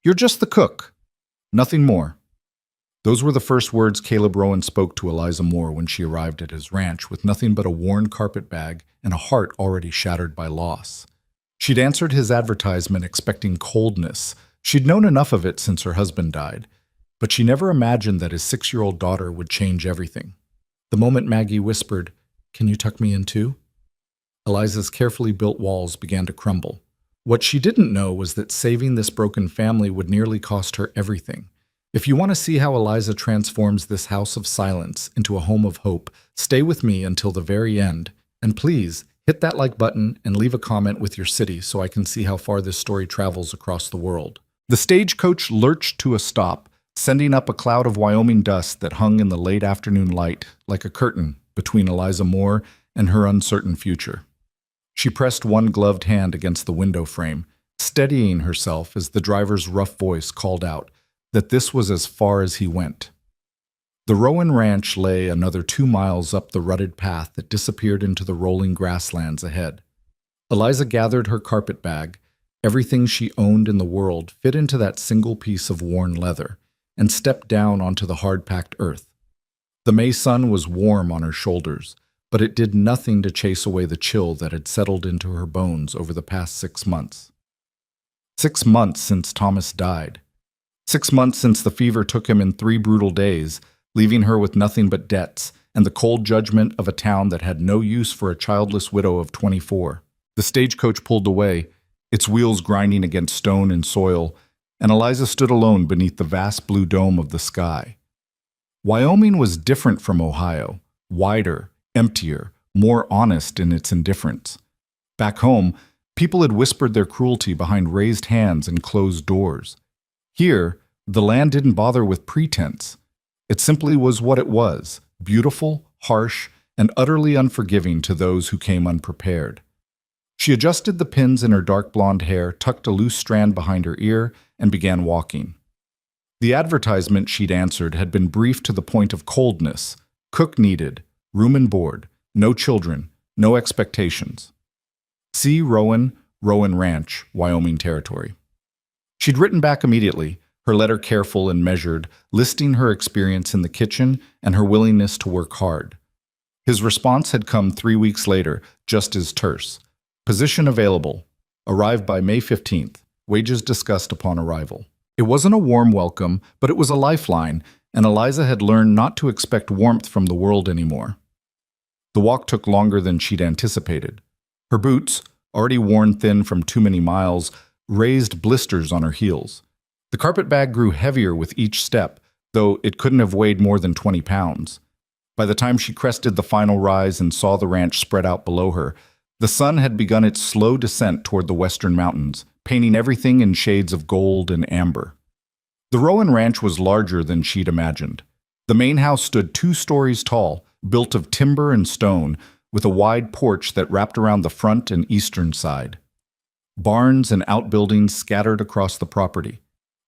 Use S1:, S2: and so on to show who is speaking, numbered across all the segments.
S1: You're just the cook. Nothing more. Those were the first words Caleb Rowan spoke to Eliza Moore when she arrived at his ranch with nothing but a worn carpet bag and a heart already shattered by loss. She'd answered his advertisement expecting coldness. She'd known enough of it since her husband died, but she never imagined that his 6-year-old daughter would change everything. The moment Maggie whispered, "Can you tuck me in too?" Eliza's carefully built walls began to crumble. What she didn't know was that saving this broken family would nearly cost her everything. If you want to see how Eliza transforms this house of silence into a home of hope, stay with me until the very end. And please, hit that like button and leave a comment with your city so I can see how far this story travels across the world. The stagecoach lurched to a stop, sending up a cloud of Wyoming dust that hung in the late afternoon light like a curtain between Eliza Moore and her uncertain future. She pressed one gloved hand against the window frame, steadying herself as the driver's rough voice called out that this was as far as he went. The Rowan Ranch lay another 2 miles up the rutted path that disappeared into the rolling grasslands ahead. Eliza gathered her carpet bag. Everything she owned in the world fit into that single piece of worn leather, and stepped down onto the hard-packed earth. The May sun was warm on her shoulders, but it did nothing to chase away the chill that had settled into her bones over the past 6 months. 6 months since Thomas died. 6 months since the fever took him in 3 brutal days, leaving her with nothing but debts and the cold judgment of a town that had no use for a childless widow of 24. The stagecoach pulled away, its wheels grinding against stone and soil, and Eliza stood alone beneath the vast blue dome of the sky. Wyoming was different from Ohio, wider, emptier, more honest in its indifference. Back home, people had whispered their cruelty behind raised hands and closed doors. Here, the land didn't bother with pretense. It simply was what it was, beautiful, harsh, and utterly unforgiving to those who came unprepared. She adjusted the pins in her dark blonde hair, tucked a loose strand behind her ear, and began walking. The advertisement she'd answered had been brief to the point of coldness. Cook needed, room and board, no children, no expectations. See Rowan Ranch, Wyoming Territory. She'd written back immediately, her letter careful and measured, listing her experience in the kitchen and her willingness to work hard. His response had come 3 weeks later, just as terse. Position available. Arrive by May 15th. Wages discussed upon arrival. It wasn't a warm welcome, but it was a lifeline, and Eliza had learned not to expect warmth from the world anymore. The walk took longer than she'd anticipated. Her boots, already worn thin from too many miles, raised blisters on her heels. The carpet bag grew heavier with each step, though it couldn't have weighed more than 20 pounds. By the time she crested the final rise and saw the ranch spread out below her, the sun had begun its slow descent toward the western mountains, painting everything in shades of gold and amber. The Rowan Ranch was larger than she'd imagined. The main house stood 2 stories tall, built of timber and stone, with a wide porch that wrapped around the front and eastern side. Barns and outbuildings scattered across the property.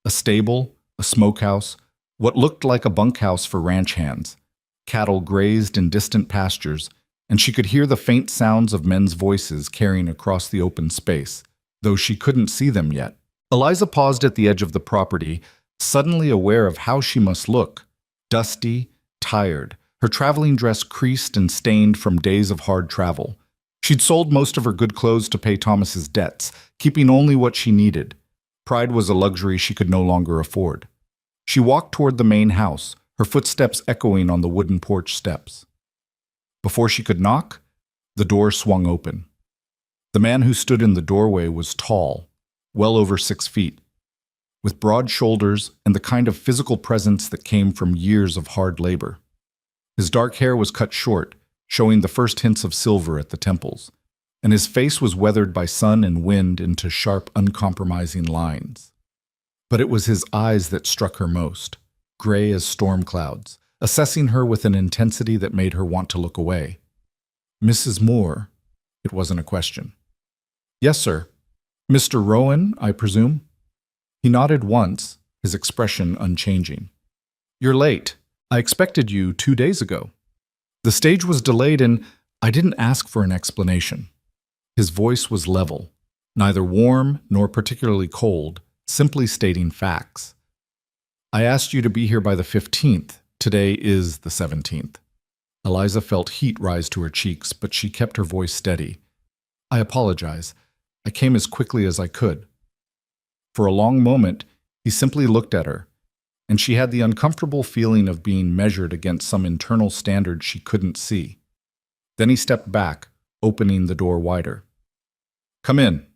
S1: A stable, a smokehouse, what looked like a bunkhouse for ranch hands. Cattle grazed in distant pastures, and she could hear the faint sounds of men's voices carrying across the open space, though she couldn't see them yet. Eliza paused at the edge of the property, suddenly aware of how she must look. Dusty, tired, her traveling dress creased and stained from days of hard travel. She'd sold most of her good clothes to pay Thomas's debts, keeping only what she needed. Pride was a luxury she could no longer afford. She walked toward the main house, her footsteps echoing on the wooden porch steps. Before she could knock, the door swung open. The man who stood in the doorway was tall, well over 6 feet, with broad shoulders and the kind of physical presence that came from years of hard labor. His dark hair was cut short, showing the first hints of silver at the temples, and his face was weathered by sun and wind into sharp, uncompromising lines. But it was his eyes that struck her most, gray as storm clouds, assessing her with an intensity that made her want to look away. "Mrs. Moore?" It wasn't a question. "Yes, sir. Mr. Rowan, I presume?" He nodded once, his expression unchanging. "You're late. I expected you 2 days ago. The stage was delayed and I didn't ask for an explanation." His voice was level, neither warm nor particularly cold, simply stating facts. I asked you to be here by the 15th. Today is the 17th. Eliza felt heat rise to her cheeks, but she kept her voice steady. I apologize. I came as quickly as I could. For a long moment, he simply looked at her, and she had the uncomfortable feeling of being measured against some internal standard she couldn't see. Then he stepped back, opening the door wider. Come in.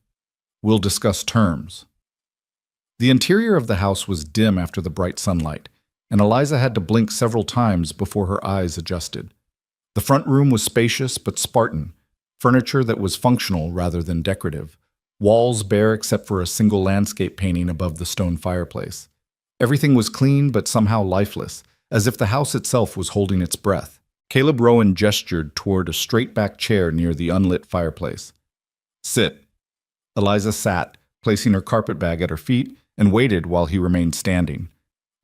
S1: We'll discuss terms. The interior of the house was dim after the bright sunlight, and Eliza had to blink several times before her eyes adjusted. The front room was spacious but Spartan, furniture that was functional rather than decorative, walls bare except for a single landscape painting above the stone fireplace. Everything was clean but somehow lifeless, as if the house itself was holding its breath. Caleb Rowan gestured toward a straight-back chair near the unlit fireplace. Sit. Eliza sat, placing her carpetbag at her feet, and waited while he remained standing.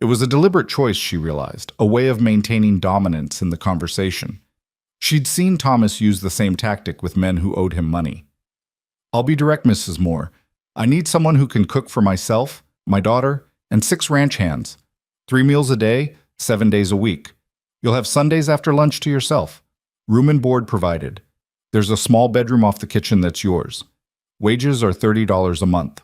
S1: It was a deliberate choice, she realized, a way of maintaining dominance in the conversation. She'd seen Thomas use the same tactic with men who owed him money. I'll be direct, Mrs. Moore. I need someone who can cook for myself, my daughter, and 6 ranch hands. 3 meals a day, 7 days a week. You'll have Sundays after lunch to yourself. Room and board provided. There's a small bedroom off the kitchen that's yours. Wages are $30 a month.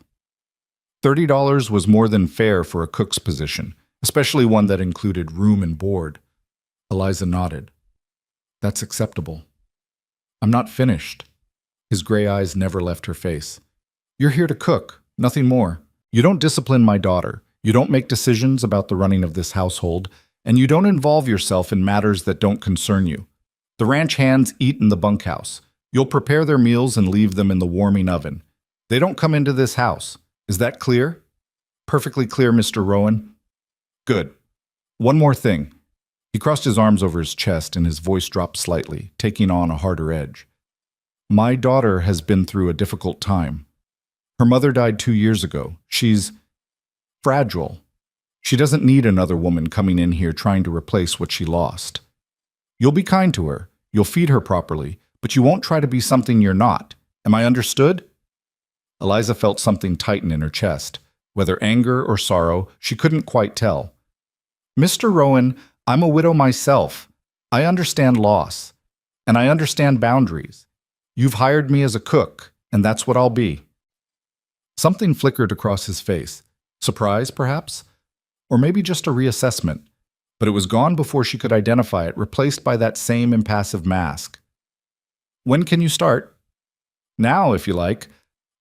S1: $30 was more than fair for a cook's position, especially one that included room and board. Eliza nodded. That's acceptable. I'm not finished. His gray eyes never left her face. You're here to cook, nothing more. You don't discipline my daughter. You don't make decisions about the running of this household, and you don't involve yourself in matters that don't concern you. The ranch hands eat in the bunkhouse. You'll prepare their meals and leave them in the warming oven. They don't come into this house. Is that clear? Perfectly clear, Mr. Rowan. Good. One more thing. He crossed his arms over his chest and his voice dropped slightly, taking on a harder edge. My daughter has been through a difficult time. Her mother died 2 years ago. She's fragile. She doesn't need another woman coming in here trying to replace what she lost. You'll be kind to her. You'll feed her properly, but you won't try to be something you're not. Am I understood? Eliza felt something tighten in her chest. Whether anger or sorrow, she couldn't quite tell. Mr. Rowan, I'm a widow myself. I understand loss, and I understand boundaries. You've hired me as a cook, and that's what I'll be. Something flickered across his face. Surprise, perhaps? Or maybe just a reassessment. But it was gone before she could identify it, replaced by that same impassive mask. When can you start? Now, if you like.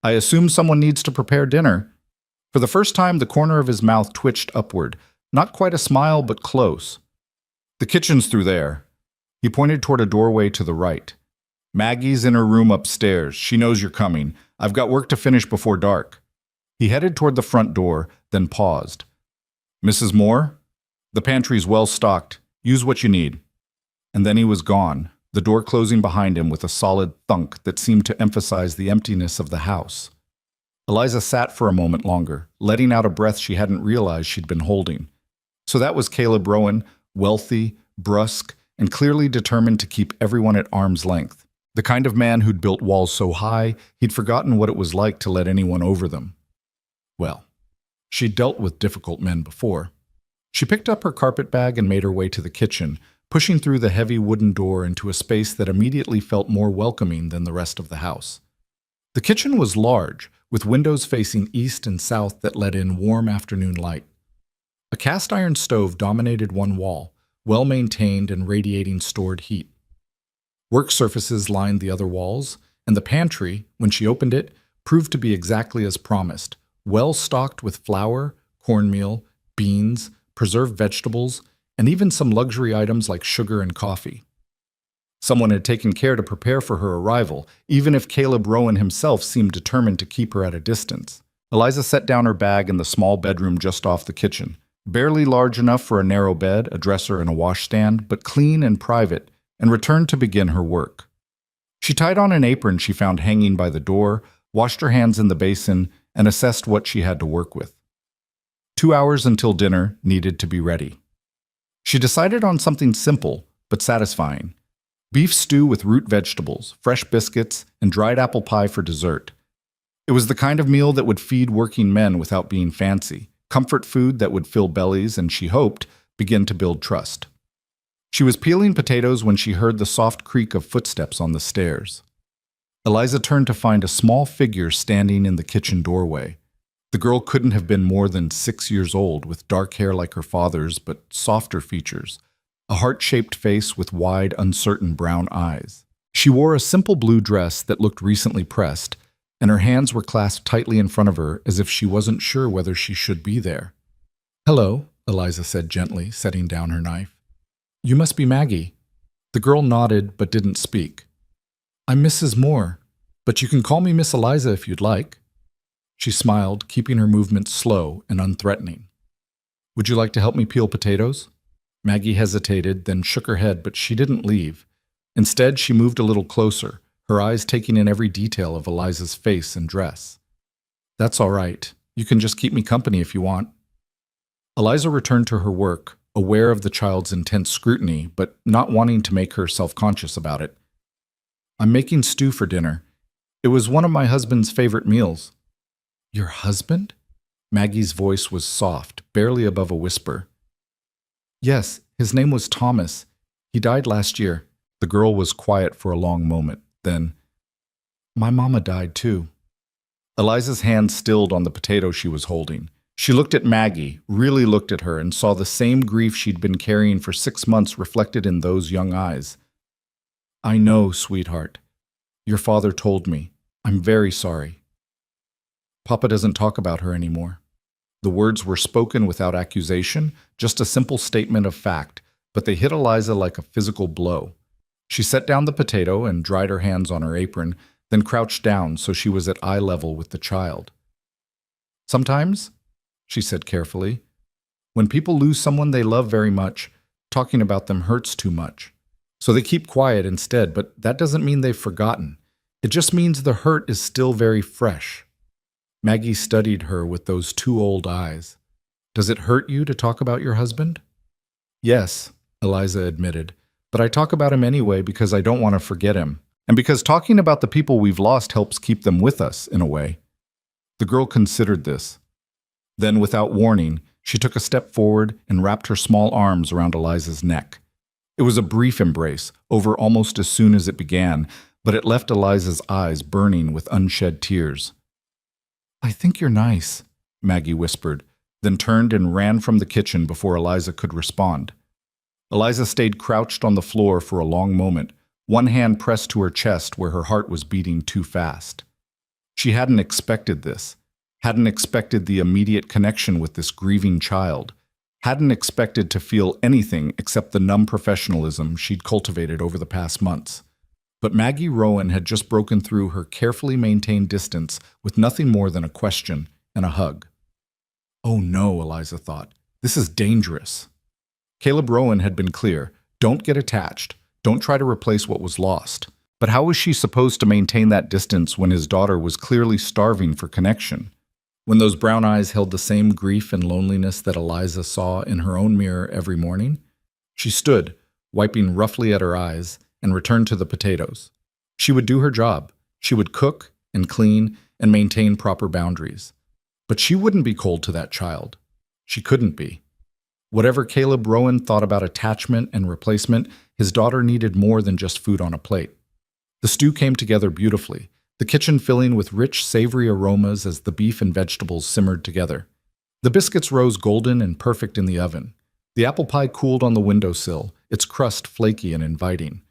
S1: I assume someone needs to prepare dinner. For the first time, the corner of his mouth twitched upward. Not quite a smile, but close. The kitchen's through there. He pointed toward a doorway to the right. Maggie's in her room upstairs. She knows you're coming. I've got work to finish before dark. He headed toward the front door, then paused. Mrs. Moore? The pantry's well stocked. Use what you need. And then he was gone, the door closing behind him with a solid thunk that seemed to emphasize the emptiness of the house. Eliza sat for a moment longer, letting out a breath she hadn't realized she'd been holding. So that was Caleb Rowan, wealthy, brusque, and clearly determined to keep everyone at arm's length. The kind of man who'd built walls so high, he'd forgotten what it was like to let anyone over them. Well, she'd dealt with difficult men before. She picked up her carpetbag and made her way to the kitchen, pushing through the heavy wooden door into a space that immediately felt more welcoming than the rest of the house. The kitchen was large, with windows facing east and south that let in warm afternoon light. A cast-iron stove dominated one wall, well-maintained and radiating stored heat. Work surfaces lined the other walls, and the pantry, when she opened it, proved to be exactly as promised, well-stocked with flour, cornmeal, beans, preserved vegetables, and even some luxury items like sugar and coffee. Someone had taken care to prepare for her arrival, even if Caleb Rowan himself seemed determined to keep her at a distance. Eliza set down her bag in the small bedroom just off the kitchen, barely large enough for a narrow bed, a dresser, and a washstand, but clean and private, and returned to begin her work. She tied on an apron she found hanging by the door, washed her hands in the basin, and assessed what she had to work with. 2 hours until dinner needed to be ready. She decided on something simple but satisfying. Beef stew with root vegetables, fresh biscuits, and dried apple pie for dessert. It was the kind of meal that would feed working men without being fancy, comfort food that would fill bellies and, she hoped, begin to build trust. She was peeling potatoes when she heard the soft creak of footsteps on the stairs. Eliza turned to find a small figure standing in the kitchen doorway. The girl couldn't have been more than 6 years old, with dark hair like her father's, but softer features, a heart-shaped face with wide, uncertain brown eyes. She wore a simple blue dress that looked recently pressed, and her hands were clasped tightly in front of her as if she wasn't sure whether she should be there. "Hello," Eliza said gently, setting down her knife. "You must be Maggie." The girl nodded but didn't speak. "I'm Mrs. Moore, but you can call me Miss Eliza if you'd like." She smiled, keeping her movements slow and unthreatening. "Would you like to help me peel potatoes?" Maggie hesitated, then shook her head, but she didn't leave. Instead, she moved a little closer, her eyes taking in every detail of Eliza's face and dress. "That's all right. You can just keep me company if you want." Eliza returned to her work, aware of the child's intense scrutiny, but not wanting to make her self-conscious about it. "I'm making stew for dinner. It was one of my husband's favorite meals." "Your husband?" Maggie's voice was soft, barely above a whisper. "Yes, his name was Thomas. He died last year." The girl was quiet for a long moment. Then, "My mama died too." Eliza's hand stilled on the potato she was holding. She looked at Maggie, really looked at her, and saw the same grief she'd been carrying for 6 months reflected in those young eyes. "I know, sweetheart. Your father told me. I'm very sorry." "Papa doesn't talk about her anymore." The words were spoken without accusation, just a simple statement of fact, but they hit Eliza like a physical blow. She set down the potato and dried her hands on her apron, then crouched down so she was at eye level with the child. "Sometimes," she said carefully, "when people lose someone they love very much, talking about them hurts too much. So they keep quiet instead, but that doesn't mean they've forgotten. It just means the hurt is still very fresh." Maggie studied her with those two old eyes. "Does it hurt you to talk about your husband?" "Yes," Eliza admitted, "but I talk about him anyway because I don't want to forget him, and because talking about the people we've lost helps keep them with us, in a way." The girl considered this. Then, without warning, she took a step forward and wrapped her small arms around Eliza's neck. It was a brief embrace, over almost as soon as it began, but it left Eliza's eyes burning with unshed tears. "I think you're nice," Maggie whispered, then turned and ran from the kitchen before Eliza could respond. Eliza stayed crouched on the floor for a long moment, one hand pressed to her chest where her heart was beating too fast. She hadn't expected this, hadn't expected the immediate connection with this grieving child, hadn't expected to feel anything except the numb professionalism she'd cultivated over the past months. But Maggie Rowan had just broken through her carefully maintained distance with nothing more than a question and a hug. "Oh no," Eliza thought. "This is dangerous." Caleb Rowan had been clear. Don't get attached. Don't try to replace what was lost. But how was she supposed to maintain that distance when his daughter was clearly starving for connection? When those brown eyes held the same grief and loneliness that Eliza saw in her own mirror every morning? She stood, wiping roughly at her eyes, and returned to the potatoes. She would do her job. She would cook and clean and maintain proper boundaries. But she wouldn't be cold to that child. She couldn't be. Whatever Caleb Rowan thought about attachment and replacement, his daughter needed more than just food on a plate. The stew came together beautifully, the kitchen filling with rich, savory aromas as the beef and vegetables simmered together. The biscuits rose golden and perfect in the oven. The apple pie cooled on the windowsill, its crust flaky and inviting.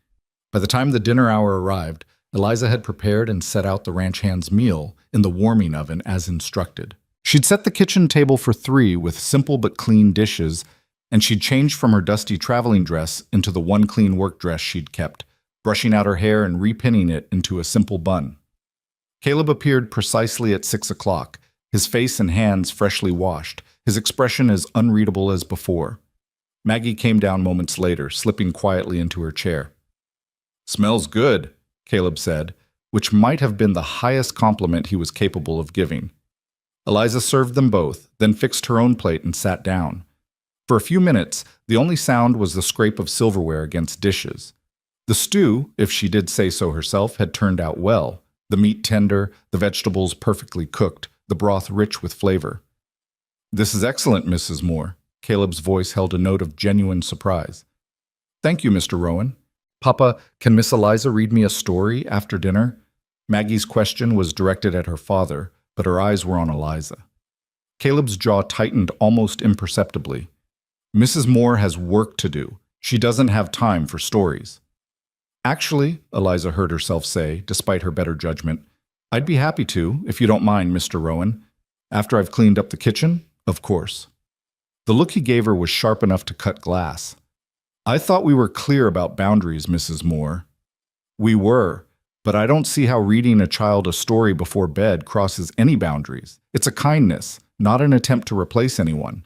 S1: By the time the dinner hour arrived, Eliza had prepared and set out the ranch hand's meal in the warming oven as instructed. She'd set the kitchen table for 3 with simple but clean dishes, and she'd changed from her dusty traveling dress into the one clean work dress she'd kept, brushing out her hair and repinning it into a simple bun. Caleb appeared precisely at 6 o'clock, his face and hands freshly washed, his expression as unreadable as before. Maggie came down moments later, slipping quietly into her chair. "Smells good," Caleb said, which might have been the highest compliment he was capable of giving. Eliza served them both, then fixed her own plate and sat down. For a few minutes, the only sound was the scrape of silverware against dishes. The stew, if she did say so herself, had turned out well, The meat tender, the vegetables perfectly cooked, the broth rich with flavor. "This is excellent, Mrs. Moore." Caleb's voice held a note of genuine surprise. "Thank you, Mr. Rowan. Papa, can Miss Eliza read me a story after dinner?" Maggie's question was directed at her father, but her eyes were on Eliza. Caleb's jaw tightened almost imperceptibly. "Mrs. Moore has work to do. She doesn't have time for stories." "Actually," Eliza heard herself say, despite her better judgment, "I'd be happy to, if you don't mind, Mr. Rowan. After I've cleaned up the kitchen, of course." The look he gave her was sharp enough to cut glass. "I thought we were clear about boundaries, Mrs. Moore." "We were, but I don't see how reading a child a story before bed crosses any boundaries. It's a kindness, not an attempt to replace anyone."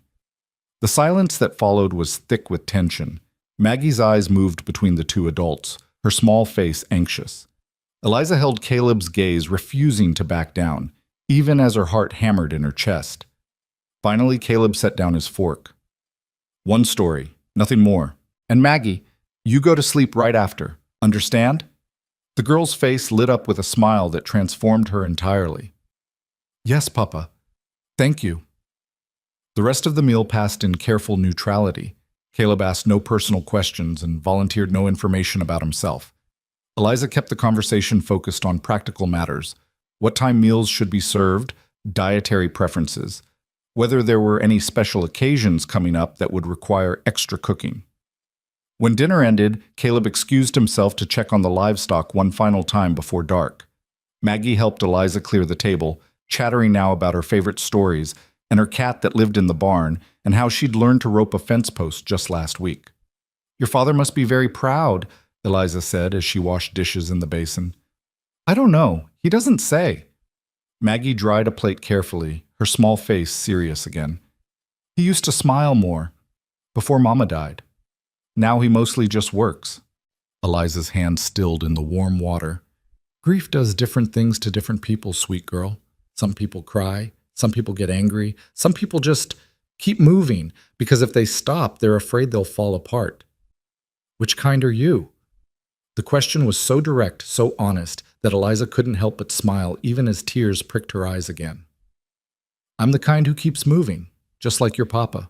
S1: The silence that followed was thick with tension. Maggie's eyes moved between the two adults, her small face anxious. Eliza held Caleb's gaze, refusing to back down, even as her heart hammered in her chest. Finally, Caleb set down his fork. "One story, nothing more. And Maggie, you go to sleep right after. Understand?" The girl's face lit up with a smile that transformed her entirely. "Yes, Papa. Thank you." The rest of the meal passed in careful neutrality. Caleb asked no personal questions and volunteered no information about himself. Eliza kept the conversation focused on practical matters: what time meals should be served, dietary preferences, whether there were any special occasions coming up that would require extra cooking. When dinner ended, Caleb excused himself to check on the livestock one final time before dark. Maggie helped Eliza clear the table, chattering now about her favorite stories and her cat that lived in the barn and how she'd learned to rope a fence post just last week. "Your father must be very proud," Eliza said as she washed dishes in the basin. "I don't know. He doesn't say." Maggie dried a plate carefully, her small face serious again. "He used to smile more before Mama died. Now he mostly just works." Eliza's hand stilled in the warm water. "Grief does different things to different people, sweet girl. Some people cry, some people get angry, some people just keep moving, because if they stop, they're afraid they'll fall apart. Which kind are you?" The question was so direct, so honest, that Eliza couldn't help but smile even as tears pricked her eyes again. "I'm the kind who keeps moving, just like your papa."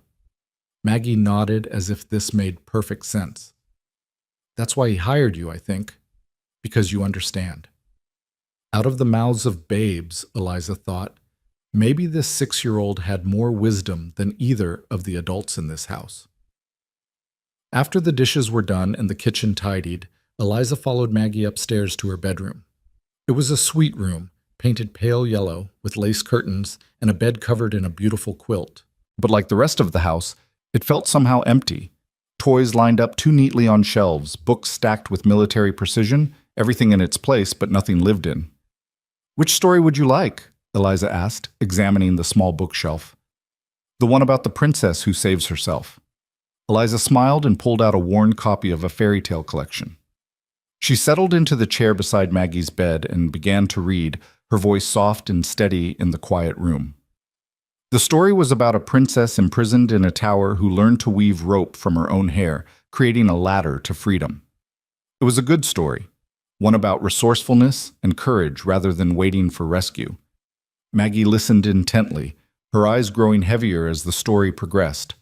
S1: Maggie nodded as if this made perfect sense. "That's why he hired you, I think. Because you understand." Out of the mouths of babes, Eliza thought, maybe this 6-year-old had more wisdom than either of the adults in this house. After the dishes were done and the kitchen tidied, Eliza followed Maggie upstairs to her bedroom. It was a sweet room, painted pale yellow, with lace curtains and a bed covered in a beautiful quilt. But like the rest of the house, it felt somehow empty. Toys lined up too neatly on shelves, books stacked with military precision, everything in its place but nothing lived in. "Which story would you like?" Eliza asked, examining the small bookshelf. "The one about the princess who saves herself." Eliza smiled and pulled out a worn copy of a fairy tale collection. She settled into the chair beside Maggie's bed and began to read, her voice soft and steady in the quiet room. The story was about a princess imprisoned in a tower who learned to weave rope from her own hair, creating a ladder to freedom. It was a good story, one about resourcefulness and courage rather than waiting for rescue. Maggie listened intently, her eyes growing heavier as the story progressed.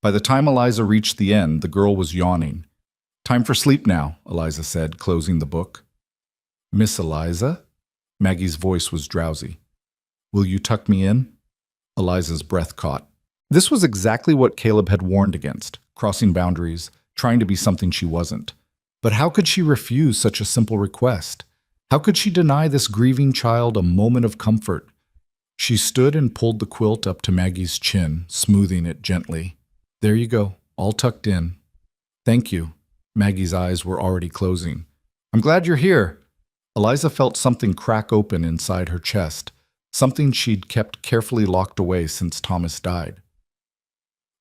S1: By the time Eliza reached the end, the girl was yawning. "Time for sleep now," Eliza said, closing the book. "Miss Eliza?" Maggie's voice was drowsy. "Will you tuck me in?" Eliza's breath caught. This was exactly what Caleb had warned against, crossing boundaries, trying to be something she wasn't. But how could she refuse such a simple request? How could she deny this grieving child a moment of comfort? She stood and pulled the quilt up to Maggie's chin, smoothing it gently. "There you go, all tucked in." "Thank you." Maggie's eyes were already closing. "I'm glad you're here." Eliza felt something crack open inside her chest, something she'd kept carefully locked away since Thomas died.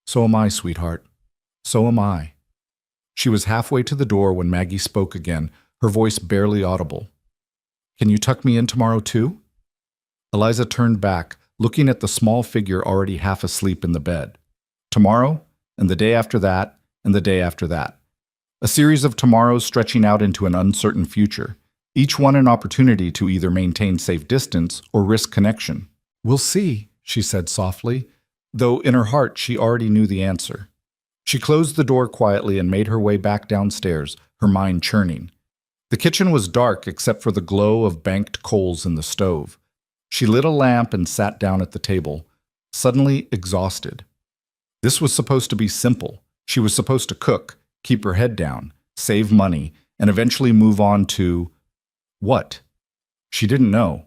S1: "So am I, sweetheart. So am I." She was halfway to the door when Maggie spoke again, her voice barely audible. "Can you tuck me in tomorrow too?" Eliza turned back, looking at the small figure already half asleep in the bed. Tomorrow, and the day after that, and the day after that. A series of tomorrows stretching out into an uncertain future. each one an opportunity to either maintain safe distance or risk connection. "We'll see," she said softly, though in her heart she already knew the answer. She closed the door quietly and made her way back downstairs, her mind churning. The kitchen was dark except for the glow of banked coals in the stove. She lit a lamp and sat down at the table, suddenly exhausted. This was supposed to be simple. She was supposed to cook, keep her head down, save money, and eventually move on to what? She didn't know.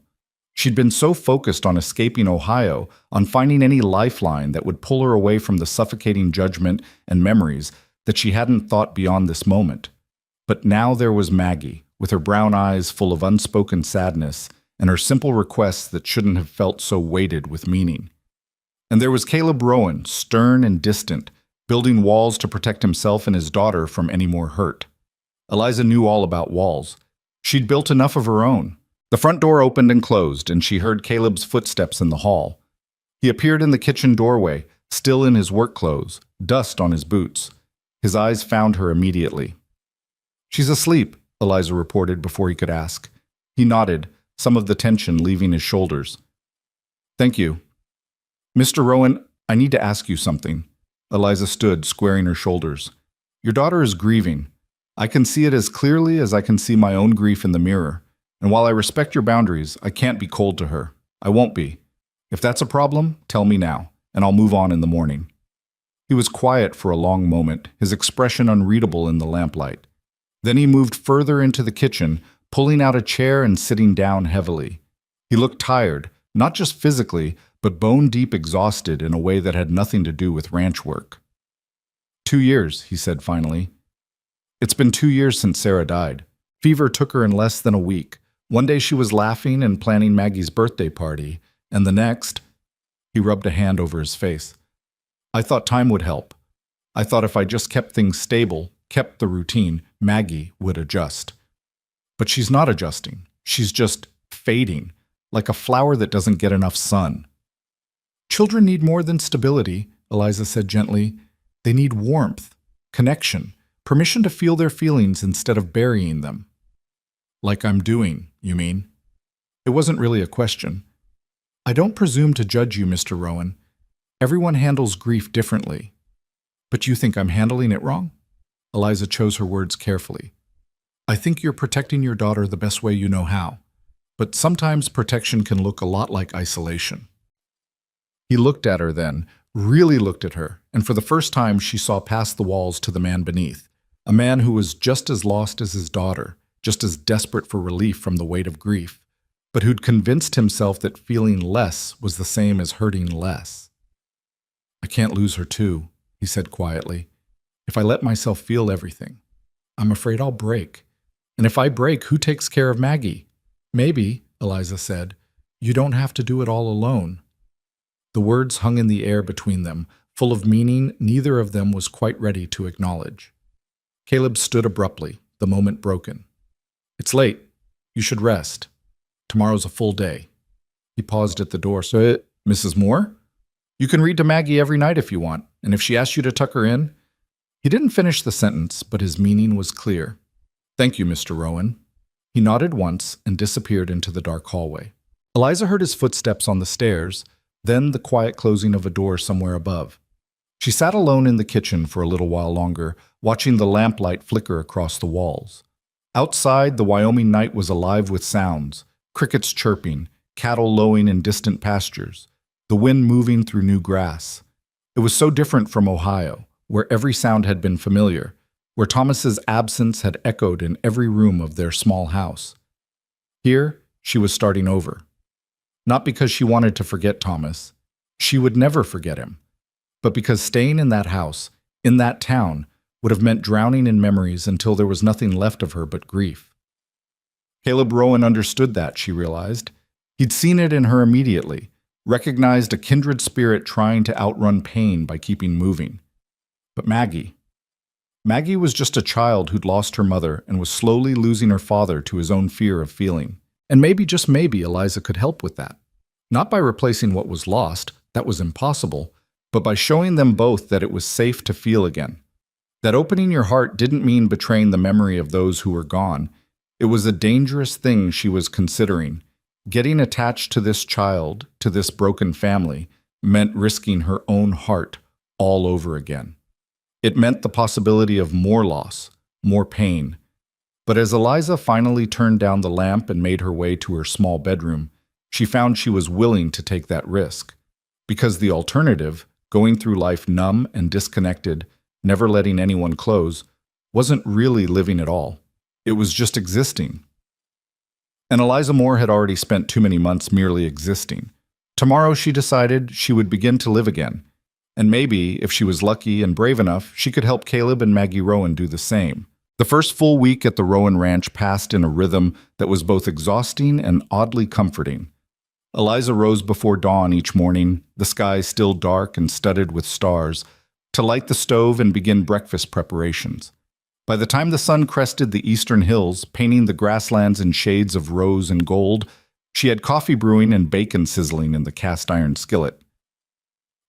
S1: She'd been so focused on escaping Ohio, on finding any lifeline that would pull her away from the suffocating judgment and memories, that she hadn't thought beyond this moment. But now there was Maggie, with her brown eyes full of unspoken sadness, and her simple requests that shouldn't have felt so weighted with meaning. And there was Caleb Rowan, stern and distant, building walls to protect himself and his daughter from any more hurt. Eliza knew all about walls. She'd built enough of her own. The front door opened and closed, and she heard Caleb's footsteps in the hall. He appeared in the kitchen doorway, still in his work clothes, dust on his boots. His eyes found her immediately. "She's asleep," Eliza reported before he could ask. He nodded, some of the tension leaving his shoulders. "Thank you." "Mr. Rowan, I need to ask you something." Eliza stood, squaring her shoulders. "Your daughter is grieving. I can see it as clearly as I can see my own grief in the mirror. And while I respect your boundaries, I can't be cold to her. I won't be. If that's a problem, tell me now, and I'll move on in the morning." He was quiet for a long moment, his expression unreadable in the lamplight. Then he moved further into the kitchen, pulling out a chair and sitting down heavily. He looked tired, not just physically, but bone-deep exhausted in a way that had nothing to do with ranch work. 2 years, he said finally. "It's been 2 years since Sarah died. Fever took her in less than a week. One day she was laughing and planning Maggie's birthday party, and the next—" He rubbed a hand over his face. "I thought time would help. I thought if I just kept things stable, kept the routine, Maggie would adjust. But she's not adjusting. She's just fading, like a flower that doesn't get enough sun." "Children need more than stability," Eliza said gently. "They need warmth, connection, permission to feel their feelings instead of burying them." "Like I'm doing, you mean?" It wasn't really a question. "I don't presume to judge you, Mr. Rowan. Everyone handles grief differently. But you think I'm handling it wrong?" Eliza chose her words carefully. "I think you're protecting your daughter the best way you know how. But sometimes protection can look a lot like isolation." He looked at her then, really looked at her, and for the first time she saw past the walls to the man beneath, a man who was just as lost as his daughter, just as desperate for relief from the weight of grief, but who'd convinced himself that feeling less was the same as hurting less. "I can't lose her too," he said quietly. "If I let myself feel everything, I'm afraid I'll break. And if I break, who takes care of Maggie?" "Maybe," Eliza said, "you don't have to do it all alone." The words hung in the air between them, full of meaning neither of them was quite ready to acknowledge. Caleb stood abruptly, the moment broken. "It's late. You should rest. Tomorrow's a full day." He paused at the door. "Mrs. Moore? You can read to Maggie every night if you want, and if she asks you to tuck her in—" He didn't finish the sentence, but his meaning was clear. "Thank you, Mr. Rowan." He nodded once and disappeared into the dark hallway. Eliza heard his footsteps on the stairs, then the quiet closing of a door somewhere above. She sat alone in the kitchen for a little while longer, watching the lamplight flicker across the walls. Outside, the Wyoming night was alive with sounds, crickets chirping, cattle lowing in distant pastures, the wind moving through new grass. It was so different from Ohio, where every sound had been familiar, where Thomas's absence had echoed in every room of their small house. Here, she was starting over. Not because she wanted to forget Thomas. She would never forget him. But because staying in that house, in that town, would have meant drowning in memories until there was nothing left of her but grief. Caleb Rowan understood that, she realized. He'd seen it in her immediately, recognized a kindred spirit trying to outrun pain by keeping moving. But Maggie was just a child who'd lost her mother and was slowly losing her father to his own fear of feeling. And maybe, just maybe, Eliza could help with that. Not by replacing what was lost, that was impossible, but by showing them both that it was safe to feel again. That opening your heart didn't mean betraying the memory of those who were gone. It was a dangerous thing she was considering. Getting attached to this child, to this broken family, meant risking her own heart all over again. It meant the possibility of more loss, more pain. But as Eliza finally turned down the lamp and made her way to her small bedroom, she found she was willing to take that risk. Because the alternative, going through life numb and disconnected, never letting anyone close, wasn't really living at all. It was just existing. And Eliza Moore had already spent too many months merely existing. Tomorrow, she decided, she would begin to live again. And maybe, if she was lucky and brave enough, she could help Caleb and Maggie Rowan do the same. The first full week at the Rowan Ranch passed in a rhythm that was both exhausting and oddly comforting. Eliza rose before dawn each morning, the sky still dark and studded with stars, to light the stove and begin breakfast preparations. By the time the sun crested the eastern hills, painting the grasslands in shades of rose and gold, she had coffee brewing and bacon sizzling in the cast-iron skillet.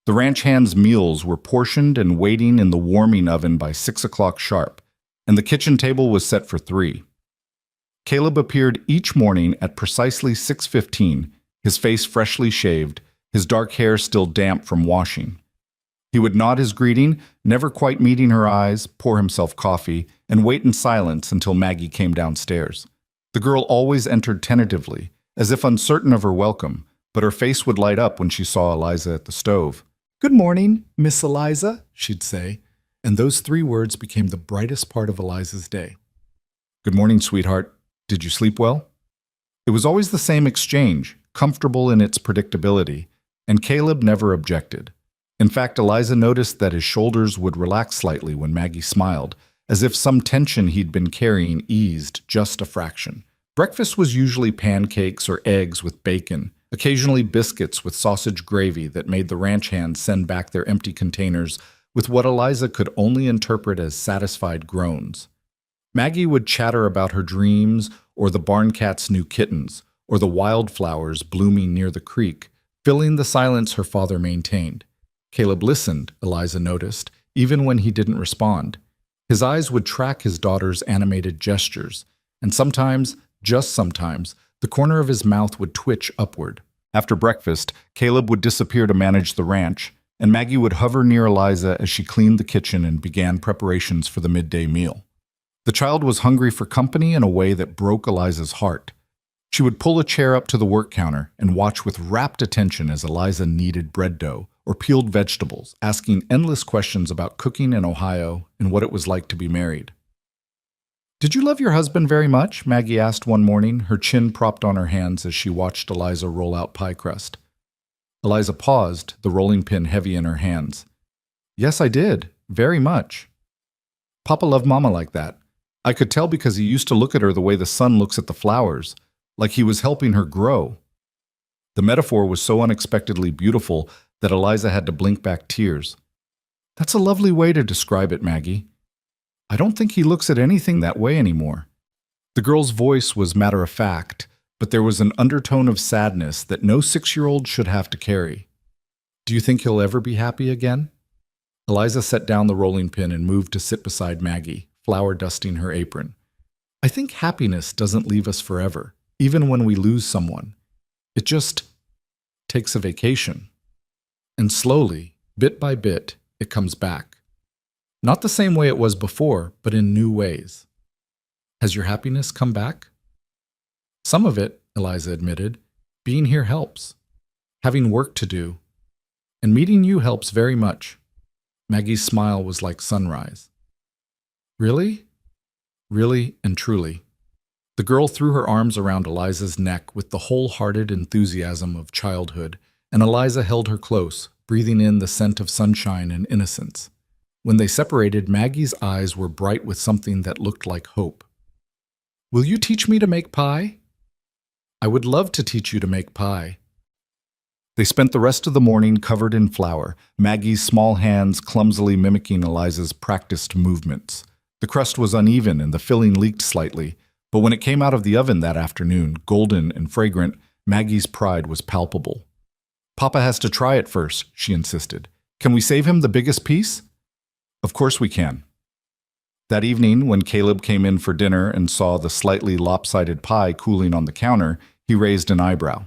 S1: The ranch hands' meals were portioned and waiting in the warming oven by 6 o'clock sharp, and the kitchen table was set for 3. Caleb appeared each morning at precisely 6:15, his face freshly shaved, his dark hair still damp from washing. He would nod his greeting, never quite meeting her eyes, pour himself coffee, and wait in silence until Maggie came downstairs. The girl always entered tentatively, as if uncertain of her welcome, but her face would light up when she saw Eliza at the stove. "Good morning, Miss Eliza," she'd say, and those 3 words became the brightest part of Eliza's day. "Good morning, sweetheart. Did you sleep well?" It was always the same exchange, comfortable in its predictability, and Caleb never objected. In fact, Eliza noticed that his shoulders would relax slightly when Maggie smiled, as if some tension he'd been carrying eased just a fraction. Breakfast was usually pancakes or eggs with bacon, occasionally biscuits with sausage gravy that made the ranch hands send back their empty containers with what Eliza could only interpret as satisfied groans. Maggie would chatter about her dreams, or the barn cat's new kittens, or the wildflowers blooming near the creek, filling the silence her father maintained. Caleb listened, Eliza noticed, even when he didn't respond. His eyes would track his daughter's animated gestures, and sometimes, just sometimes, the corner of his mouth would twitch upward. After breakfast, Caleb would disappear to manage the ranch, and Maggie would hover near Eliza as she cleaned the kitchen and began preparations for the midday meal. The child was hungry for company in a way that broke Eliza's heart. She would pull a chair up to the work counter and watch with rapt attention as Eliza kneaded bread dough or peeled vegetables, asking endless questions about cooking in Ohio and what it was like to be married. "Did you love your husband very much?" Maggie asked one morning, her chin propped on her hands as she watched Eliza roll out pie crust. Eliza paused, the rolling pin heavy in her hands. "Yes, I did. Very much. Papa loved Mama like that. I could tell because he used to look at her the way the sun looks at the flowers, like he was helping her grow." The metaphor was so unexpectedly beautiful that Eliza had to blink back tears. "That's a lovely way to describe it, Maggie. I don't think he looks at anything that way anymore." The girl's voice was matter-of-fact, but there was an undertone of sadness that no 6-year-old should have to carry. "Do you think he'll ever be happy again?" Eliza set down the rolling pin and moved to sit beside Maggie, flour dusting her apron. "I think happiness doesn't leave us forever, even when we lose someone. It just takes a vacation. And slowly, bit by bit, it comes back. Not the same way it was before, but in new ways." "Has your happiness come back?" "Some of it," Eliza admitted. "Being here helps. Having work to do. And meeting you helps very much." Maggie's smile was like sunrise. "Really?" "Really and truly." The girl threw her arms around Eliza's neck with the wholehearted enthusiasm of childhood, and Eliza held her close, breathing in the scent of sunshine and innocence. When they separated, Maggie's eyes were bright with something that looked like hope. "Will you teach me to make pie?" "I would love to teach you to make pie." They spent the rest of the morning covered in flour, Maggie's small hands clumsily mimicking Eliza's practiced movements. The crust was uneven and the filling leaked slightly, but when it came out of the oven that afternoon, golden and fragrant, Maggie's pride was palpable. "Papa has to try it first," she insisted. "Can we save him the biggest piece?" "Of course we can." That evening, when Caleb came in for dinner and saw the slightly lopsided pie cooling on the counter, he raised an eyebrow.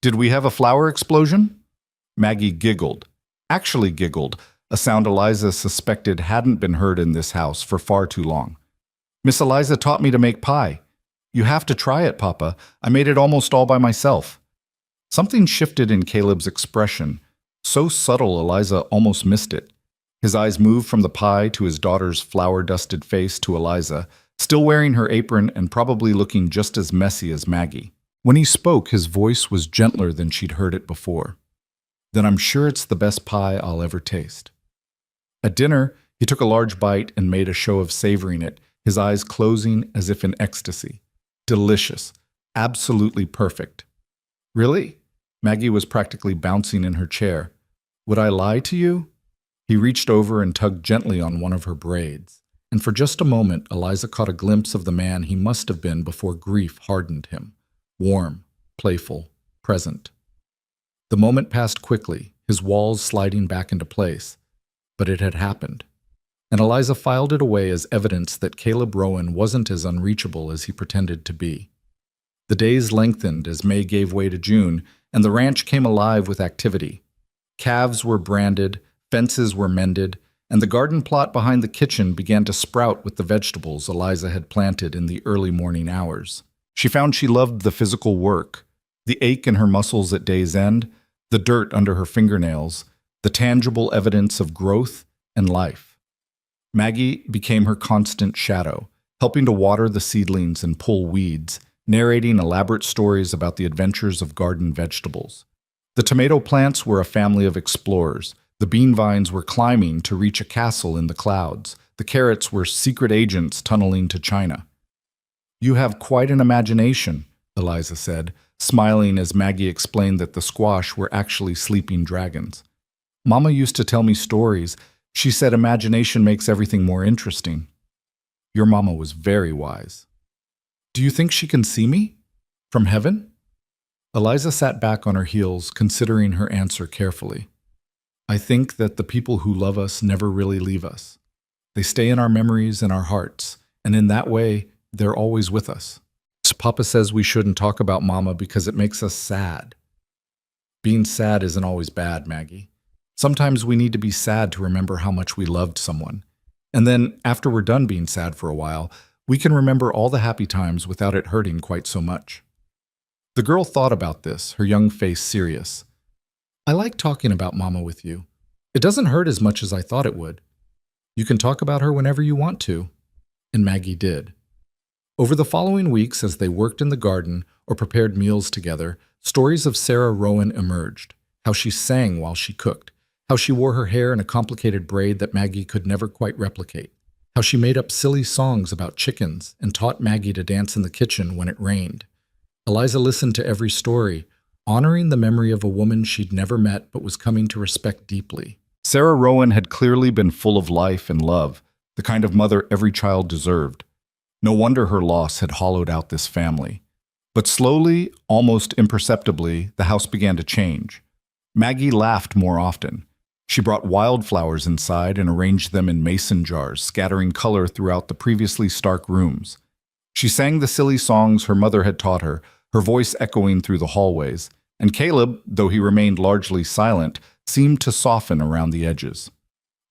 S1: "Did we have a flour explosion?" Maggie giggled. Actually giggled, a sound Eliza suspected hadn't been heard in this house for far too long. "Miss Eliza taught me to make pie. You have to try it, Papa. I made it almost all by myself." Something shifted in Caleb's expression, so subtle Eliza almost missed it. His eyes moved from the pie to his daughter's flour-dusted face to Eliza, still wearing her apron and probably looking just as messy as Maggie. When he spoke, his voice was gentler than she'd heard it before. "Then I'm sure it's the best pie I'll ever taste." At dinner, he took a large bite and made a show of savoring it, his eyes closing as if in ecstasy. Delicious. Absolutely perfect. "Really?" Maggie was practically bouncing in her chair. "Would I lie to you?" He reached over and tugged gently on one of her braids, and for just a moment Eliza caught a glimpse of the man he must have been before grief hardened him. Warm, playful, present. The moment passed quickly, his walls sliding back into place. But it had happened, and Eliza filed it away as evidence that Caleb Rowan wasn't as unreachable as he pretended to be. The days lengthened as May gave way to June, and the ranch came alive with activity. Calves were branded, fences were mended, and the garden plot behind the kitchen began to sprout with the vegetables Eliza had planted in the early morning hours. She found she loved the physical work, the ache in her muscles at day's end, the dirt under her fingernails, the tangible evidence of growth and life. Maggie became her constant shadow, helping to water the seedlings and pull weeds, narrating elaborate stories about the adventures of garden vegetables. The tomato plants were a family of explorers. The bean vines were climbing to reach a castle in the clouds. The carrots were secret agents tunneling to China. "You have quite an imagination," Eliza said, smiling as Maggie explained that the squash were actually sleeping dragons. "Mama used to tell me stories. She said imagination makes everything more interesting." "Your mama was very wise." "Do you think she can see me? From heaven?" Eliza sat back on her heels, considering her answer carefully. "I think that the people who love us never really leave us. They stay in our memories and our hearts, and in that way, they're always with us. Papa says we shouldn't talk about Mama because it makes us sad." "Being sad isn't always bad, Maggie. Sometimes we need to be sad to remember how much we loved someone. And then, after we're done being sad for a while, we can remember all the happy times without it hurting quite so much." The girl thought about this, her young face serious. "I like talking about Mama with you. It doesn't hurt as much as I thought it would. You can talk about her whenever you want to." And Maggie did. Over the following weeks, as they worked in the garden or prepared meals together, stories of Sarah Rowan emerged. How she sang while she cooked. How she wore her hair in a complicated braid that Maggie could never quite replicate. How she made up silly songs about chickens and taught Maggie to dance in the kitchen when it rained. Eliza listened to every story, honoring the memory of a woman she'd never met but was coming to respect deeply. Sarah Rowan had clearly been full of life and love, the kind of mother every child deserved. No wonder her loss had hollowed out this family. But slowly, almost imperceptibly, the house began to change. Maggie laughed more often. She brought wildflowers inside and arranged them in mason jars, scattering color throughout the previously stark rooms. She sang the silly songs her mother had taught her, her voice echoing through the hallways, and Caleb, though he remained largely silent, seemed to soften around the edges.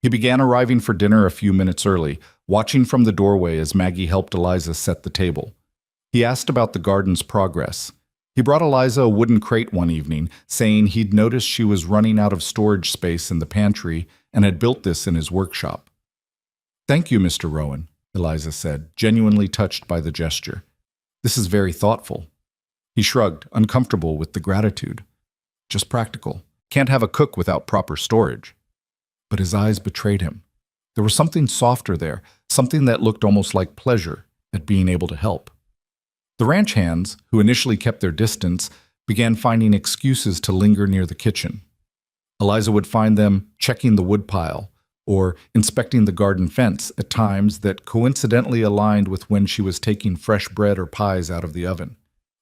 S1: He began arriving for dinner a few minutes early, watching from the doorway as Maggie helped Eliza set the table. He asked about the garden's progress. He brought Eliza a wooden crate one evening, saying he'd noticed she was running out of storage space in the pantry and had built this in his workshop. "Thank you, Mr. Rowan," Eliza said, genuinely touched by the gesture. "This is very thoughtful." He shrugged, uncomfortable with the gratitude. "Just practical. Can't have a cook without proper storage." But his eyes betrayed him. There was something softer there, something that looked almost like pleasure at being able to help. The ranch hands, who initially kept their distance, began finding excuses to linger near the kitchen. Eliza would find them checking the woodpile or inspecting the garden fence at times that coincidentally aligned with when she was taking fresh bread or pies out of the oven.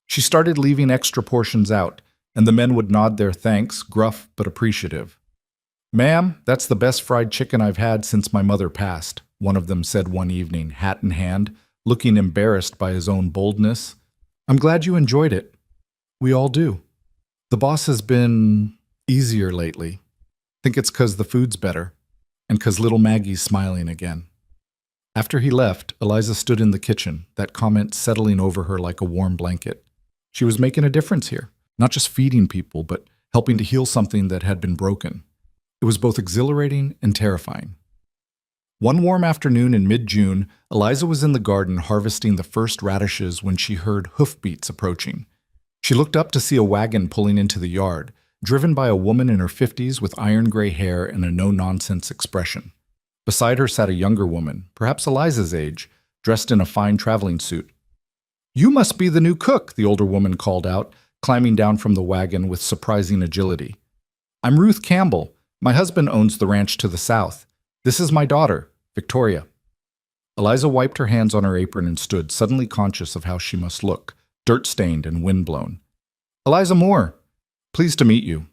S1: She started leaving extra portions out, and the men would nod their thanks, gruff but appreciative. "Ma'am, that's the best fried chicken I've had since my mother passed," one of them said one evening, hat in hand, looking embarrassed by his own boldness. I'm glad you enjoyed it. We all do. The boss has been easier lately. Think it's 'cause the food's better, and 'cause little Maggie's smiling again. After he left, Eliza stood in the kitchen, that comment settling over her like a warm blanket. She was making a difference here, not just feeding people, but helping to heal something that had been broken. It was both exhilarating and terrifying. One warm afternoon in mid-June, Eliza was in the garden harvesting the first radishes when she heard hoofbeats approaching. She looked up to see a wagon pulling into the yard, driven by a woman in her 50s with iron-gray hair and a no-nonsense expression. Beside her sat a younger woman, perhaps Eliza's age, dressed in a fine traveling suit. "You must be the new cook," the older woman called out, climbing down from the wagon with surprising agility. "I'm Ruth Campbell. My husband owns the ranch to the south. This is my daughter, Victoria." Eliza wiped her hands on her apron and stood, suddenly conscious of how she must look, dirt-stained and wind-blown. "Eliza Moore. Pleased to meet you.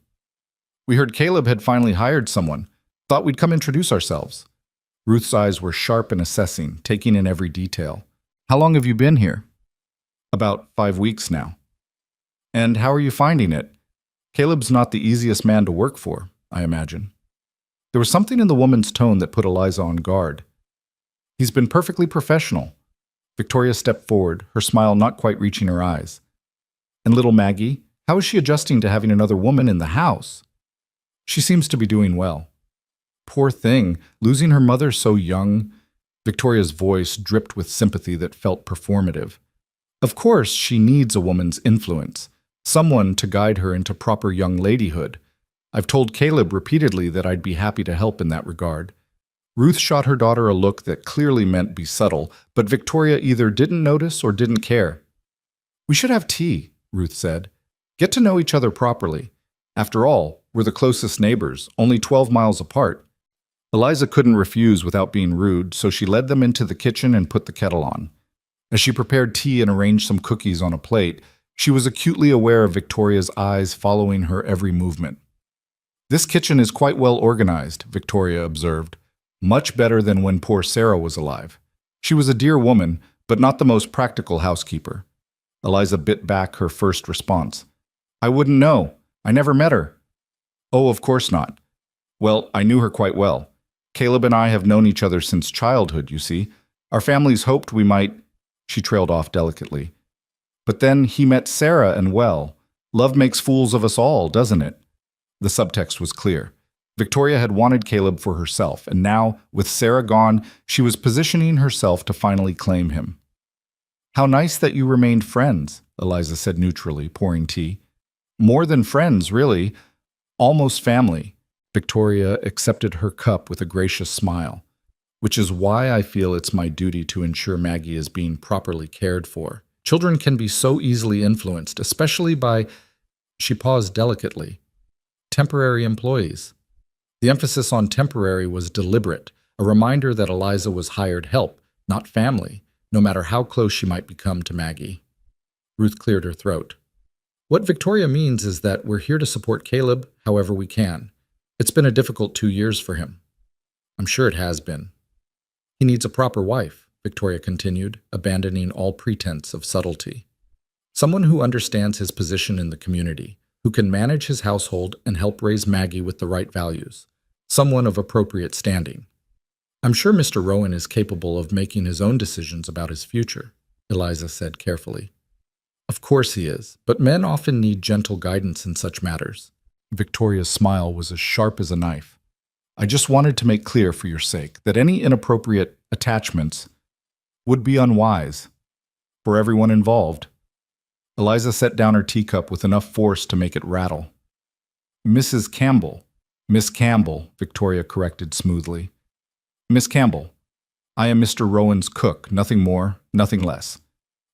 S1: We heard Caleb had finally hired someone. Thought we'd come introduce ourselves." Ruth's eyes were sharp and assessing, taking in every detail. "How long have you been here?" "About 5 weeks now." "And how are you finding it? Caleb's not the easiest man to work for, I imagine." There was something in the woman's tone that put Eliza on guard. "He's been perfectly professional." Victoria stepped forward, her smile not quite reaching her eyes. "And little Maggie, how is she adjusting to having another woman in the house?" "She seems to be doing well." "Poor thing, losing her mother so young." Victoria's voice dripped with sympathy that felt performative. "Of course, she needs a woman's influence, someone to guide her into proper young ladyhood. I've told Caleb repeatedly that I'd be happy to help in that regard." Ruth shot her daughter a look that clearly meant be subtle, but Victoria either didn't notice or didn't care. "We should have tea," Ruth said. "Get to know each other properly. After all, we're the closest neighbors, only 12 miles apart." Eliza couldn't refuse without being rude, so she led them into the kitchen and put the kettle on. As she prepared tea and arranged some cookies on a plate, she was acutely aware of Victoria's eyes following her every movement. "This kitchen is quite well organized," Victoria observed. "Much better than when poor Sarah was alive. She was a dear woman, but not the most practical housekeeper." Eliza bit back her first response. "I wouldn't know. I never met her." "Oh, of course not. Well, I knew her quite well. Caleb and I have known each other since childhood, you see. Our families hoped we might—" She trailed off delicately. "But then he met Sarah and well, love makes fools of us all, doesn't it?" The subtext was clear. Victoria had wanted Caleb for herself, and now, with Sarah gone, she was positioning herself to finally claim him. "How nice that you remained friends," Eliza said neutrally, pouring tea. "More than friends, really. Almost family." Victoria accepted her cup with a gracious smile. "Which is why I feel it's my duty to ensure Maggie is being properly cared for. Children can be so easily influenced, especially by—" She paused delicately. "Temporary employees." The emphasis on temporary was deliberate, a reminder that Eliza was hired help, not family, no matter how close she might become to Maggie. Ruth cleared her throat. "What Victoria means is that we're here to support Caleb however we can. It's been a difficult 2 years for him." "I'm sure it has been." "He needs a proper wife," Victoria continued, abandoning all pretense of subtlety. "Someone who understands his position in the community, who can manage his household and help raise Maggie with the right values. Someone of appropriate standing. I'm sure Mr. Rowan is capable of making his own decisions about his future," Eliza said carefully. "Of course he is, but men often need gentle guidance in such matters." Victoria's smile was as sharp as a knife. "I just wanted to make clear for your sake that any inappropriate attachments would be unwise for everyone involved." Eliza set down her teacup with enough force to make it rattle. "Mrs. Campbell." "Miss Campbell," Victoria corrected smoothly. "Miss Campbell, I am Mr. Rowan's cook, nothing more, nothing less.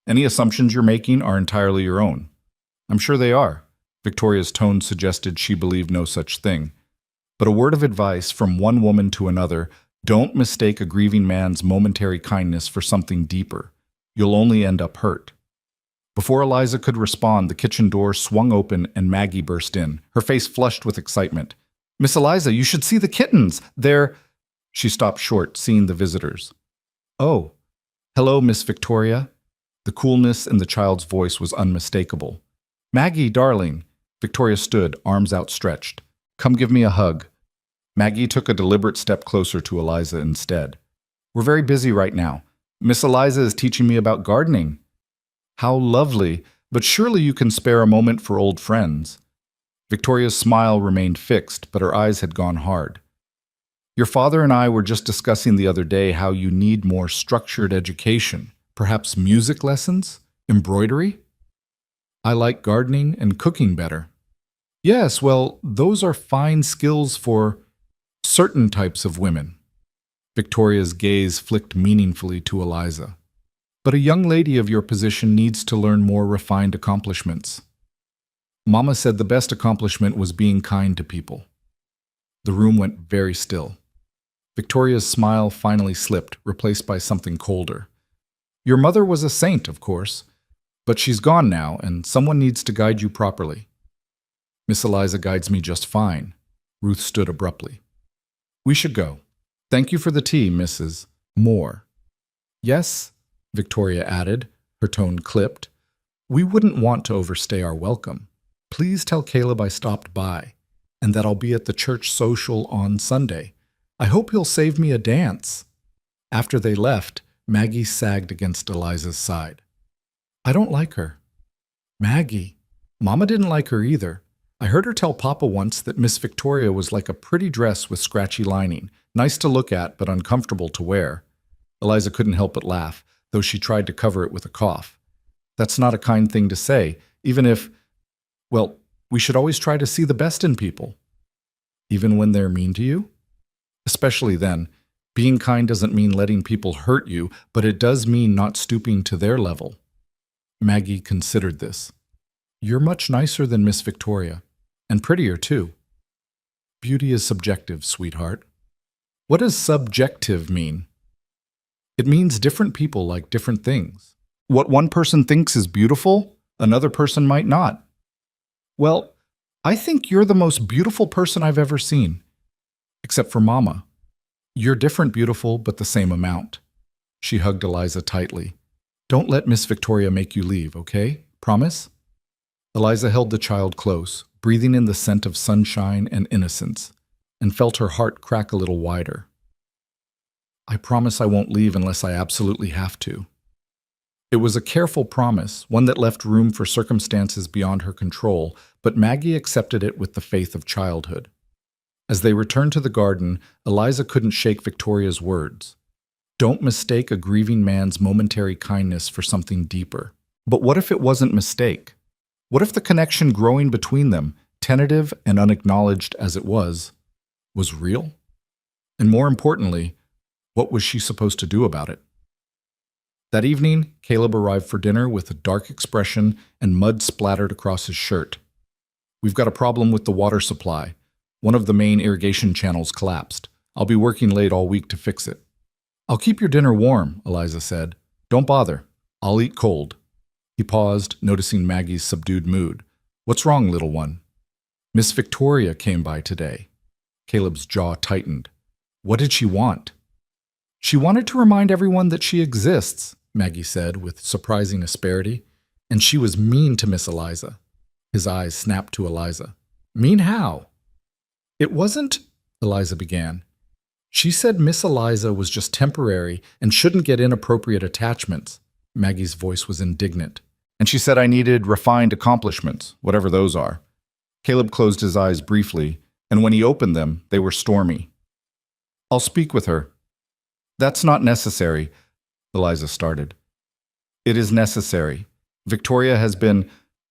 S1: Any assumptions you're making are entirely your own." "I'm sure they are." Victoria's tone suggested she believed no such thing. But a word of advice from one woman to another: don't mistake a grieving man's momentary kindness for something deeper. You'll only end up hurt. Before Eliza could respond, the kitchen door swung open and Maggie burst in, her face flushed with excitement. "Miss Eliza, you should see the kittens! They're—" She stopped short, seeing the visitors. "Oh, hello, Miss Victoria." The coolness in the child's voice was unmistakable. "Maggie, darling." Victoria stood, arms outstretched. "Come give me a hug." Maggie took a deliberate step closer to Eliza instead. "We're very busy right now. Miss Eliza is teaching me about gardening." "How lovely, but surely you can spare a moment for old friends." Victoria's smile remained fixed, but her eyes had gone hard. "Your father and I were just discussing the other day how you need more structured education. Perhaps music lessons? Embroidery?" "I like gardening and cooking better." "Yes, well, those are fine skills for certain types of women." Victoria's gaze flicked meaningfully to Eliza. "But a young lady of your position needs to learn more refined accomplishments." Mama said the best accomplishment was being kind to people. The room went very still. Victoria's smile finally slipped, replaced by something colder. "Your mother was a saint, of course, but she's gone now, and someone needs to guide you properly." "Miss Eliza guides me just fine." Ruth stood abruptly. "We should go. Thank you for the tea, Mrs. Moore." "Yes," Victoria added, her tone clipped. "We wouldn't want to overstay our welcome. Please tell Caleb I stopped by, and that I'll be at the church social on Sunday. I hope he'll save me a dance." After they left, Maggie sagged against Eliza's side. "I don't like her." "Maggie, Mama didn't like her either. I heard her tell Papa once that Miss Victoria was like a pretty dress with scratchy lining, nice to look at but uncomfortable to wear." Eliza couldn't help but laugh, though she tried to cover it with a cough. "That's not a kind thing to say, even if, well, we should always try to see the best in people." "Even when they're mean to you?" "Especially then. Being kind doesn't mean letting people hurt you, but it does mean not stooping to their level." Maggie considered this. "You're much nicer than Miss Victoria, and prettier too." "Beauty is subjective, sweetheart." "What does subjective mean?" "It means different people like different things. What one person thinks is beautiful, another person might not." "Well, I think you're the most beautiful person I've ever seen. Except for Mama. You're different beautiful, but the same amount." She hugged Eliza tightly. "Don't let Miss Victoria make you leave, okay? Promise?" Eliza held the child close, breathing in the scent of sunshine and innocence, and felt her heart crack a little wider. "I promise I won't leave unless I absolutely have to." It was a careful promise, one that left room for circumstances beyond her control, but Maggie accepted it with the faith of childhood. As they returned to the garden, Eliza couldn't shake Victoria's words. Don't mistake a grieving man's momentary kindness for something deeper. But what if it wasn't mistake? What if the connection growing between them, tentative and unacknowledged as it was real? And more importantly, what was she supposed to do about it? That evening, Caleb arrived for dinner with a dark expression and mud splattered across his shirt. "We've got a problem with the water supply. One of the main irrigation channels collapsed. I'll be working late all week to fix it." "I'll keep your dinner warm," Eliza said. "Don't bother. I'll eat cold." He paused, noticing Maggie's subdued mood. "What's wrong, little one?" "Miss Victoria came by today." Caleb's jaw tightened. "What did she want?" "She wanted to remind everyone that she exists," Maggie said with surprising asperity. "And she was mean to Miss Eliza." His eyes snapped to Eliza. "Mean how?" "It wasn't," Eliza began. "She said Miss Eliza was just temporary and shouldn't get inappropriate attachments." Maggie's voice was indignant. "And she said I needed refined accomplishments, whatever those are." Caleb closed his eyes briefly, and when he opened them, they were stormy. "I'll speak with her." "That's not necessary," Eliza started. "It is necessary. Victoria has been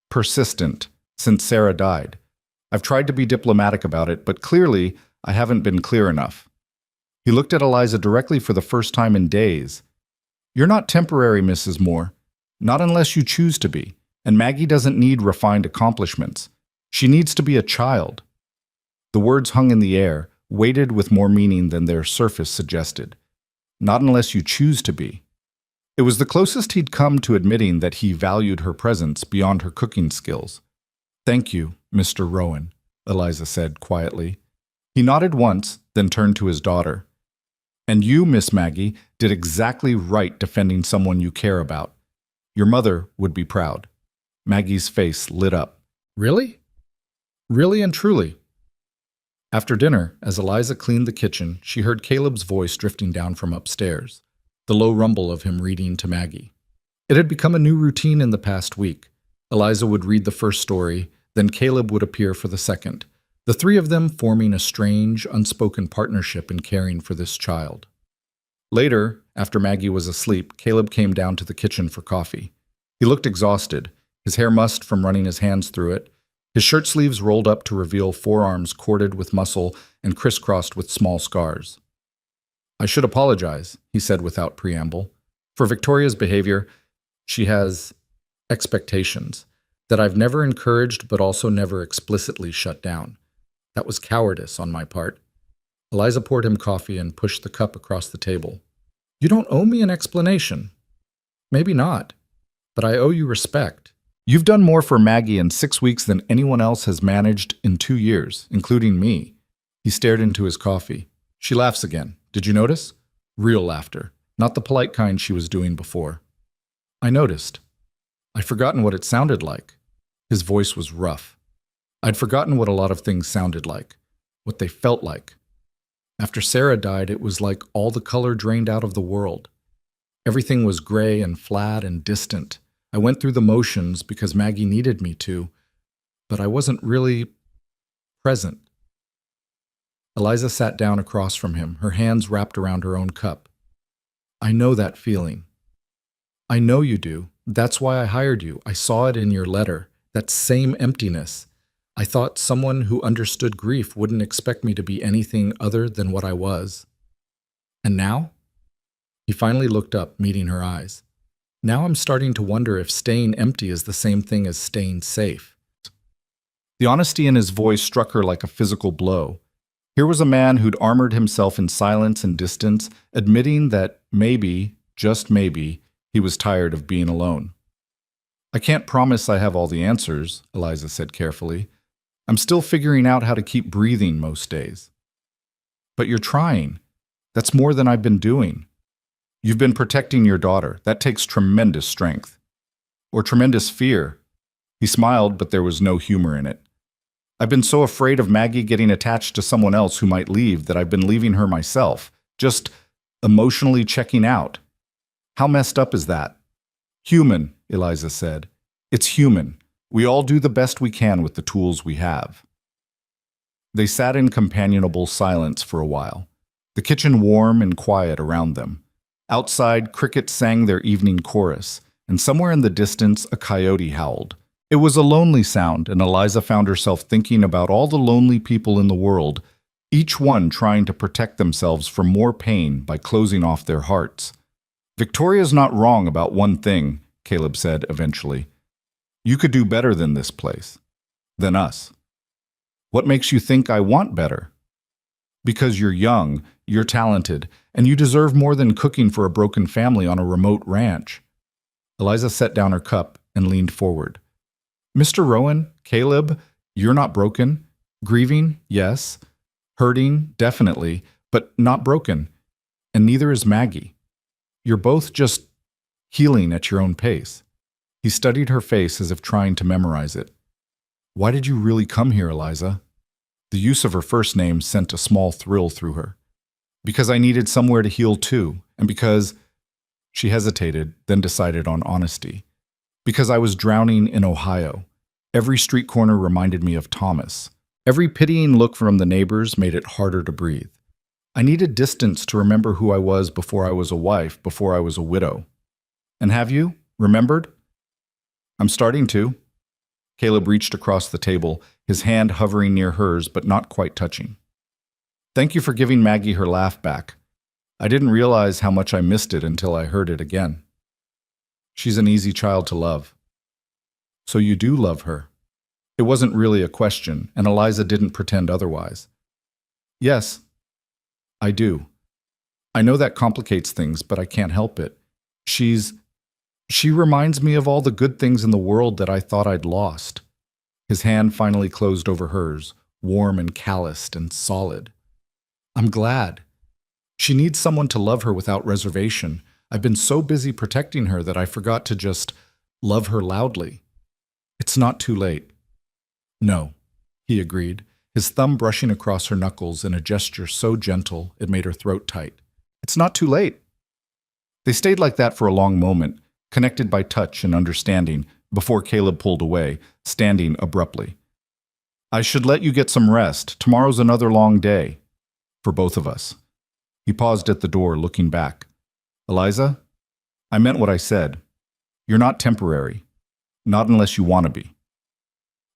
S1: persistent since Sarah died. I've tried to be diplomatic about it, but clearly I haven't been clear enough." He looked at Eliza directly for the first time in days. "You're not temporary, Mrs. Moore. Not unless you choose to be. And Maggie doesn't need refined accomplishments. She needs to be a child." The words hung in the air, weighted with more meaning than their surface suggested. Not unless you choose to be. It was the closest he'd come to admitting that he valued her presence beyond her cooking skills. "Thank you, Mr. Rowan," Eliza said quietly. He nodded once, then turned to his daughter. And you, Miss Maggie, did exactly right defending someone you care about. Your mother would be proud. Maggie's face lit up. Really? Really and truly. After dinner, as Eliza cleaned the kitchen, she heard Caleb's voice drifting down from upstairs, the low rumble of him reading to Maggie. It had become a new routine in the past week. Eliza would read the first story, then Caleb would appear for the second, the three of them forming a strange, unspoken partnership in caring for this child. Later, after Maggie was asleep, Caleb came down to the kitchen for coffee. He looked exhausted, his hair mussed from running his hands through it, his shirt sleeves rolled up to reveal forearms corded with muscle and crisscrossed with small scars. I should apologize, he said without preamble. For Victoria's behavior, she has expectations that I've never encouraged but also never explicitly shut down. That was cowardice on my part. Eliza poured him coffee and pushed the cup across the table. You don't owe me an explanation. Maybe not, but I owe you respect. You've done more for Maggie in 6 weeks than anyone else has managed in 2 years, including me. He stared into his coffee. She laughs again. Did you notice? Real laughter, not the polite kind she was doing before. I noticed. I'd forgotten what it sounded like. His voice was rough. I'd forgotten what a lot of things sounded like, what they felt like. After Sarah died, it was like all the color drained out of the world. Everything was gray and flat and distant. I went through the motions because Maggie needed me to, but I wasn't really present. Eliza sat down across from him, her hands wrapped around her own cup. I know that feeling. I know you do. That's why I hired you. I saw it in your letter, that same emptiness. I thought someone who understood grief wouldn't expect me to be anything other than what I was. And now? He finally looked up, meeting her eyes. Now I'm starting to wonder if staying empty is the same thing as staying safe. The honesty in his voice struck her like a physical blow. Here was a man who'd armored himself in silence and distance, admitting that maybe, just maybe, he was tired of being alone. I can't promise I have all the answers, Eliza said carefully. I'm still figuring out how to keep breathing most days. But you're trying. That's more than I've been doing. You've been protecting your daughter. That takes tremendous strength. Or tremendous fear. He smiled, but there was no humor in it. I've been so afraid of Maggie getting attached to someone else who might leave that I've been leaving her myself, just emotionally checking out. How messed up is that? Human, Eliza said. It's human. We all do the best we can with the tools we have. They sat in companionable silence for a while, the kitchen warm and quiet around them. Outside, crickets sang their evening chorus, and somewhere in the distance a coyote howled. It was a lonely sound, and Eliza found herself thinking about all the lonely people in the world, each one trying to protect themselves from more pain by closing off their hearts. Victoria's not wrong about one thing, Caleb said eventually. You could do better than this place, than us. What makes you think I want better? Because you're young, you're talented, and you deserve more than cooking for a broken family on a remote ranch. Eliza set down her cup and leaned forward. Mr. Rowan, Caleb, you're not broken. Grieving, yes. Hurting, definitely, but not broken. And neither is Maggie. You're both just healing at your own pace. He studied her face as if trying to memorize it. Why did you really come here, Eliza? The use of her first name sent a small thrill through her. Because I needed somewhere to heal too, and because... She hesitated, then decided on honesty. Because I was drowning in Ohio. Every street corner reminded me of Thomas. Every pitying look from the neighbors made it harder to breathe. I needed distance to remember who I was before I was a wife, before I was a widow. And have you remembered? I'm starting to. Caleb reached across the table, his hand hovering near hers but not quite touching. Thank you for giving Maggie her laugh back. I didn't realize how much I missed it until I heard it again. She's an easy child to love. So you do love her. It wasn't really a question, and Eliza didn't pretend otherwise. Yes, I do. I know that complicates things, but I can't help it. She reminds me of all the good things in the world that I thought I'd lost. His hand finally closed over hers, warm and calloused and solid. I'm glad. She needs someone to love her without reservation. I've been so busy protecting her that I forgot to just love her loudly. It's not too late. No, he agreed, his thumb brushing across her knuckles in a gesture so gentle it made her throat tight. It's not too late. They stayed like that for a long moment, connected by touch and understanding, before Caleb pulled away, standing abruptly. I should let you get some rest. Tomorrow's another long day. For both of us. He paused at the door, looking back. Eliza, I meant what I said. You're not temporary. Not unless you want to be.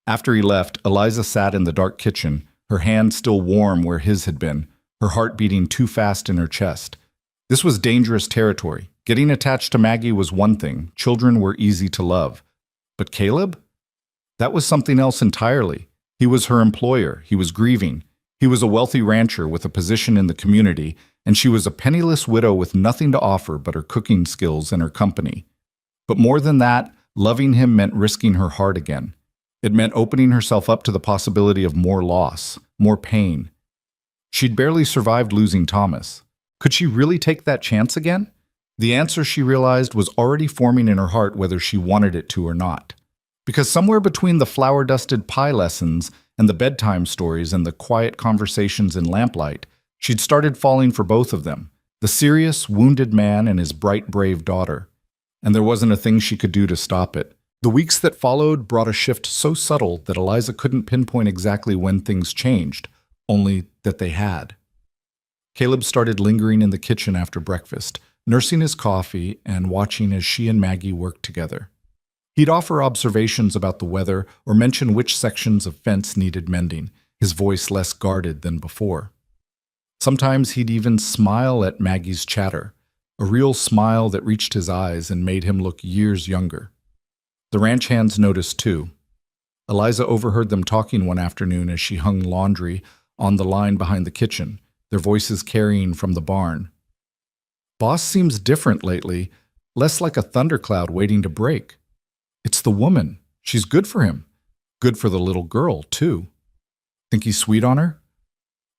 S1: After he left, Eliza sat in the dark kitchen, her hand still warm where his had been, her heart beating too fast in her chest. This was dangerous territory. Getting attached to Maggie was one thing. Children were easy to love. But Caleb? That was something else entirely. He was her employer. He was grieving. He was a wealthy rancher with a position in the community, and she was a penniless widow with nothing to offer but her cooking skills and her company. But more than that, loving him meant risking her heart again. It meant opening herself up to the possibility of more loss, more pain. She'd barely survived losing Thomas. Could she really take that chance again? The answer, she realized, was already forming in her heart whether she wanted it to or not. Because somewhere between the flour-dusted pie lessons and the bedtime stories and the quiet conversations in lamplight, she'd started falling for both of them, the serious, wounded man and his bright, brave daughter. And there wasn't a thing she could do to stop it. The weeks that followed brought a shift so subtle that Eliza couldn't pinpoint exactly when things changed, only that they had. Caleb started lingering in the kitchen after breakfast, nursing his coffee and watching as she and Maggie worked together. He'd offer observations about the weather or mention which sections of fence needed mending, his voice less guarded than before. Sometimes he'd even smile at Maggie's chatter, a real smile that reached his eyes and made him look years younger. The ranch hands noticed too. Eliza overheard them talking one afternoon as she hung laundry on the line behind the kitchen, their voices carrying from the barn. Boss seems different lately, less like a thundercloud waiting to break. It's the woman. She's good for him. Good for the little girl, too. Think he's sweet on her?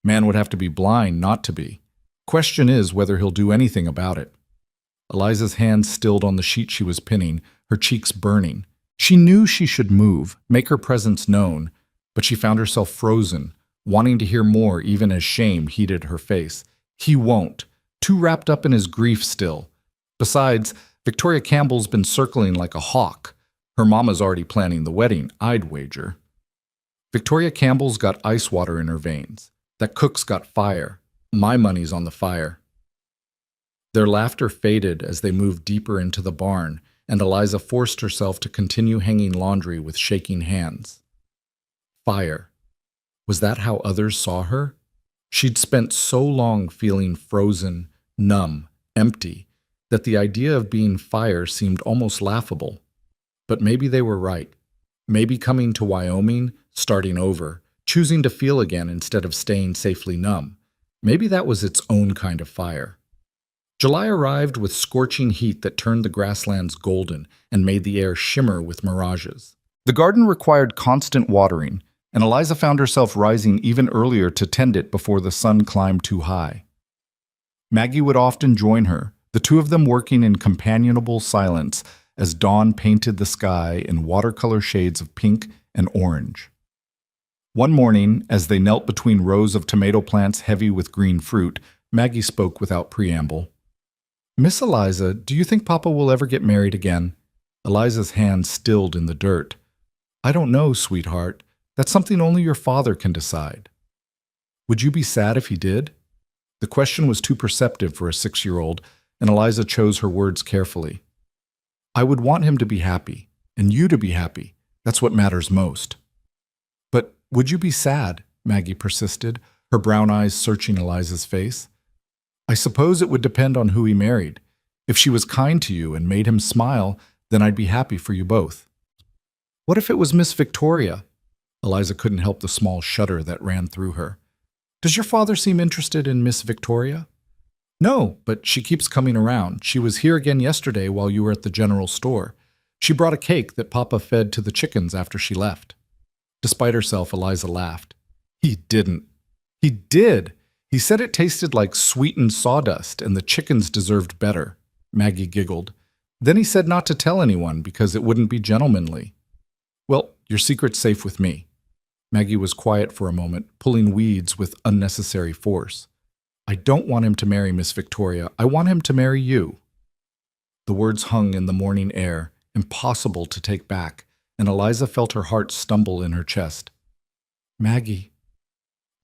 S1: Man would have to be blind not to be. Question is whether he'll do anything about it. Eliza's hands stilled on the sheet she was pinning, her cheeks burning. She knew she should move, make her presence known, but she found herself frozen, wanting to hear more even as shame heated her face. He won't. Too wrapped up in his grief still. Besides, Victoria Campbell's been circling like a hawk. Her mama's already planning the wedding, I'd wager. Victoria Campbell's got ice water in her veins. That cook's got fire. My money's on the fire. Their laughter faded as they moved deeper into the barn, and Eliza forced herself to continue hanging laundry with shaking hands. Fire. Was that how others saw her? She'd spent so long feeling frozen, numb, empty, that the idea of being fire seemed almost laughable. But maybe they were right. Maybe coming to Wyoming, starting over, choosing to feel again instead of staying safely numb. Maybe that was its own kind of fire. July arrived with scorching heat that turned the grasslands golden and made the air shimmer with mirages. The garden required constant watering, and Eliza found herself rising even earlier to tend it before the sun climbed too high. Maggie would often join her, the two of them working in companionable silence as dawn painted the sky in watercolor shades of pink and orange. One morning, as they knelt between rows of tomato plants heavy with green fruit, Maggie spoke without preamble. "Miss Eliza, do you think Papa will ever get married again?" Eliza's hand stilled in the dirt. "I don't know, sweetheart. That's something only your father can decide." "Would you be sad if he did?" The question was too perceptive for a 6-year-old, and Eliza chose her words carefully. "I would want him to be happy, and you to be happy. That's what matters most." "But would you be sad?" Maggie persisted, her brown eyes searching Eliza's face. "I suppose it would depend on who he married. If she was kind to you and made him smile, then I'd be happy for you both." "What if it was Miss Victoria?" Eliza couldn't help the small shudder that ran through her. "Does your father seem interested in Miss Victoria?" "No, but she keeps coming around. She was here again yesterday while you were at the general store. She brought a cake that Papa fed to the chickens after she left." Despite herself, Eliza laughed. "He didn't." "He did. He said it tasted like sweetened sawdust and the chickens deserved better, Maggie giggled. Then he said not to tell anyone because it wouldn't be gentlemanly. Well, your secret's safe with me. Maggie was quiet for a moment, pulling weeds with unnecessary force. I don't want him to marry Miss Victoria. I want him to marry you. The words hung in the morning air, impossible to take back, and Eliza felt her heart stumble in her chest. Maggie,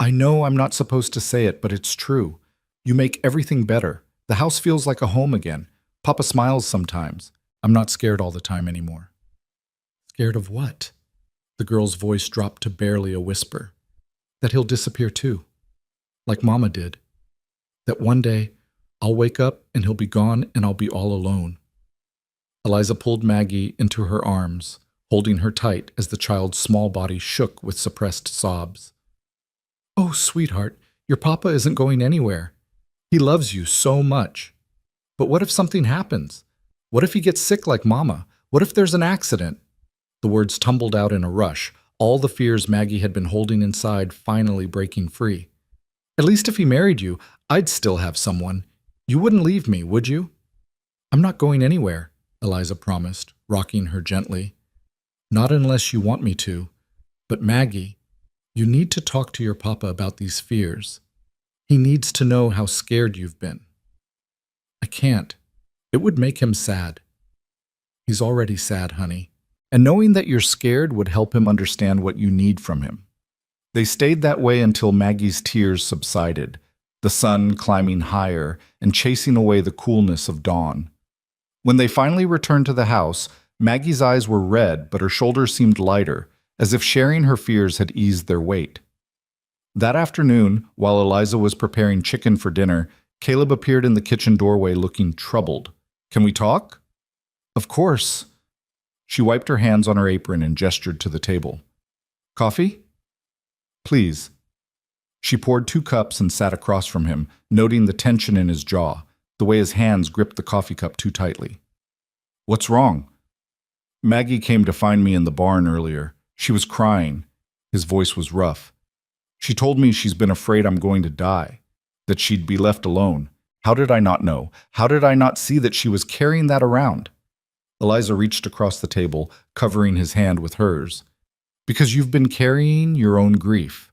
S1: I know I'm not supposed to say it, but it's true. You make everything better. The house feels like a home again. Papa smiles sometimes. I'm not scared all the time anymore. Scared of what? The girl's voice dropped to barely a whisper. That he'll disappear too, like Mama did. That one day, I'll wake up and he'll be gone and I'll be all alone. Eliza pulled Maggie into her arms, holding her tight as the child's small body shook with suppressed sobs. Oh, sweetheart, your papa isn't going anywhere. He loves you so much. But what if something happens? What if he gets sick like Mama? What if there's an accident? The words tumbled out in a rush, all the fears Maggie had been holding inside finally breaking free. At least if he married you, I'd still have someone. You wouldn't leave me, would you? I'm not going anywhere, Eliza promised, rocking her gently. Not unless you want me to. But Maggie, you need to talk to your papa about these fears. He needs to know how scared you've been. I can't. It would make him sad. He's already sad, honey. And knowing that you're scared would help him understand what you need from him. They stayed that way until Maggie's tears subsided, the sun climbing higher and chasing away the coolness of dawn. When they finally returned to the house, Maggie's eyes were red, but her shoulders seemed lighter, as if sharing her fears had eased their weight. That afternoon, while Eliza was preparing chicken for dinner, Caleb appeared in the kitchen doorway looking troubled. Can we talk? Of course. She wiped her hands on her apron and gestured to the table. Coffee? Please. She poured 2 cups and sat across from him, noting the tension in his jaw, the way his hands gripped the coffee cup too tightly. What's wrong? Maggie came to find me in the barn earlier. She was crying. His voice was rough. She told me she's been afraid I'm going to die, that she'd be left alone. How did I not know? How did I not see that she was carrying that around? Eliza reached across the table, covering his hand with hers. Because you've been carrying your own grief,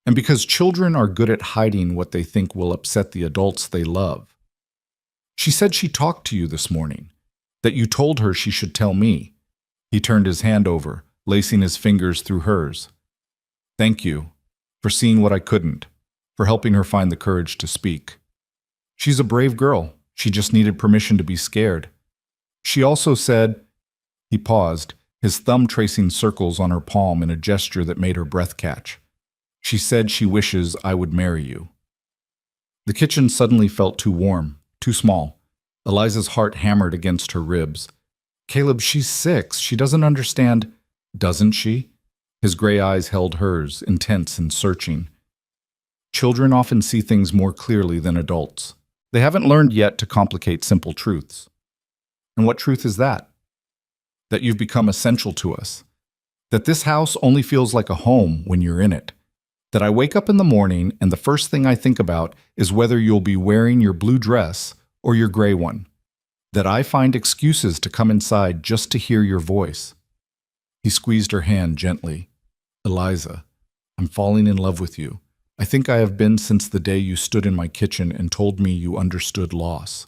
S1: and because children are good at hiding what they think will upset the adults they love. She said she talked to you this morning, that you told her she should tell me. He turned his hand over, lacing his fingers through hers. Thank you for seeing what I couldn't, for helping her find the courage to speak. She's a brave girl. She just needed permission to be scared. She also said, he paused, his thumb tracing circles on her palm in a gesture that made her breath catch. She said she wishes I would marry you. The kitchen suddenly felt too warm, too small. Eliza's heart hammered against her ribs. Caleb, she's 6. She doesn't understand. Doesn't she? His gray eyes held hers, intense and searching. Children often see things more clearly than adults. They haven't learned yet to complicate simple truths. And what truth is that? That you've become essential to us. That this house only feels like a home when you're in it. That I wake up in the morning and the first thing I think about is whether you'll be wearing your blue dress or your gray one. That I find excuses to come inside just to hear your voice. He squeezed her hand gently. Eliza, I'm falling in love with you. I think I have been since the day you stood in my kitchen and told me you understood loss.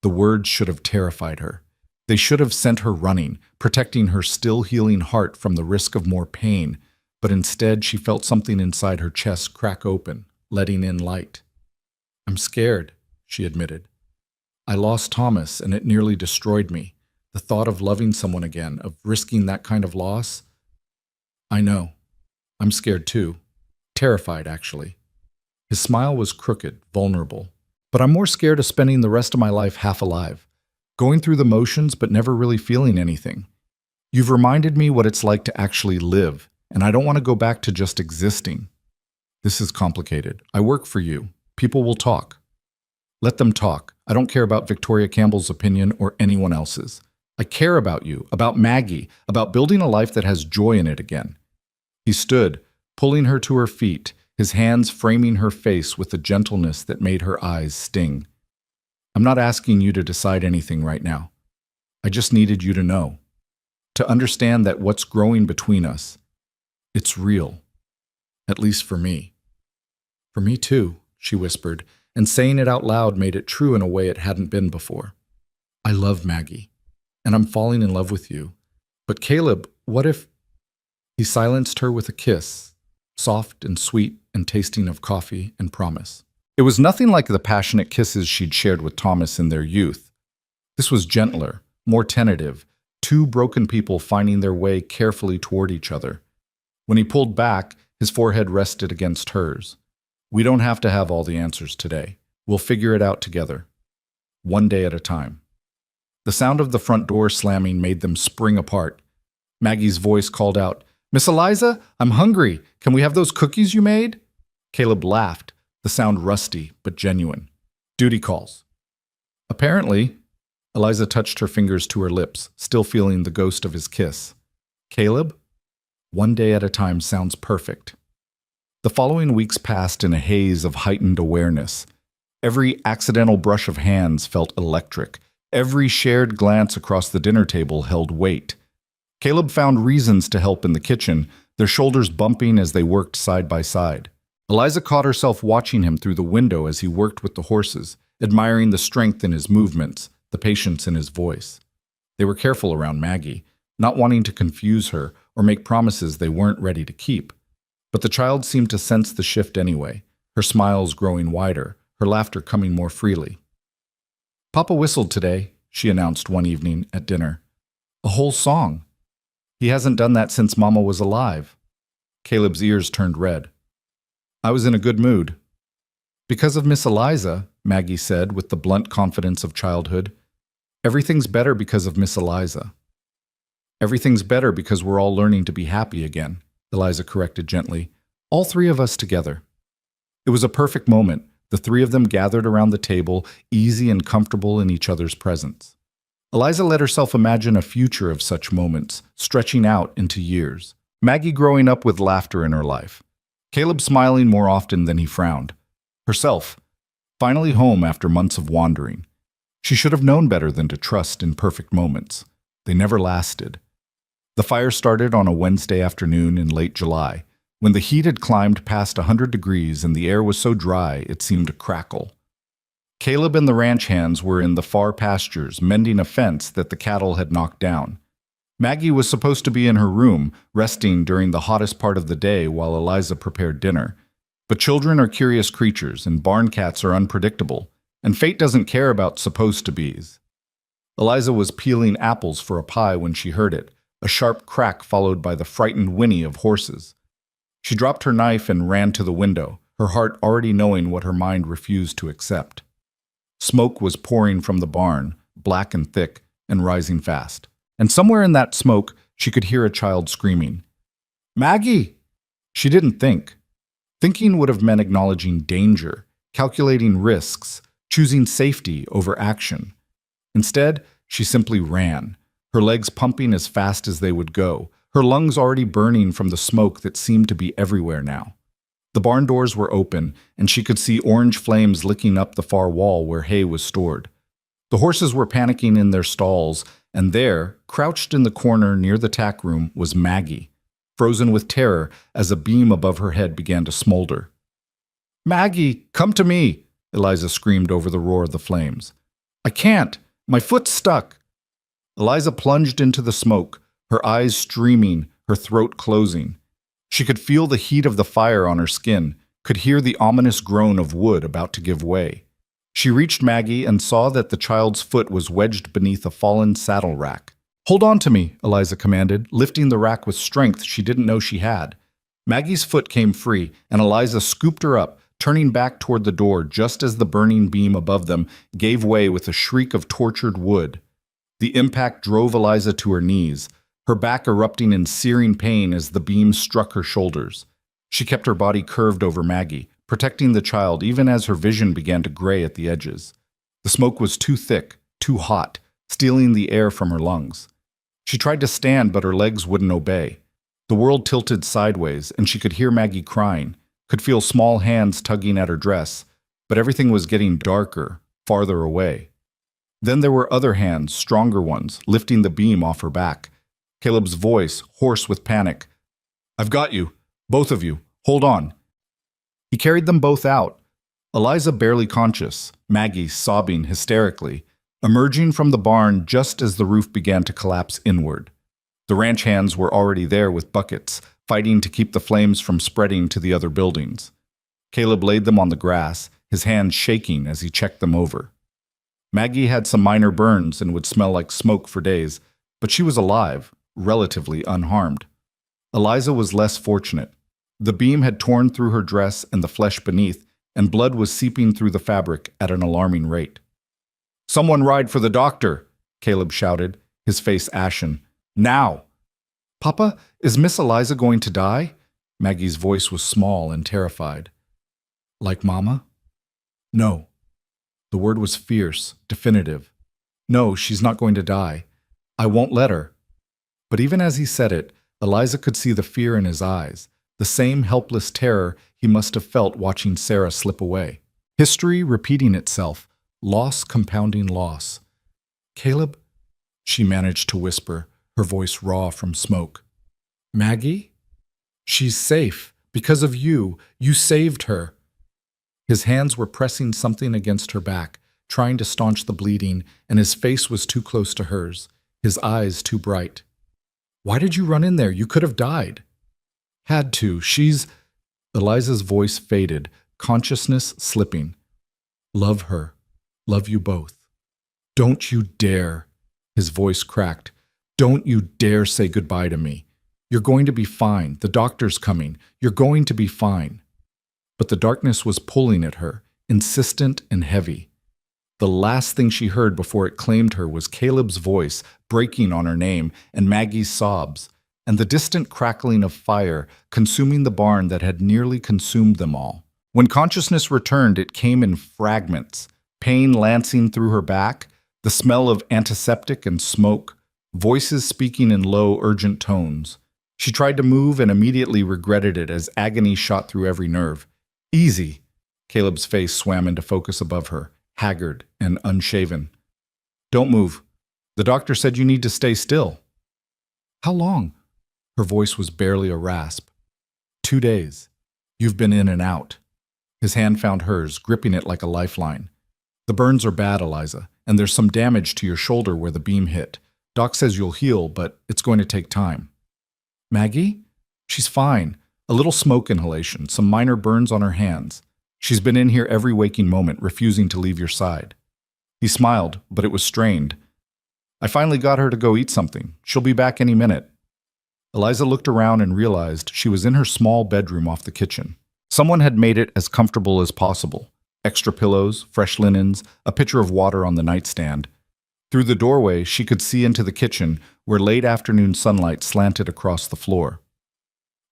S1: The words should have terrified her. They should have sent her running, protecting her still healing heart from the risk of more pain, but instead she felt something inside her chest crack open, letting in light. I'm scared, she admitted. I lost Thomas and it nearly destroyed me. The thought of loving someone again, of risking that kind of loss. I know. I'm scared too. Terrified, actually. His smile was crooked, vulnerable. But I'm more scared of spending the rest of my life half alive, going through the motions but never really feeling anything. You've reminded me what it's like to actually live, and I don't want to go back to just existing. This is complicated. I work for you. People will talk. Let them talk. I don't care about Victoria Campbell's opinion or anyone else's. I care about you, about Maggie, about building a life that has joy in it again. He stood, pulling her to her feet, his hands framing her face with a gentleness that made her eyes sting. I'm not asking you to decide anything right now. I just needed you to know, to understand that what's growing between us, it's real, at least for me. For me too, she whispered, and saying it out loud made it true in a way it hadn't been before. I love Maggie, and I'm falling in love with you. But Caleb, what if... He silenced her with a kiss, soft and sweet and tasting of coffee and promise. It was nothing like the passionate kisses she'd shared with Thomas in their youth. This was gentler, more tentative, two broken people finding their way carefully toward each other. When he pulled back, his forehead rested against hers. We don't have to have all the answers today. We'll figure it out together, one day at a time. The sound of the front door slamming made them spring apart. Maggie's voice called out, Miss Eliza, I'm hungry. Can we have those cookies you made? Caleb laughed, the sound rusty but genuine. Duty calls. Apparently, Eliza touched her fingers to her lips, still feeling the ghost of his kiss. Caleb, one day at a time sounds perfect. The following weeks passed in a haze of heightened awareness. Every accidental brush of hands felt electric. Every shared glance across the dinner table held weight. Caleb found reasons to help in the kitchen, their shoulders bumping as they worked side by side. Eliza caught herself watching him through the window as he worked with the horses, admiring the strength in his movements, the patience in his voice. They were careful around Maggie, not wanting to confuse her or make promises they weren't ready to keep. But the child seemed to sense the shift anyway, her smiles growing wider, her laughter coming more freely. Papa whistled today, she announced one evening at dinner. A whole song. He hasn't done that since Mama was alive. Caleb's ears turned red. I was in a good mood. Because of Miss Eliza, Maggie said with the blunt confidence of childhood. Everything's better because of Miss Eliza. Everything's better because we're all learning to be happy again, Eliza corrected gently. All three of us together. It was a perfect moment, the three of them gathered around the table, easy and comfortable in each other's presence. Eliza let herself imagine a future of such moments, stretching out into years. Maggie growing up with laughter in her life. Caleb smiling more often than he frowned. Herself, finally home after months of wandering. She should have known better than to trust in perfect moments. They never lasted. The fire started on a Wednesday afternoon in late July, when the heat had climbed past 100 degrees and the air was so dry it seemed to crackle. Caleb and the ranch hands were in the far pastures, mending a fence that the cattle had knocked down. Maggie was supposed to be in her room, resting during the hottest part of the day while Eliza prepared dinner. But children are curious creatures, and barn cats are unpredictable, and fate doesn't care about supposed-to-bes. Eliza was peeling apples for a pie when she heard it, a sharp crack followed by the frightened whinny of horses. She dropped her knife and ran to the window, her heart already knowing what her mind refused to accept. Smoke was pouring from the barn, black and thick, and rising fast. And somewhere in that smoke, she could hear a child screaming. Maggie! She didn't think. Thinking would have meant acknowledging danger, calculating risks, choosing safety over action. Instead, she simply ran, her legs pumping as fast as they would go, her lungs already burning from the smoke that seemed to be everywhere now. The barn doors were open, and she could see orange flames licking up the far wall where hay was stored. The horses were panicking in their stalls, and there, crouched in the corner near the tack room, was Maggie, frozen with terror as a beam above her head began to smolder. Maggie, come to me, Eliza screamed over the roar of the flames. I can't. My foot's stuck. Eliza plunged into the smoke, her eyes streaming, her throat closing. She could feel the heat of the fire on her skin, could hear the ominous groan of wood about to give way. She reached Maggie and saw that the child's foot was wedged beneath a fallen saddle rack. Hold on to me, Eliza commanded, lifting the rack with strength she didn't know she had. Maggie's foot came free, and Eliza scooped her up, turning back toward the door just as the burning beam above them gave way with a shriek of tortured wood. The impact drove Eliza to her knees, her back erupting in searing pain as the beam struck her shoulders. She kept her body curved over Maggie, protecting the child even as her vision began to gray at the edges. The smoke was too thick, too hot, stealing the air from her lungs. She tried to stand, but her legs wouldn't obey. The world tilted sideways, and she could hear Maggie crying, could feel small hands tugging at her dress, but everything was getting darker, farther away. Then there were other hands, stronger ones, lifting the beam off her back. Caleb's voice, hoarse with panic. "I've got you. Both of you. Hold on." He carried them both out. Eliza barely conscious, Maggie sobbing hysterically, emerging from the barn just as the roof began to collapse inward. The ranch hands were already there with buckets, fighting to keep the flames from spreading to the other buildings. Caleb laid them on the grass, his hands shaking as he checked them over. Maggie had some minor burns and would smell like smoke for days, but she was alive, relatively unharmed. Eliza was less fortunate. The beam had torn through her dress and the flesh beneath, and blood was seeping through the fabric at an alarming rate. "Someone ride for the doctor," Caleb shouted, his face ashen. "Now!" "Papa, is Miss Eliza going to die?" Maggie's voice was small and terrified. "Like Mama?" "No." The word was fierce, definitive. "No, she's not going to die. I won't let her." But even as he said it, Eliza could see the fear in his eyes, the same helpless terror he must have felt watching Sarah slip away. History repeating itself, loss compounding loss. "Caleb?" she managed to whisper, her voice raw from smoke. "Maggie? She's safe. Because of you. You saved her." His hands were pressing something against her back, trying to staunch the bleeding, and his face was too close to hers, his eyes too bright. "Why did you run in there? You could have died." "Had to. She's—" Eliza's voice faded, consciousness slipping. "Love her. Love you both. Don't you dare." His voice cracked. "Don't you dare say goodbye to me. You're going to be fine. The doctor's coming. You're going to be fine." But the darkness was pulling at her, insistent and heavy. The last thing she heard before it claimed her was Caleb's voice breaking on her name and Maggie's sobs, and the distant crackling of fire consuming the barn that had nearly consumed them all. When consciousness returned, it came in fragments, pain lancing through her back, the smell of antiseptic and smoke, voices speaking in low, urgent tones. She tried to move and immediately regretted it as agony shot through every nerve. "Easy." Caleb's face swam into focus above her, haggard and unshaven. "Don't move. The doctor said you need to stay still." "How long?" Her voice was barely a rasp. 2 days. You've been in and out." His hand found hers, gripping it like a lifeline. "The burns are bad, Eliza, and there's some damage to your shoulder where the beam hit. Doc says you'll heal, but it's going to take time." "Maggie?" "She's fine. A little smoke inhalation, some minor burns on her hands. She's been in here every waking moment, refusing to leave your side." He smiled, but it was strained. "I finally got her to go eat something. She'll be back any minute." Eliza looked around and realized she was in her small bedroom off the kitchen. Someone had made it as comfortable as possible. Extra pillows, fresh linens, a pitcher of water on the nightstand. Through the doorway, she could see into the kitchen, where late afternoon sunlight slanted across the floor.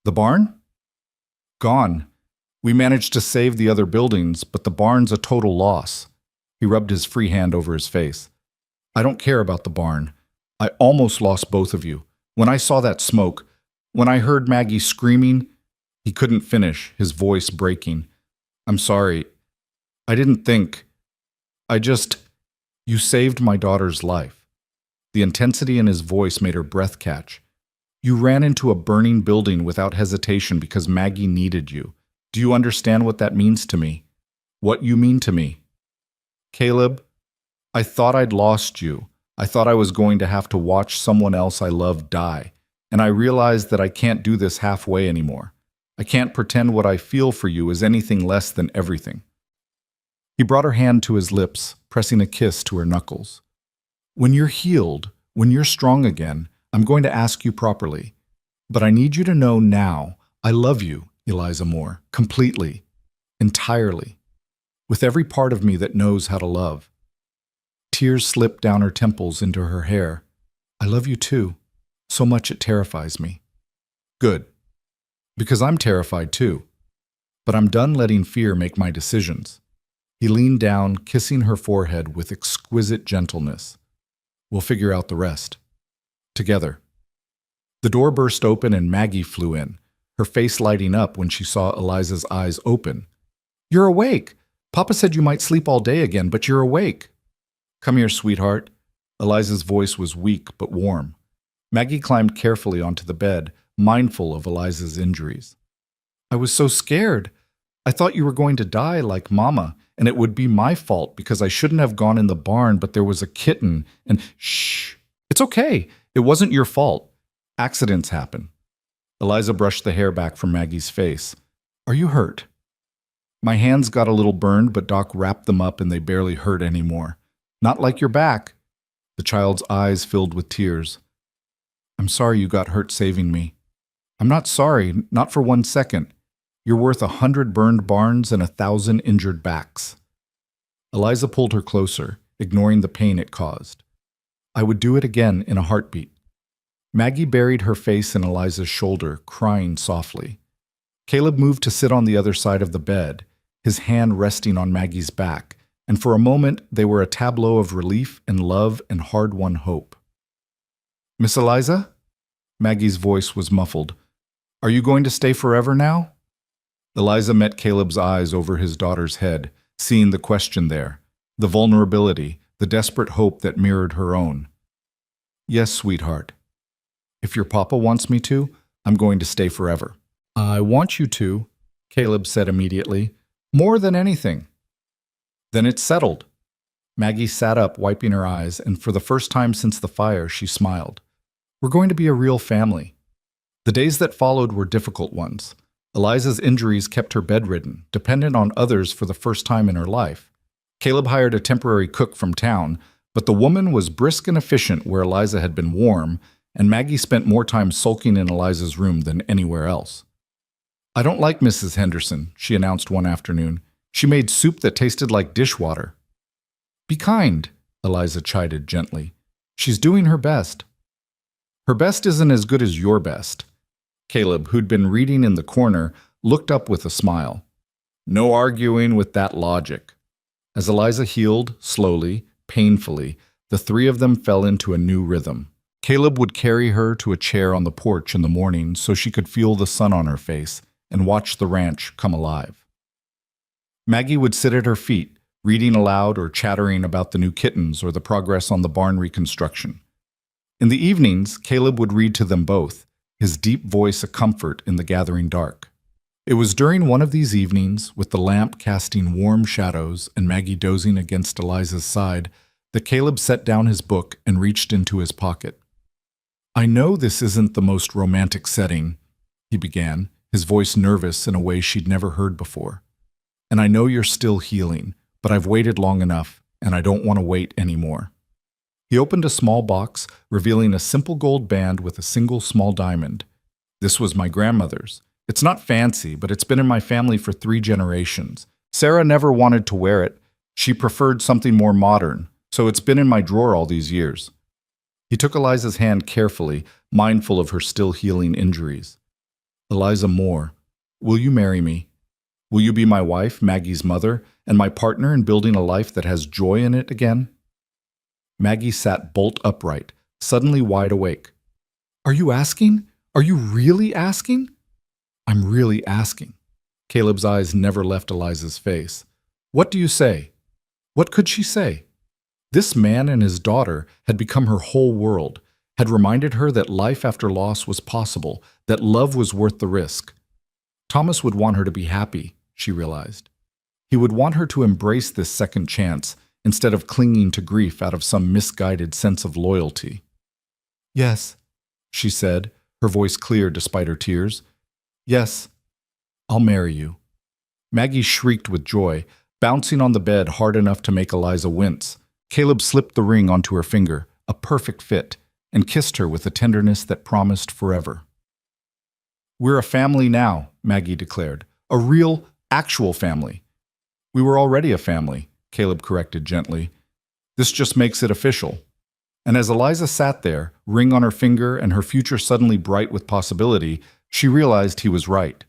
S1: "The barn?" "Gone. We managed to save the other buildings, but the barn's a total loss." He rubbed his free hand over his face. "I don't care about the barn. I almost lost both of you. When I saw that smoke, when I heard Maggie screaming—" He couldn't finish, his voice breaking. "I'm sorry. I didn't think. You saved my daughter's life." The intensity in his voice made her breath catch. "You ran into a burning building without hesitation because Maggie needed you. Do you understand what that means to me? What you mean to me?" "Caleb, I thought I'd lost you. I thought I was going to have to watch someone else I loved die. And I realized that I can't do this halfway anymore. I can't pretend what I feel for you is anything less than everything." He brought her hand to his lips, pressing a kiss to her knuckles. "When you're healed, when you're strong again, I'm going to ask you properly. But I need you to know now, I love you, Eliza Moore, completely, entirely, with every part of me that knows how to love." Tears slipped down her temples into her hair. "I love you too, so much it terrifies me." "Good. Because I'm terrified too. But I'm done letting fear make my decisions." He leaned down, kissing her forehead with exquisite gentleness. "We'll figure out the rest. Together." The door burst open and Maggie flew in. her face lighting up when she saw Eliza's eyes open. "You're awake! Papa said you might sleep all day again, but you're awake." "Come here, sweetheart." Eliza's voice was weak but warm. Maggie climbed carefully onto the bed, mindful of Eliza's injuries. "I was so scared. I thought you were going to die like Mama, and it would be my fault because I shouldn't have gone in the barn, but there was a kitten, and shh. It's okay. It wasn't your fault. Accidents happen." Eliza brushed the hair back from Maggie's face. "Are you hurt?" "My hands got a little burned, but Doc wrapped them up and they barely hurt anymore. Not like your back." The child's eyes filled with tears. "I'm sorry you got hurt saving me." "I'm not sorry, not for 1 second. You're worth 100 burned barns and 1,000 injured backs." Eliza pulled her closer, ignoring the pain it caused. "I would do it again in a heartbeat." Maggie buried her face in Eliza's shoulder, crying softly. Caleb moved to sit on the other side of the bed, his hand resting on Maggie's back, and for a moment they were a tableau of relief and love and hard-won hope. "Miss Eliza?" Maggie's voice was muffled. "Are you going to stay forever now?" Eliza met Caleb's eyes over his daughter's head, seeing the question there, the vulnerability, the desperate hope that mirrored her own. "Yes, sweetheart. If your papa wants me to, I'm going to stay forever." "I want you to," Caleb said immediately, "more than anything." "Then it's settled." Maggie sat up, wiping her eyes, and for the first time since the fire, she smiled. "We're going to be a real family." The days that followed were difficult ones. Eliza's injuries kept her bedridden, dependent on others for the first time in her life. Caleb hired a temporary cook from town, but the woman was brisk and efficient where Eliza had been warm, and Maggie spent more time sulking in Eliza's room than anywhere else. "I don't like Mrs. Henderson," she announced one afternoon. "She made soup that tasted like dishwater." "Be kind," Eliza chided gently. "She's doing her best." "Her best isn't as good as your best." Caleb, who'd been reading in the corner, looked up with a smile. "No arguing with that logic." As Eliza healed, slowly, painfully, the three of them fell into a new rhythm. Caleb would carry her to a chair on the porch in the morning so she could feel the sun on her face and watch the ranch come alive. Maggie would sit at her feet, reading aloud or chattering about the new kittens or the progress on the barn reconstruction. In the evenings, Caleb would read to them both, his deep voice a comfort in the gathering dark. It was during one of these evenings, with the lamp casting warm shadows and Maggie dozing against Eliza's side, that Caleb set down his book and reached into his pocket. "I know this isn't the most romantic setting," he began, his voice nervous in a way she'd never heard before. "And I know you're still healing, but I've waited long enough, and I don't want to wait anymore." He opened a small box, revealing a simple gold band with a single small diamond. "This was my grandmother's. It's not fancy, but it's been in my family for 3 generations. Sarah never wanted to wear it. She preferred something more modern, so it's been in my drawer all these years." He took Eliza's hand carefully, mindful of her still healing injuries. "Eliza Moore, will you marry me? Will you be my wife, Maggie's mother, and my partner in building a life that has joy in it again?" Maggie sat bolt upright, suddenly wide awake. "Are you asking? Are you really asking?" "I'm really asking." Caleb's eyes never left Eliza's face. "What do you say?" What could she say? This man and his daughter had become her whole world, had reminded her that life after loss was possible, that love was worth the risk. Thomas would want her to be happy, she realized. He would want her to embrace this second chance, instead of clinging to grief out of some misguided sense of loyalty. "Yes," she said, her voice clear despite her tears. "Yes, I'll marry you." Maggie shrieked with joy, bouncing on the bed hard enough to make Eliza wince. Caleb slipped the ring onto her finger, a perfect fit, and kissed her with a tenderness that promised forever. "We're a family now," Maggie declared. "A real, actual family." "We were already a family," Caleb corrected gently. "This just makes it official." And as Eliza sat there, ring on her finger and her future suddenly bright with possibility, she realized he was right.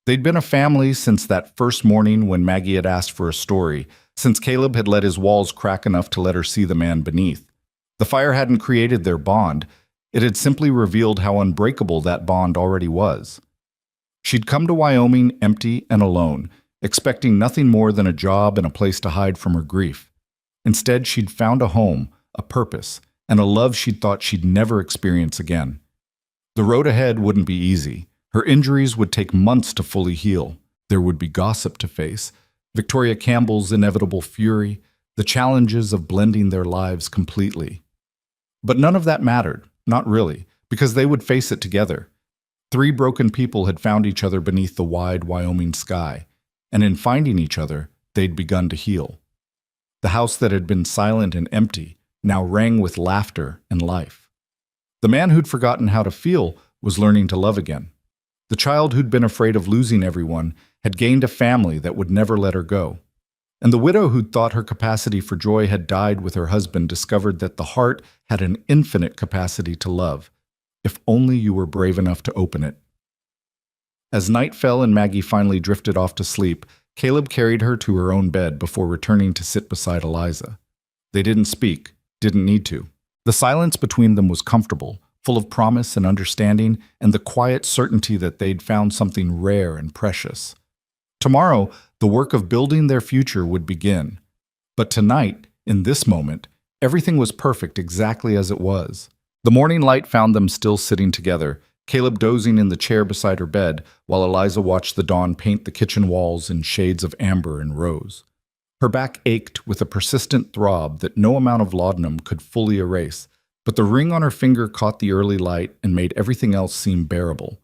S1: They'd been a family since that first morning when Maggie had asked for a story, since Caleb had let his walls crack enough to let her see the man beneath. The fire hadn't created their bond. It had simply revealed how unbreakable that bond already was. She'd come to Wyoming empty and alone, expecting nothing more than a job and a place to hide from her grief. Instead, she'd found a home, a purpose, and a love she'd thought she'd never experience again. The road ahead wouldn't be easy. Her injuries would take months to fully heal. There would be gossip to face, Victoria Campbell's inevitable fury, the challenges of blending their lives completely. But none of that mattered, not really, because they would face it together. 3 broken people had found each other beneath the wide Wyoming sky, and in finding each other, they'd begun to heal. The house that had been silent and empty now rang with laughter and life. The man who'd forgotten how to feel was learning to love again. The child who'd been afraid of losing everyone had gained a family that would never let her go. And the widow who'd thought her capacity for joy had died with her husband discovered that the heart had an infinite capacity to love, if only you were brave enough to open it. As night fell and Maggie finally drifted off to sleep, Caleb carried her to her own bed before returning to sit beside Eliza. They didn't speak, didn't need to. The silence between them was comfortable, full of promise and understanding, and the quiet certainty that they'd found something rare and precious. Tomorrow, the work of building their future would begin. But tonight, in this moment, everything was perfect exactly as it was. The morning light found them still sitting together, Caleb dozing in the chair beside her bed, while Eliza watched the dawn paint the kitchen walls in shades of amber and rose. Her back ached with a persistent throb that no amount of laudanum could fully erase, but the ring on her finger caught the early light and made everything else seem bearable.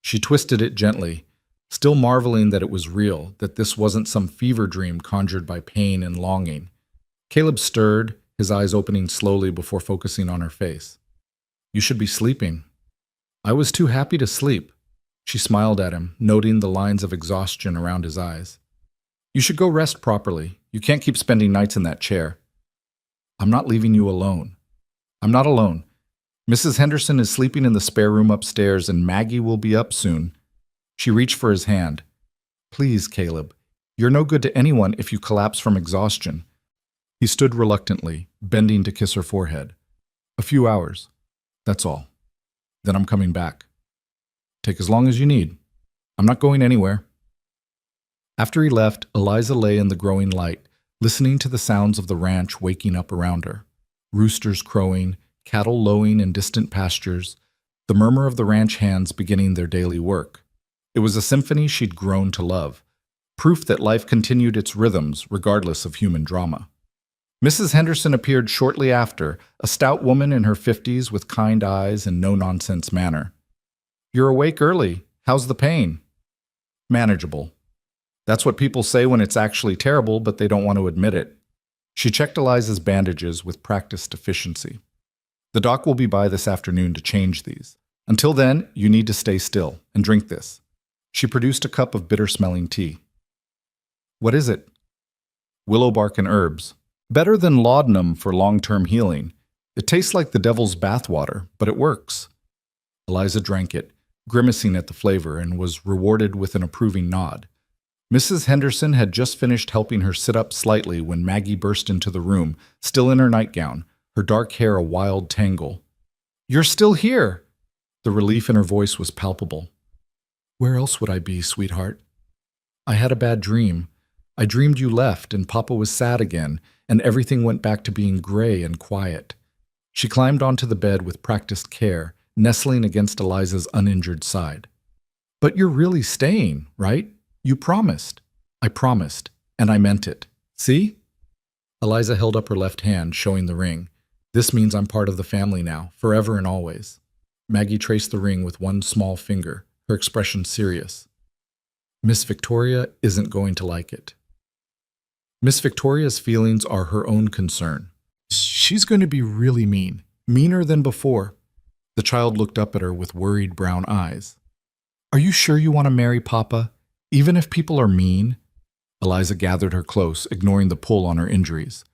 S1: She twisted it gently, still marveling that it was real, that this wasn't some fever dream conjured by pain and longing. Caleb stirred, his eyes opening slowly before focusing on her face. "You should be sleeping." "I was too happy to sleep." She smiled at him, noting the lines of exhaustion around his eyes. "You should go rest properly. You can't keep spending nights in that chair." "I'm not leaving you alone." "I'm not alone. Mrs. Henderson is sleeping in the spare room upstairs, and Maggie will be up soon." She reached for his hand. "Please, Caleb. You're no good to anyone if you collapse from exhaustion." He stood reluctantly, bending to kiss her forehead. "A few hours. That's all. Then I'm coming back. Take as long as you need. I'm not going anywhere." After he left, Eliza lay in the growing light, listening to the sounds of the ranch waking up around her. Roosters crowing, cattle lowing in distant pastures, the murmur of the ranch hands beginning their daily work. It was a symphony she'd grown to love, proof that life continued its rhythms regardless of human drama. Mrs. Henderson appeared shortly after, a stout woman in her 50s with kind eyes and no-nonsense manner. "You're awake early. How's the pain?" "Manageable." That's what people say when it's actually terrible, but they don't want to admit it. She checked Eliza's bandages with practiced efficiency. "The doc will be by this afternoon to change these. Until then, you need to stay still and drink this." She produced a cup of bitter-smelling tea. "What is it?" "Willow bark and herbs. Better than laudanum for long-term healing. It tastes like the devil's bathwater, but it works." Eliza drank it, grimacing at the flavor, and was rewarded with an approving nod. Mrs. Henderson had just finished helping her sit up slightly when Maggie burst into the room, still in her nightgown, her dark hair a wild tangle. "You're still here!" The relief in her voice was palpable. "Where else would I be, sweetheart? I had a bad dream. I dreamed you left and Papa was sad again, and everything went back to being gray and quiet." She climbed onto the bed with practiced care, nestling against Eliza's uninjured side. "But you're really staying, right? You promised." "I promised, and I meant it. See?" Eliza held up her left hand, showing the ring. "This means I'm part of the family now, forever and always." Maggie traced the ring with one small finger, her expression serious. "Miss Victoria isn't going to like it." Miss Victoria's feelings are her own concern. "She's going to be really mean, meaner than before." The child looked up at her with worried brown eyes. "Are you sure you want to marry Papa, even if people are mean?" Eliza gathered her close, ignoring the pull on her injuries.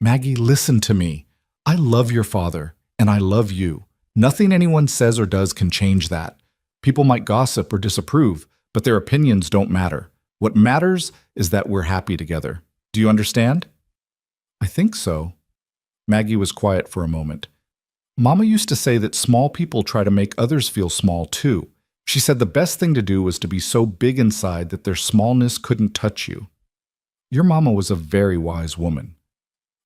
S1: "Maggie, listen to me. I love your father, and I love you. Nothing anyone says or does can change that. People might gossip or disapprove, but their opinions don't matter. What matters is that we're happy together. Do you understand?" "I think so." Maggie was quiet for a moment. "Mama used to say that small people try to make others feel small too. She said the best thing to do was to be so big inside that their smallness couldn't touch you. Your mama was a very wise woman.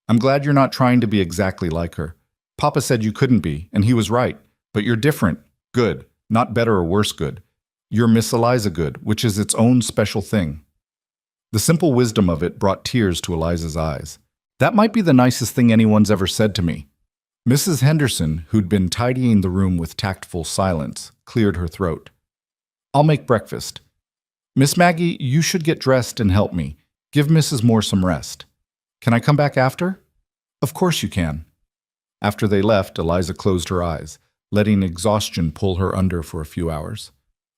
S1: I'm glad you're not trying to be exactly like her. Papa said you couldn't be, and he was right. But you're different. Good. Not better or worse good. You're Miss Eliza Good, which is its own special thing. The simple wisdom of it brought tears to Eliza's eyes. That might be the nicest thing anyone's ever said to me. Mrs. Henderson, who'd been tidying the room with tactful silence, cleared her throat. I'll make breakfast. Miss Maggie, you should get dressed and help me. Give Mrs. Moore some rest. Can I come back after? Of course you can. After they left, Eliza closed her eyes, letting exhaustion pull her under for a few hours.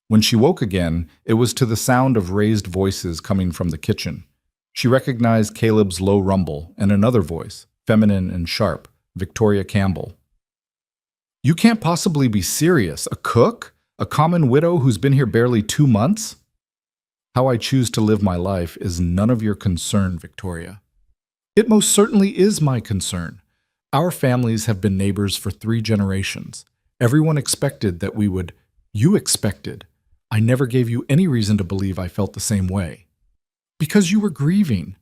S1: When she woke again, it was to the sound of raised voices coming from the kitchen. She recognized Caleb's low rumble and another voice, feminine and sharp, Victoria Campbell. You can't possibly be serious. A cook? A common widow who's been here barely 2 months? How I choose to live my life is none of your concern, Victoria. It most certainly is my concern. Our families have been neighbors for 3 generations. Everyone expected that we would. You expected. I never gave you any reason to believe I felt the same way. Because you were grieving.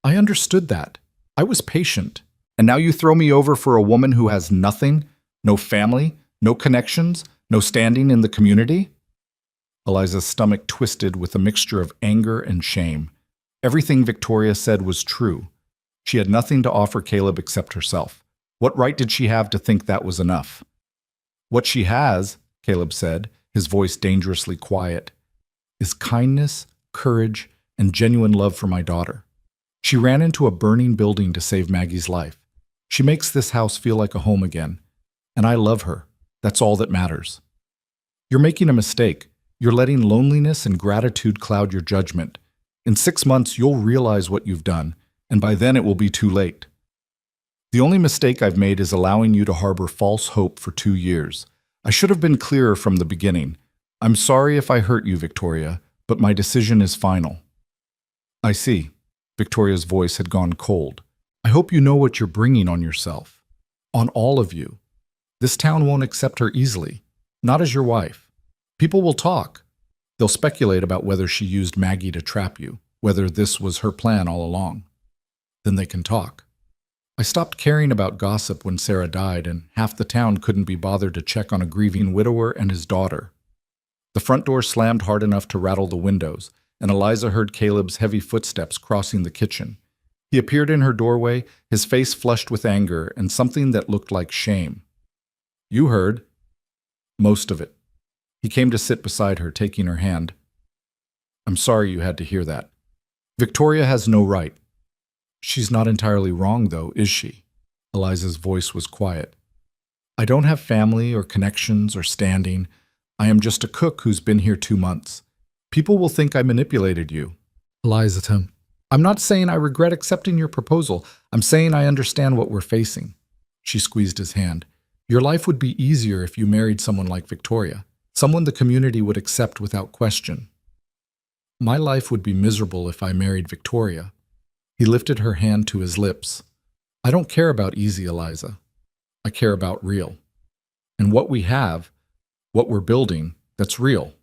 S1: I understood that. I was patient. And now you throw me over for a woman who has nothing, no family, no connections, no standing in the community? Eliza's stomach twisted with a mixture of anger and shame. Everything Victoria said was true. She had nothing to offer Caleb except herself. What right did she have to think that was enough? What she has, Caleb said, his voice dangerously quiet, is kindness, courage, and genuine love for my daughter. She ran into a burning building to save Maggie's life. She makes this house feel like a home again. And I love her. That's all that matters. You're making a mistake. You're letting loneliness and gratitude cloud your judgment. In 6 months, you'll realize what you've done, and by then it will be too late. The only mistake I've made is allowing you to harbor false hope for 2 years. I should have been clearer from the beginning. I'm sorry if I hurt you, Victoria, but my decision is final. I see. Victoria's voice had gone cold. I hope you know what you're bringing on yourself. On all of you. This town won't accept her easily. Not as your wife. People will talk. They'll speculate about whether she used Maggie to trap you, whether this was her plan all along. Then they can talk. I stopped caring about gossip when Sarah died, and half the town couldn't be bothered to check on a grieving widower and his daughter. The front door slammed hard enough to rattle the windows, and Eliza heard Caleb's heavy footsteps crossing the kitchen. He appeared in her doorway, his face flushed with anger and something that looked like shame. You heard. Most of it. He came to sit beside her, taking her hand. I'm sorry you had to hear that. Victoria has no right. She's not entirely wrong, though, is she? Eliza's voice was quiet. I don't have family or connections or standing. I am just a cook who's been here 2 months. People will think I manipulated you. Eliza, Tim. I'm not saying I regret accepting your proposal. I'm saying I understand what we're facing. She squeezed his hand. Your life would be easier if you married someone like Victoria, someone the community would accept without question. My life would be miserable if I married Victoria. He lifted her hand to his lips. I don't care about easy, Eliza. I care about real. And what we have, what we're building, that's real.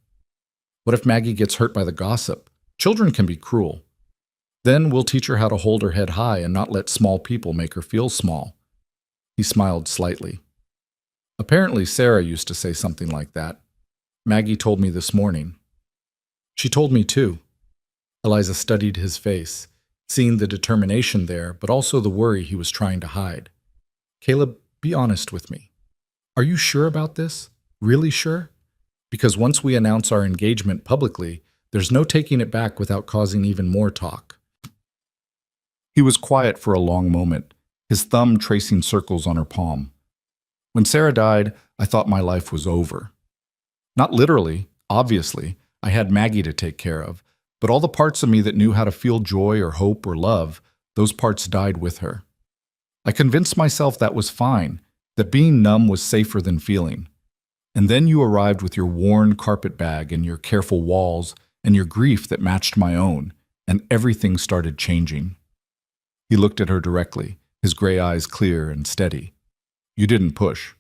S1: What if Maggie gets hurt by the gossip? Children can be cruel. Then we'll teach her how to hold her head high and not let small people make her feel small. He smiled slightly. Apparently Sarah used to say something like that. Maggie told me this morning. She told me too. Eliza studied his face, seeing the determination there, but also the worry he was trying to hide. Caleb, be honest with me. Are you sure about this? Really sure? Because once we announce our engagement publicly, there's no taking it back without causing even more talk. He was quiet for a long moment, his thumb tracing circles on her palm. When Sarah died, I thought my life was over. Not literally, obviously. I had Maggie to take care of, but all the parts of me that knew how to feel joy or hope or love, those parts died with her. I convinced myself that was fine, that being numb was safer than feeling. And then you arrived with your worn carpet bag and your careful walls and your grief that matched my own, and everything started changing. He looked at her directly, his gray eyes clear and steady. You didn't push.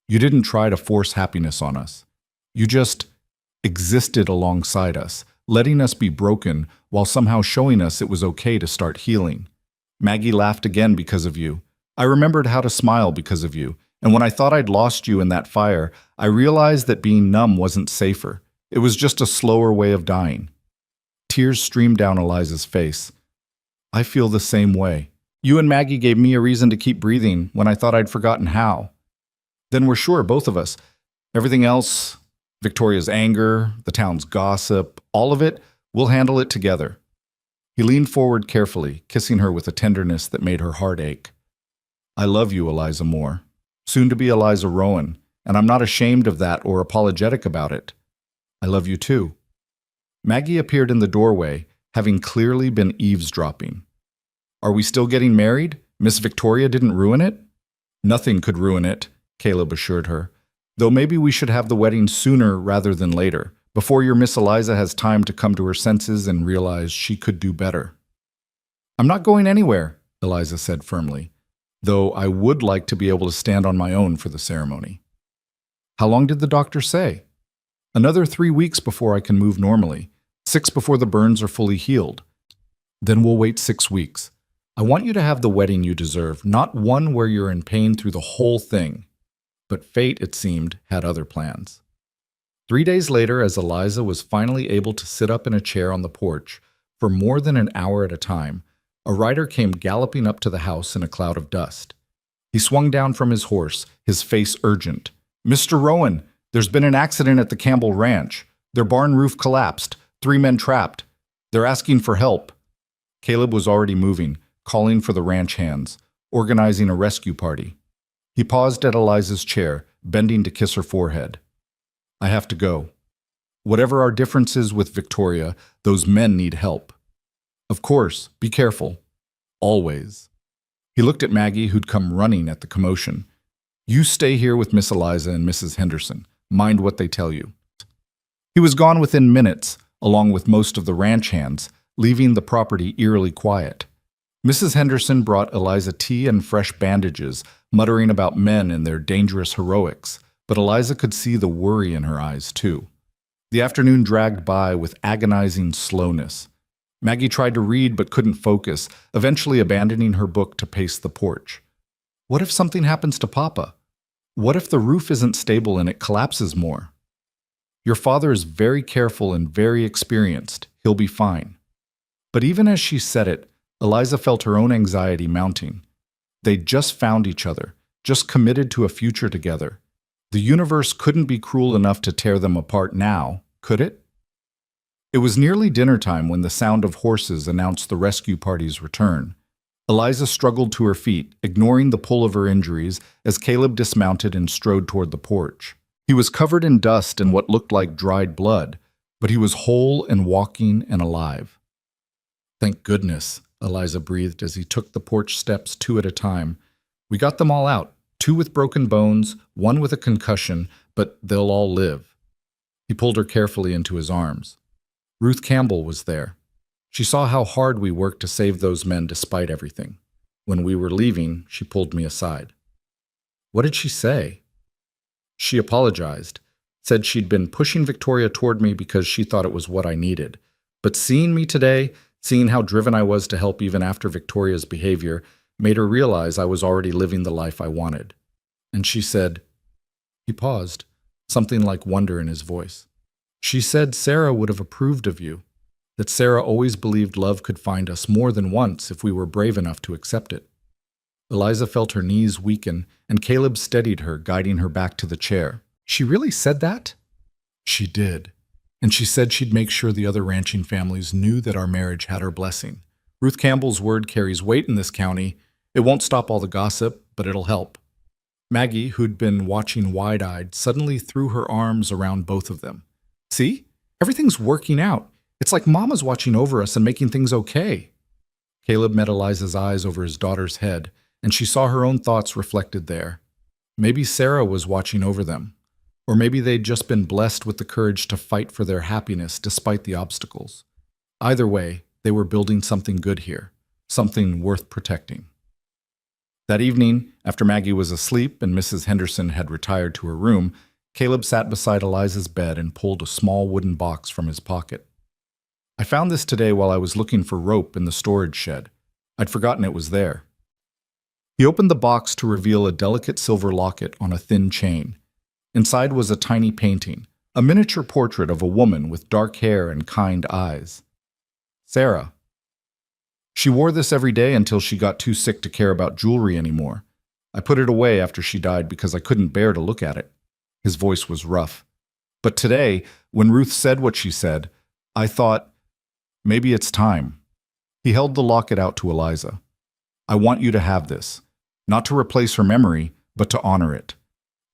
S1: You didn't try to force happiness on us. You just existed alongside us, letting us be broken while somehow showing us it was okay to start healing. Maggie laughed again because of you. I remembered how to smile because of you. And when I thought I'd lost you in that fire, I realized that being numb wasn't safer. It was just a slower way of dying. Tears streamed down Eliza's face. I feel the same way. You and Maggie gave me a reason to keep breathing when I thought I'd forgotten how. Then we're sure, both of us. Everything else, Victoria's anger, the town's gossip, all of it, we'll handle it together. He leaned forward carefully, kissing her with a tenderness that made her heart ache. I love you, Eliza Moore. Soon to be Eliza Rowan, and I'm not ashamed of that or apologetic about it. I love you too. Maggie appeared in the doorway, having clearly been eavesdropping. Are we still getting married? Miss Victoria didn't ruin it? Nothing could ruin it, Caleb assured her. Though maybe we should have the wedding sooner rather than later, before your Miss Eliza has time to come to her senses and realize she could do better. I'm not going anywhere, Eliza said firmly, though I would like to be able to stand on my own for the ceremony. How long did the doctor say? Another 3 weeks before I can move normally, 6 before the burns are fully healed. Then we'll wait 6 weeks. I want you to have the wedding you deserve, not one where you're in pain through the whole thing. But fate, it seemed, had other plans. 3 days later, as Eliza was finally able to sit up in a chair on the porch for more than an hour at a time, a rider came galloping up to the house in a cloud of dust. He swung down from his horse, his face urgent. Mr. Rowan, there's been an accident at the Campbell Ranch. Their barn roof collapsed. 3 men trapped. They're asking for help. Caleb was already moving, calling for the ranch hands, organizing a rescue party. He paused at Eliza's chair, bending to kiss her forehead. I have to go. Whatever our differences with Victoria, those men need help. Of course, be careful. Always. He looked at Maggie, who'd come running at the commotion. You stay here with Miss Eliza and Mrs. Henderson. Mind what they tell you. He was gone within minutes, along with most of the ranch hands, leaving the property eerily quiet. Mrs. Henderson brought Eliza tea and fresh bandages, muttering about men and their dangerous heroics, but Eliza could see the worry in her eyes, too. The afternoon dragged by with agonizing slowness. Maggie tried to read but couldn't focus, eventually abandoning her book to pace the porch. What if something happens to Papa? What if the roof isn't stable and it collapses more? Your father is very careful and very experienced. He'll be fine. But even as she said it, Eliza felt her own anxiety mounting. They'd just found each other, just committed to a future together. The universe couldn't be cruel enough to tear them apart now, could it? It was nearly dinner time when the sound of horses announced the rescue party's return. Eliza struggled to her feet, ignoring the pull of her injuries, as Caleb dismounted and strode toward the porch. He was covered in dust and what looked like dried blood, but he was whole and walking and alive. Thank goodness, Eliza breathed as he took the porch steps 2 at a time. We got them all out, 2 with broken bones, 1 with a concussion, but they'll all live. He pulled her carefully into his arms. Ruth Campbell was there. She saw how hard we worked to save those men despite everything. When we were leaving, she pulled me aside. What did she say? She apologized, said she'd been pushing Victoria toward me because she thought it was what I needed. But seeing me today, seeing how driven I was to help even after Victoria's behavior, made her realize I was already living the life I wanted. And she said, he paused, something like wonder in his voice. She said Sarah would have approved of you, that Sarah always believed love could find us more than once if we were brave enough to accept it. Eliza felt her knees weaken, and Caleb steadied her, guiding her back to the chair. She really said that? She did. And she said she'd make sure the other ranching families knew that our marriage had her blessing. Ruth Campbell's word carries weight in this county. It won't stop all the gossip, but it'll help. Maggie, who'd been watching wide-eyed, suddenly threw her arms around both of them. See? Everything's working out. It's like Mama's watching over us and making things okay. Caleb met Eliza's eyes over his daughter's head, and she saw her own thoughts reflected there. Maybe Sarah was watching over them. Or maybe they'd just been blessed with the courage to fight for their happiness despite the obstacles. Either way, they were building something good here, something worth protecting. That evening, after Maggie was asleep and Mrs. Henderson had retired to her room, Caleb sat beside Eliza's bed and pulled a small wooden box from his pocket. I found this today while I was looking for rope in the storage shed. I'd forgotten it was there. He opened the box to reveal a delicate silver locket on a thin chain. Inside was a tiny painting, a miniature portrait of a woman with dark hair and kind eyes. Sarah. She wore this every day until she got too sick to care about jewelry anymore. I put it away after she died because I couldn't bear to look at it. His voice was rough. But today, when Ruth said what she said, I thought, maybe it's time. He held the locket out to Eliza. I want you to have this. Not to replace her memory, but to honor it.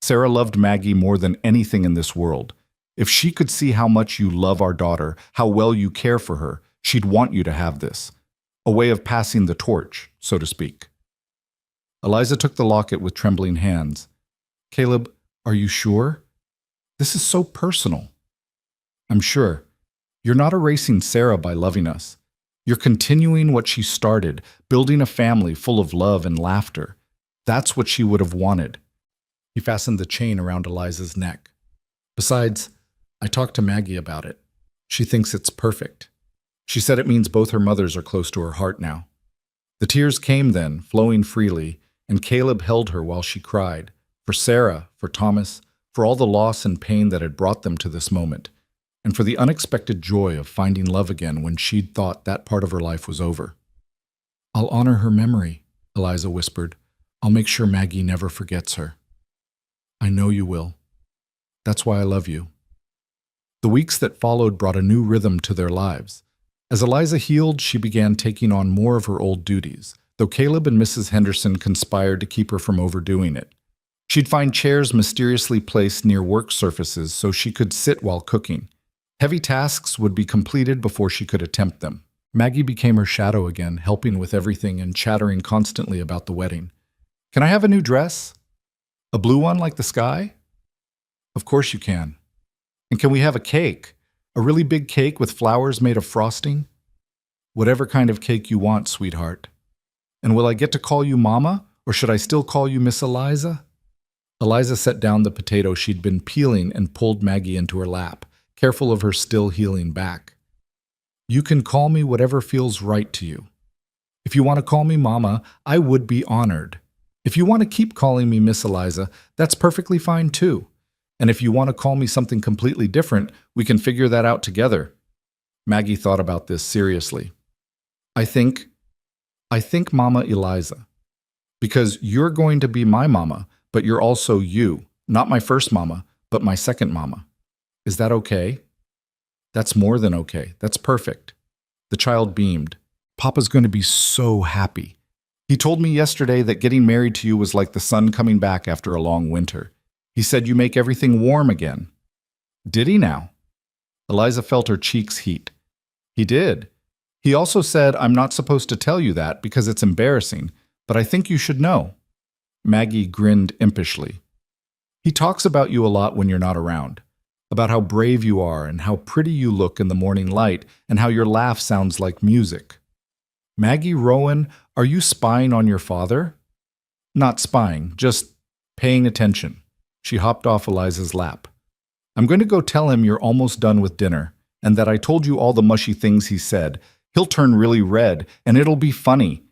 S1: Sarah loved Maggie more than anything in this world. If she could see how much you love our daughter, how well you care for her, she'd want you to have this. A way of passing the torch, so to speak. Eliza took the locket with trembling hands. Caleb, are you sure? This is so personal. I'm sure. You're not erasing Sarah by loving us. You're continuing what she started, building a family full of love and laughter. That's what she would have wanted. He fastened the chain around Eliza's neck. Besides, I talked to Maggie about it. She thinks it's perfect. She said it means both her mothers are close to her heart now. The tears came then, flowing freely, and Caleb held her while she cried, for Sarah, for Thomas, for all the loss and pain that had brought them to this moment, and for the unexpected joy of finding love again when she'd thought that part of her life was over. I'll honor her memory, Eliza whispered. I'll make sure Maggie never forgets her. I know you will. That's why I love you. The weeks that followed brought a new rhythm to their lives. As Eliza healed, she began taking on more of her old duties, though Caleb and Mrs. Henderson conspired to keep her from overdoing it. She'd find chairs mysteriously placed near work surfaces so she could sit while cooking. Heavy tasks would be completed before she could attempt them. Maggie became her shadow again, helping with everything and chattering constantly about the wedding. Can I have a new dress? A blue one like the sky? Of course you can. And can we have a cake? A really big cake with flowers made of frosting? Whatever kind of cake you want, sweetheart. And will I get to call you Mama, or should I still call you Miss Eliza? Eliza set down the potato she'd been peeling and pulled Maggie into her lap, careful of her still healing back. You can call me whatever feels right to you. If you want to call me Mama, I would be honored. If you want to keep calling me Miss Eliza, that's perfectly fine too. And if you want to call me something completely different, we can figure that out together. Maggie thought about this seriously. I think Mama Eliza. Because you're going to be my mama, but you're also you. Not my first mama, but my second mama. Is that okay? That's more than okay. That's perfect. The child beamed. Papa's going to be so happy. He told me yesterday that getting married to you was like the sun coming back after a long winter. He said you make everything warm again. Did he now? Eliza felt her cheeks heat. He did. He also said, I'm not supposed to tell you that because it's embarrassing, but I think you should know. Maggie grinned impishly. He talks about you a lot when you're not around, about how brave you are and how pretty you look in the morning light and how your laugh sounds like music. Maggie Rowan, are you spying on your father? Not spying, just paying attention. She hopped off Eliza's lap. I'm going to go tell him you're almost done with dinner and that I told you all the mushy things he said. He'll turn really red and it'll be funny.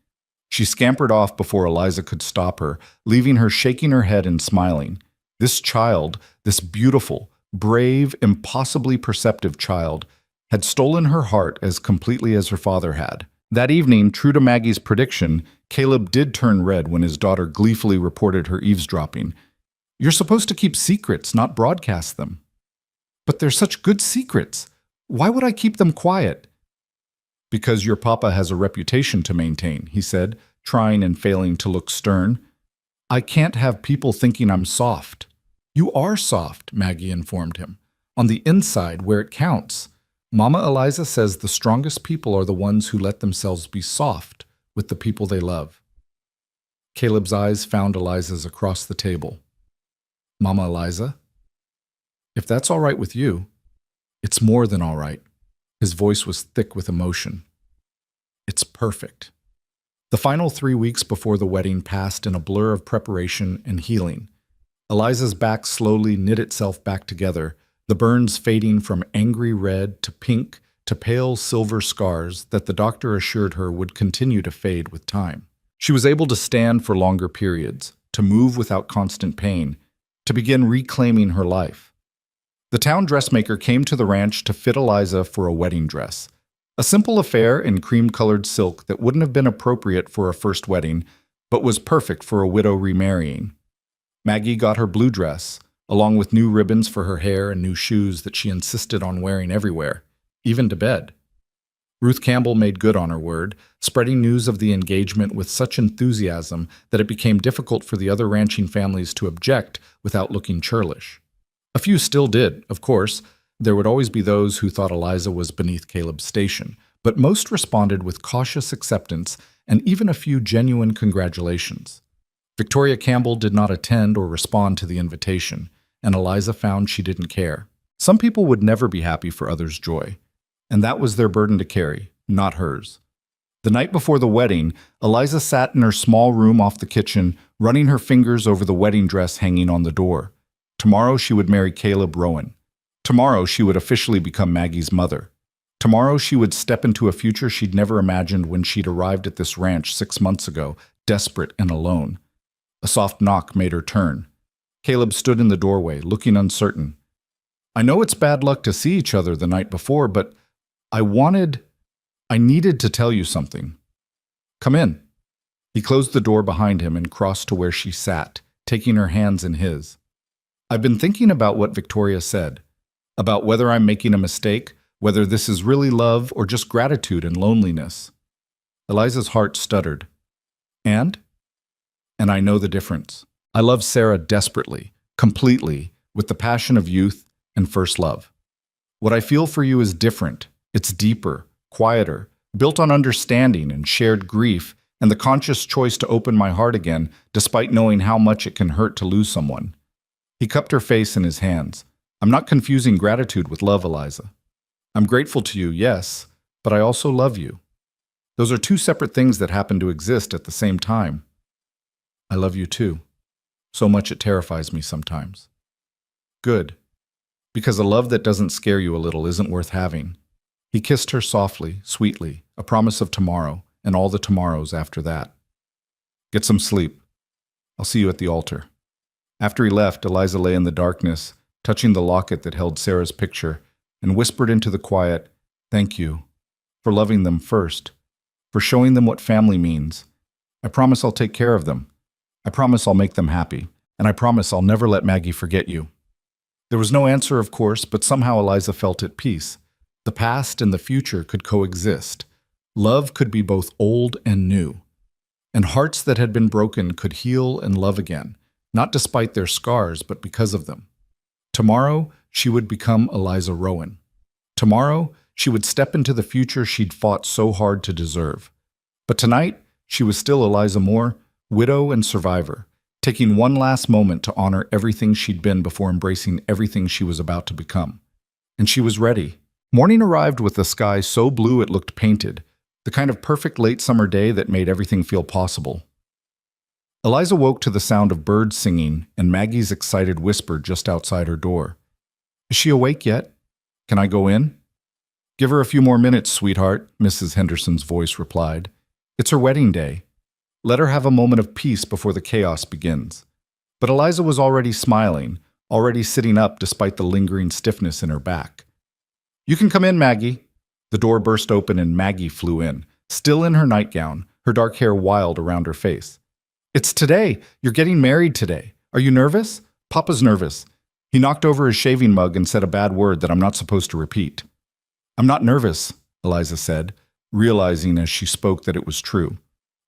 S1: She scampered off before Eliza could stop her, leaving her shaking her head and smiling. This child, this beautiful, brave, impossibly perceptive child, had stolen her heart as completely as her father had. That evening, true to Maggie's prediction, Caleb did turn red when his daughter gleefully reported her eavesdropping. You're supposed to keep secrets, not broadcast them. But they're such good secrets. Why would I keep them quiet? Because your papa has a reputation to maintain, he said, trying and failing to look stern. I can't have people thinking I'm soft. You are soft, Maggie informed him. On the inside, where it counts. Mama Eliza says the strongest people are the ones who let themselves be soft with the people they love. Caleb's eyes found Eliza's across the table. Mama Eliza? If that's all right with you, it's more than all right. His voice was thick with emotion. It's perfect. The final 3 weeks before the wedding passed in a blur of preparation and healing. Eliza's back slowly knit itself back together, the burns fading from angry red to pink to pale silver scars that the doctor assured her would continue to fade with time. She was able to stand for longer periods, to move without constant pain, to begin reclaiming her life. The town dressmaker came to the ranch to fit Eliza for a wedding dress. A simple affair in cream-colored silk that wouldn't have been appropriate for a first wedding, but was perfect for a widow remarrying. Maggie got her blue dress, along with new ribbons for her hair and new shoes that she insisted on wearing everywhere, even to bed. Ruth Campbell made good on her word, spreading news of the engagement with such enthusiasm that it became difficult for the other ranching families to object without looking churlish. A few still did, of course. There would always be those who thought Eliza was beneath Caleb's station, but most responded with cautious acceptance and even a few genuine congratulations. Victoria Campbell did not attend or respond to the invitation, and Eliza found she didn't care. Some people would never be happy for others' joy, and that was their burden to carry, not hers. The night before the wedding, Eliza sat in her small room off the kitchen, running her fingers over the wedding dress hanging on the door. Tomorrow she would marry Caleb Rowan. Tomorrow she would officially become Maggie's mother. Tomorrow she would step into a future she'd never imagined when she'd arrived at this ranch 6 months ago, desperate and alone. A soft knock made her turn. Caleb stood in the doorway, looking uncertain. "I know it's bad luck to see each other the night before, but I needed to tell you something. Come in." He closed the door behind him and crossed to where she sat, taking her hands in his. "I've been thinking about what Victoria said, about whether I'm making a mistake, whether this is really love or just gratitude and loneliness." Eliza's heart stuttered. And I know the difference. I love Sarah desperately, completely, with the passion of youth and first love. What I feel for you is different. It's deeper, quieter, built on understanding and shared grief, and the conscious choice to open my heart again, despite knowing how much it can hurt to lose someone. He cupped her face in his hands. "I'm not confusing gratitude with love, Eliza. I'm grateful to you, yes, but I also love you. Those are two separate things that happen to exist at the same time. I love you too. So much it terrifies me sometimes." "Good. Because a love that doesn't scare you a little isn't worth having." He kissed her softly, sweetly, a promise of tomorrow, and all the tomorrows after that. "Get some sleep. I'll see you at the altar." After he left, Eliza lay in the darkness, touching the locket that held Sarah's picture, and whispered into the quiet, "Thank you. For loving them first. For showing them what family means. I promise I'll take care of them. I promise I'll make them happy. And I promise I'll never let Maggie forget you." There was no answer, of course, but somehow Eliza felt at peace. The past and the future could coexist. Love could be both old and new. And hearts that had been broken could heal and love again, not despite their scars, but because of them. Tomorrow, she would become Eliza Rowan. Tomorrow, she would step into the future she'd fought so hard to deserve. But tonight, she was still Eliza Moore, widow and survivor, taking one last moment to honor everything she'd been before embracing everything she was about to become. And she was ready. Morning arrived with the sky so blue it looked painted, the kind of perfect late summer day that made everything feel possible. Eliza woke to the sound of birds singing and Maggie's excited whisper just outside her door. "Is she awake yet? Can I go in?" "Give her a few more minutes, sweetheart," Mrs. Henderson's voice replied. "It's her wedding day. Let her have a moment of peace before the chaos begins." But Eliza was already smiling, already sitting up despite the lingering stiffness in her back. "You can come in, Maggie." The door burst open and Maggie flew in, still in her nightgown, her dark hair wild around her face. "It's today. You're getting married today. Are you nervous?" "Papa's nervous." He knocked over his shaving mug and said a bad word that I'm not supposed to repeat. "I'm not nervous," Eliza said, realizing as she spoke that it was true.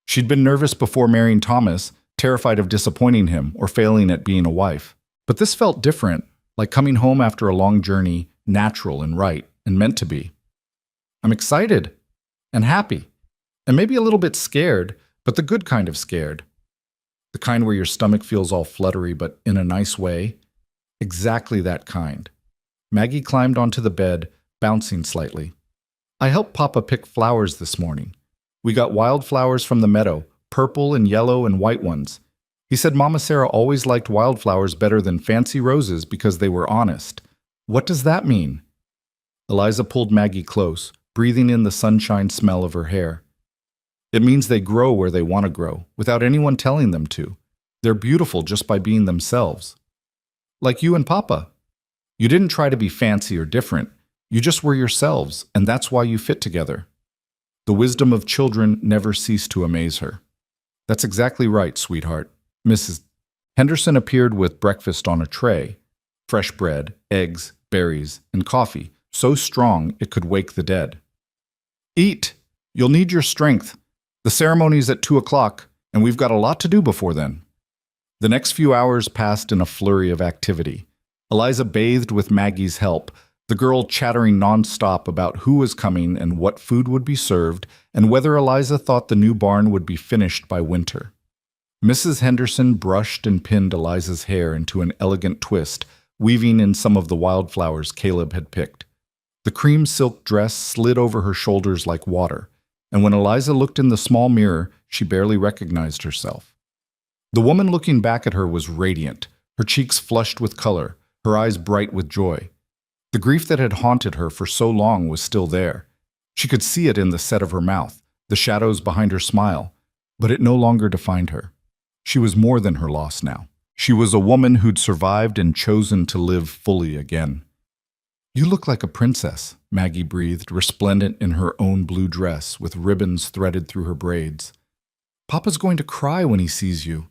S1: She'd been nervous before marrying Thomas, terrified of disappointing him or failing at being a wife. But this felt different, like coming home after a long journey, natural and right, and meant to be. "I'm excited and happy, and maybe a little bit scared, but the good kind of scared. The kind where your stomach feels all fluttery, but in a nice way. Exactly that kind." Maggie climbed onto the bed, bouncing slightly. "I helped Papa pick flowers this morning. We got wildflowers from the meadow, purple and yellow and white ones. He said Mama Sarah always liked wildflowers better than fancy roses because they were honest. What does that mean? Eliza pulled Maggie close, breathing in the sunshine smell of her hair. It means they grow where they want to grow, without anyone telling them to. They're beautiful just by being themselves. Like you and Papa. You didn't try to be fancy or different. You just were yourselves, and that's why you fit together. The wisdom of children never ceased to amaze her. That's exactly right, sweetheart. Mrs. Henderson appeared with breakfast on a tray. Fresh bread, eggs, berries, and coffee, so strong it could wake the dead. Eat! You'll need your strength. The ceremony's at 2 o'clock, and we've got a lot to do before then. The next few hours passed in a flurry of activity. Eliza bathed with Maggie's help, the girl chattering nonstop about who was coming and what food would be served, and whether Eliza thought the new barn would be finished by winter. Mrs. Henderson brushed and pinned Eliza's hair into an elegant twist, weaving in some of the wildflowers Caleb had picked. The cream silk dress slid over her shoulders like water, and when Eliza looked in the small mirror, she barely recognized herself. The woman looking back at her was radiant, her cheeks flushed with color, her eyes bright with joy. The grief that had haunted her for so long was still there. She could see it in the set of her mouth, the shadows behind her smile, but it no longer defined her. She was more than her loss now. She was a woman who'd survived and chosen to live fully again. You look like a princess, Maggie breathed, resplendent in her own blue dress with ribbons threaded through her braids. Papa's going to cry when he sees you.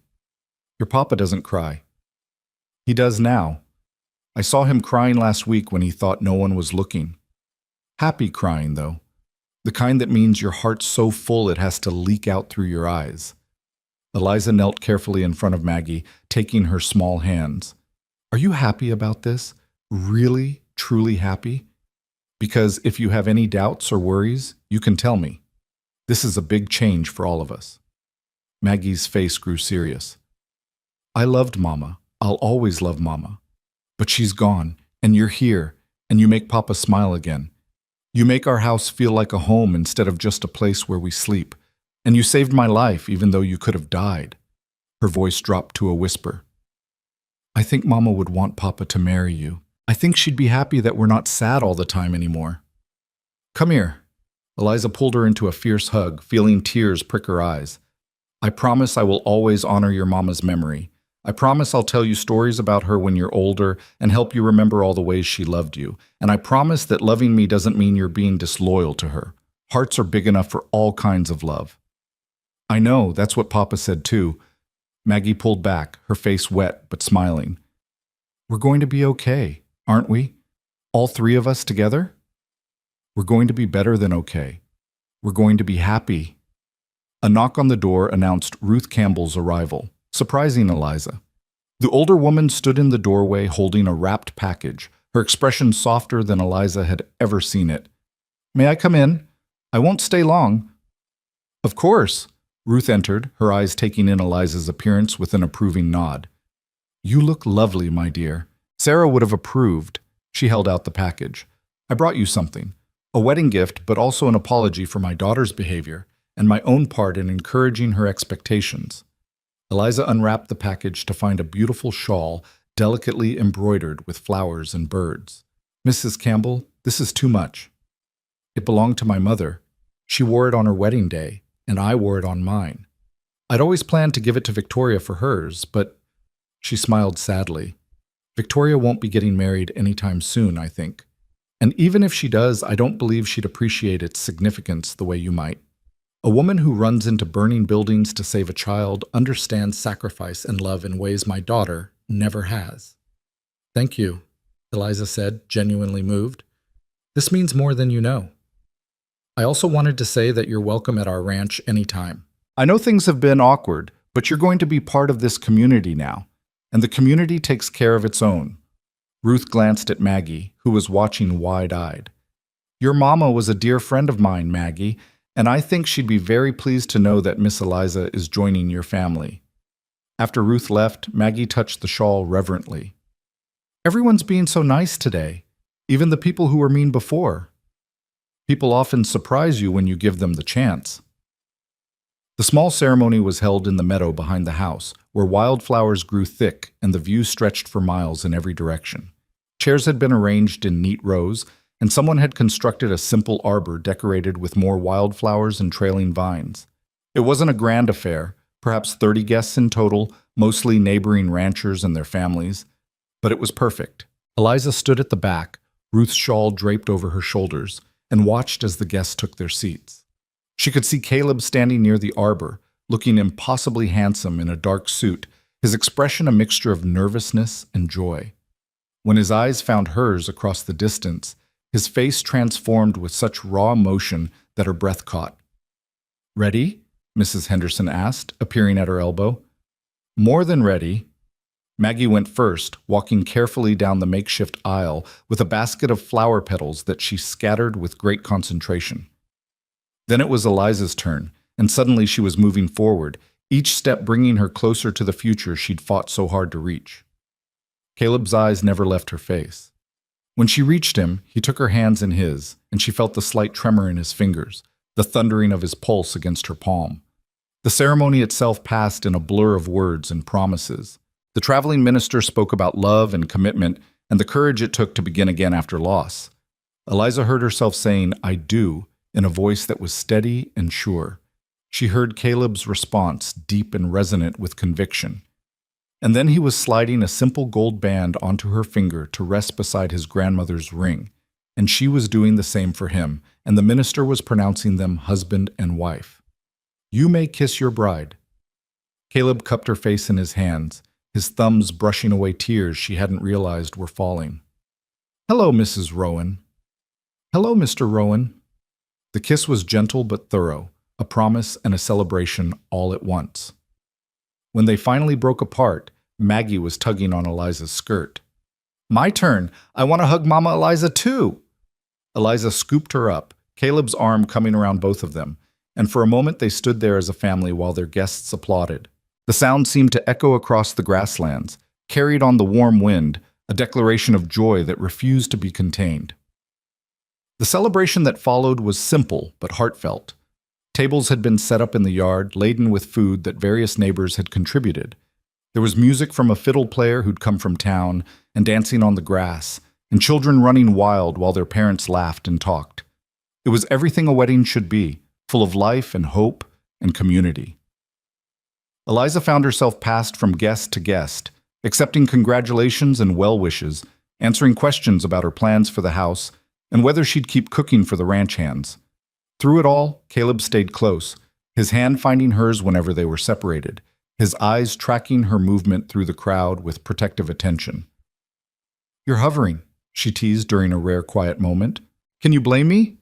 S1: Your papa doesn't cry. He does now. I saw him crying last week when he thought no one was looking. Happy crying, though. The kind that means your heart's so full it has to leak out through your eyes. Eliza knelt carefully in front of Maggie, taking her small hands. Are you happy about this? Really, truly happy? Because if you have any doubts or worries, you can tell me. This is a big change for all of us. Maggie's face grew serious. I loved Mama. I'll always love Mama. But she's gone, and you're here, and you make Papa smile again. You make our house feel like a home instead of just a place where we sleep. And you saved my life even though you could have died. Her voice dropped to a whisper. I think Mama would want Papa to marry you. I think she'd be happy that we're not sad all the time anymore. Come here. Eliza pulled her into a fierce hug, feeling tears prick her eyes. I promise I will always honor your Mama's memory. I promise I'll tell you stories about her when you're older and help you remember all the ways she loved you. And I promise that loving me doesn't mean you're being disloyal to her. Hearts are big enough for all kinds of love. I know, that's what Papa said too. Maggie pulled back, her face wet but smiling. We're going to be okay, aren't we? All three of us together? We're going to be better than okay. We're going to be happy. A knock on the door announced Ruth Campbell's arrival, surprising Eliza. The older woman stood in the doorway holding a wrapped package, her expression softer than Eliza had ever seen it. May I come in? I won't stay long. Of course. Ruth entered, her eyes taking in Eliza's appearance with an approving nod. You look lovely, my dear. Sarah would have approved. She held out the package. I brought you something. A wedding gift, but also an apology for my daughter's behavior and my own part in encouraging her expectations. Eliza unwrapped the package to find a beautiful shawl, delicately embroidered with flowers and birds. Mrs. Campbell, this is too much. It belonged to my mother. She wore it on her wedding day, and I wore it on mine. I'd always planned to give it to Victoria for hers, but she smiled sadly. Victoria won't be getting married anytime soon, I think. And even if she does, I don't believe she'd appreciate its significance the way you might. A woman who runs into burning buildings to save a child understands sacrifice and love in ways my daughter never has. Thank you, Eliza said, genuinely moved. This means more than you know. I also wanted to say that you're welcome at our ranch anytime. I know things have been awkward, but you're going to be part of this community now, and the community takes care of its own. Ruth glanced at Maggie, who was watching wide-eyed. Your mama was a dear friend of mine, Maggie, and I think she'd be very pleased to know that Miss Eliza is joining your family. After Ruth left, Maggie touched the shawl reverently. Everyone's being so nice today, even the people who were mean before. People often surprise you when you give them the chance. The small ceremony was held in the meadow behind the house, where wildflowers grew thick and the view stretched for miles in every direction. Chairs had been arranged in neat rows, and someone had constructed a simple arbor decorated with more wildflowers and trailing vines. It wasn't a grand affair, perhaps 30 guests in total, mostly neighboring ranchers and their families, but it was perfect. Eliza stood at the back, Ruth's shawl draped over her shoulders, and watched as the guests took their seats. She could see Caleb standing near the arbor, looking impossibly handsome in a dark suit, his expression a mixture of nervousness and joy. When his eyes found hers across the distance, his face transformed with such raw emotion that her breath caught. "Ready?" Mrs. Henderson asked, appearing at her elbow. "More than ready." Maggie went first, walking carefully down the makeshift aisle with a basket of flower petals that she scattered with great concentration. Then it was Eliza's turn, and suddenly she was moving forward, each step bringing her closer to the future she'd fought so hard to reach. Caleb's eyes never left her face. When she reached him, he took her hands in his, and she felt the slight tremor in his fingers, the thundering of his pulse against her palm. The ceremony itself passed in a blur of words and promises. The traveling minister spoke about love and commitment and the courage it took to begin again after loss. Eliza heard herself saying, "I do," in a voice that was steady and sure. She heard Caleb's response, deep and resonant with conviction. And then he was sliding a simple gold band onto her finger to rest beside his grandmother's ring, and she was doing the same for him, and the minister was pronouncing them husband and wife. "You may kiss your bride." Caleb cupped her face in his hands, his thumbs brushing away tears she hadn't realized were falling. "Hello, Mrs. Rowan." "Hello, Mr. Rowan." The kiss was gentle but thorough, a promise and a celebration all at once. When they finally broke apart, Maggie was tugging on Eliza's skirt. "My turn! I want to hug Mama Eliza too!" Eliza scooped her up, Caleb's arm coming around both of them, and for a moment they stood there as a family while their guests applauded. The sound seemed to echo across the grasslands, carried on the warm wind, a declaration of joy that refused to be contained. The celebration that followed was simple but heartfelt. Tables had been set up in the yard, laden with food that various neighbors had contributed. There was music from a fiddle player who'd come from town, and dancing on the grass, and children running wild while their parents laughed and talked. It was everything a wedding should be, full of life and hope and community. Eliza found herself passed from guest to guest, accepting congratulations and well wishes, answering questions about her plans for the house, and whether she'd keep cooking for the ranch hands. Through it all, Caleb stayed close, his hand finding hers whenever they were separated, his eyes tracking her movement through the crowd with protective attention. "You're hovering," she teased during a rare quiet moment. "Can you blame me?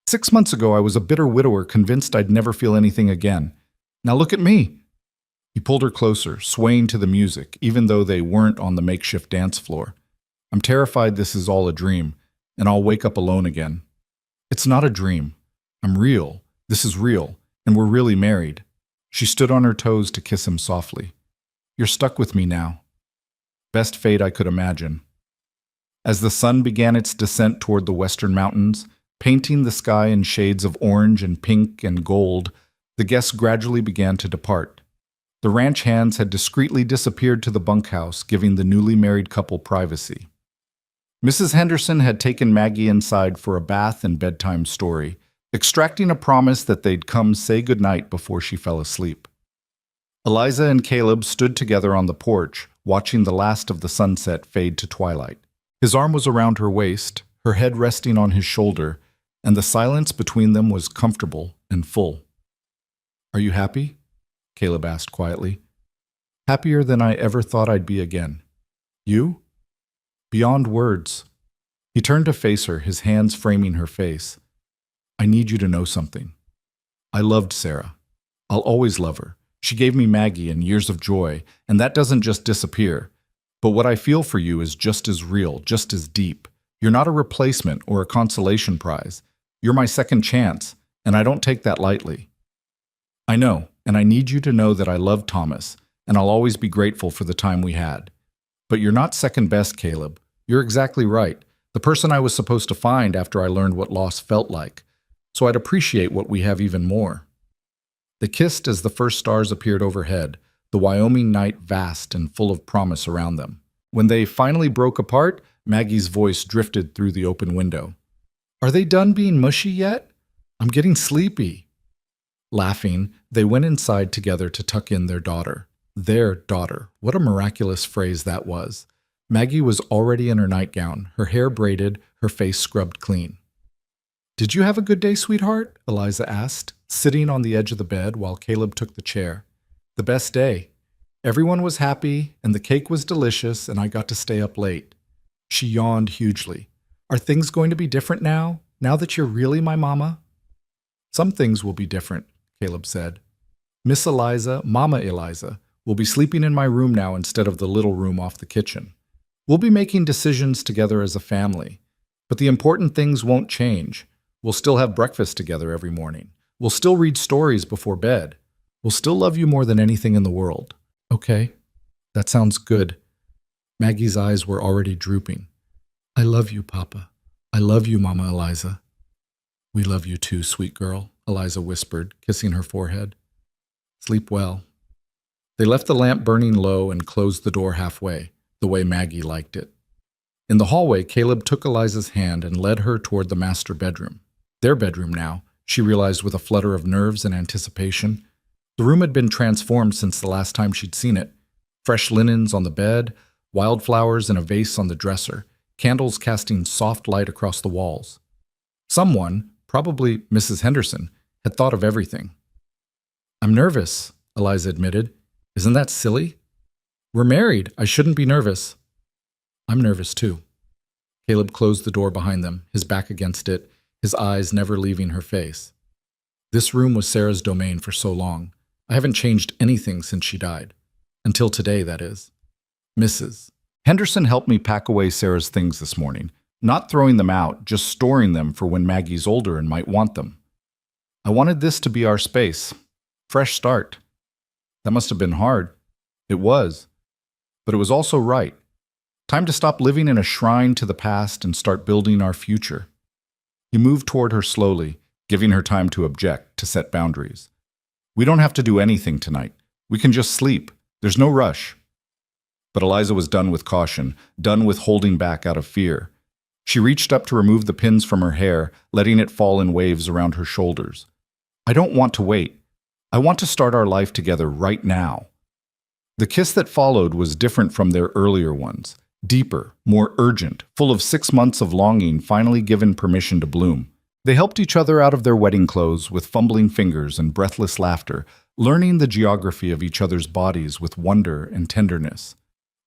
S1: 6 months ago I was a bitter widower convinced I'd never feel anything again. Now look at me." He pulled her closer, swaying to the music, even though they weren't on the makeshift dance floor. "I'm terrified this is all a dream, and I'll wake up alone again." "It's not a dream. I'm real. This is real, and we're really married." She stood on her toes to kiss him softly. "You're stuck with me now." Best fate I could imagine. As the sun began its descent toward the western mountains, painting the sky in shades of orange and pink and gold, the guests gradually began to depart. The ranch hands had discreetly disappeared to the bunkhouse, giving the newly married couple privacy. Mrs. Henderson had taken Maggie inside for a bath and bedtime story, extracting a promise that they'd come say goodnight before she fell asleep. Eliza and Caleb stood together on the porch, watching the last of the sunset fade to twilight. His arm was around her waist, her head resting on his shoulder, and the silence between them was comfortable and full. "Are you happy?" Caleb asked quietly. "Happier than I ever thought I'd be again. You?" "Beyond words." He turned to face her, his hands framing her face. "I need you to know something. I loved Sarah. I'll always love her. She gave me Maggie and years of joy, and that doesn't just disappear. But what I feel for you is just as real, just as deep. You're not a replacement or a consolation prize. You're my second chance, and I don't take that lightly. I know, and I need you to know that I love Thomas, and I'll always be grateful for the time we had. But you're not second best, Caleb. You're exactly right. The person I was supposed to find after I learned what loss felt like. So I'd appreciate what we have even more." They kissed as the first stars appeared overhead, the Wyoming night vast and full of promise around them. When they finally broke apart, Maggie's voice drifted through the open window. "Are they done being mushy yet? I'm getting sleepy." Laughing, they went inside together to tuck in their daughter. Their daughter. What a miraculous phrase that was. Maggie was already in her nightgown, her hair braided, her face scrubbed clean. "Did you have a good day, sweetheart?" Eliza asked, sitting on the edge of the bed while Caleb took the chair. "The best day. Everyone was happy, and the cake was delicious, and I got to stay up late." She yawned hugely. "Are things going to be different now that you're really my mama?" "Some things will be different," Caleb said. "Miss Eliza, Mama Eliza, will be sleeping in my room now instead of the little room off the kitchen. We'll be making decisions together as a family, but the important things won't change. We'll still have breakfast together every morning. We'll still read stories before bed. We'll still love you more than anything in the world." "Okay, that sounds good." Maggie's eyes were already drooping. "I love you, Papa. I love you, Mama Eliza." "We love you too, sweet girl," Eliza whispered, kissing her forehead. "Sleep well." They left the lamp burning low and closed the door halfway, the way Maggie liked it. In the hallway, Caleb took Eliza's hand and led her toward the master bedroom. Their bedroom now, she realized with a flutter of nerves and anticipation. The room had been transformed since the last time she'd seen it. Fresh linens on the bed, wildflowers in a vase on the dresser, candles casting soft light across the walls. Someone, probably Mrs. Henderson, had thought of everything. "I'm nervous," Eliza admitted. "Isn't that silly? We're married. I shouldn't be nervous." "I'm nervous too." Caleb closed the door behind them, his back against it, his eyes never leaving her face. "This room was Sarah's domain for so long. I haven't changed anything since she died. Until today, that is. Mrs. Henderson helped me pack away Sarah's things this morning, not throwing them out, just storing them for when Maggie's older and might want them. I wanted this to be our space. Fresh start. That must have been hard. It was. But it was also right. Time to stop living in a shrine to the past and start building our future." He moved toward her slowly, giving her time to object, to set boundaries. "We don't have to do anything tonight. We can just sleep. There's no rush." But Eliza was done with caution, done with holding back out of fear. She reached up to remove the pins from her hair, letting it fall in waves around her shoulders. "I don't want to wait. I want to start our life together right now." The kiss that followed was different from their earlier ones. Deeper, more urgent, full of 6 months of longing finally given permission to bloom. They helped each other out of their wedding clothes with fumbling fingers and breathless laughter, learning the geography of each other's bodies with wonder and tenderness.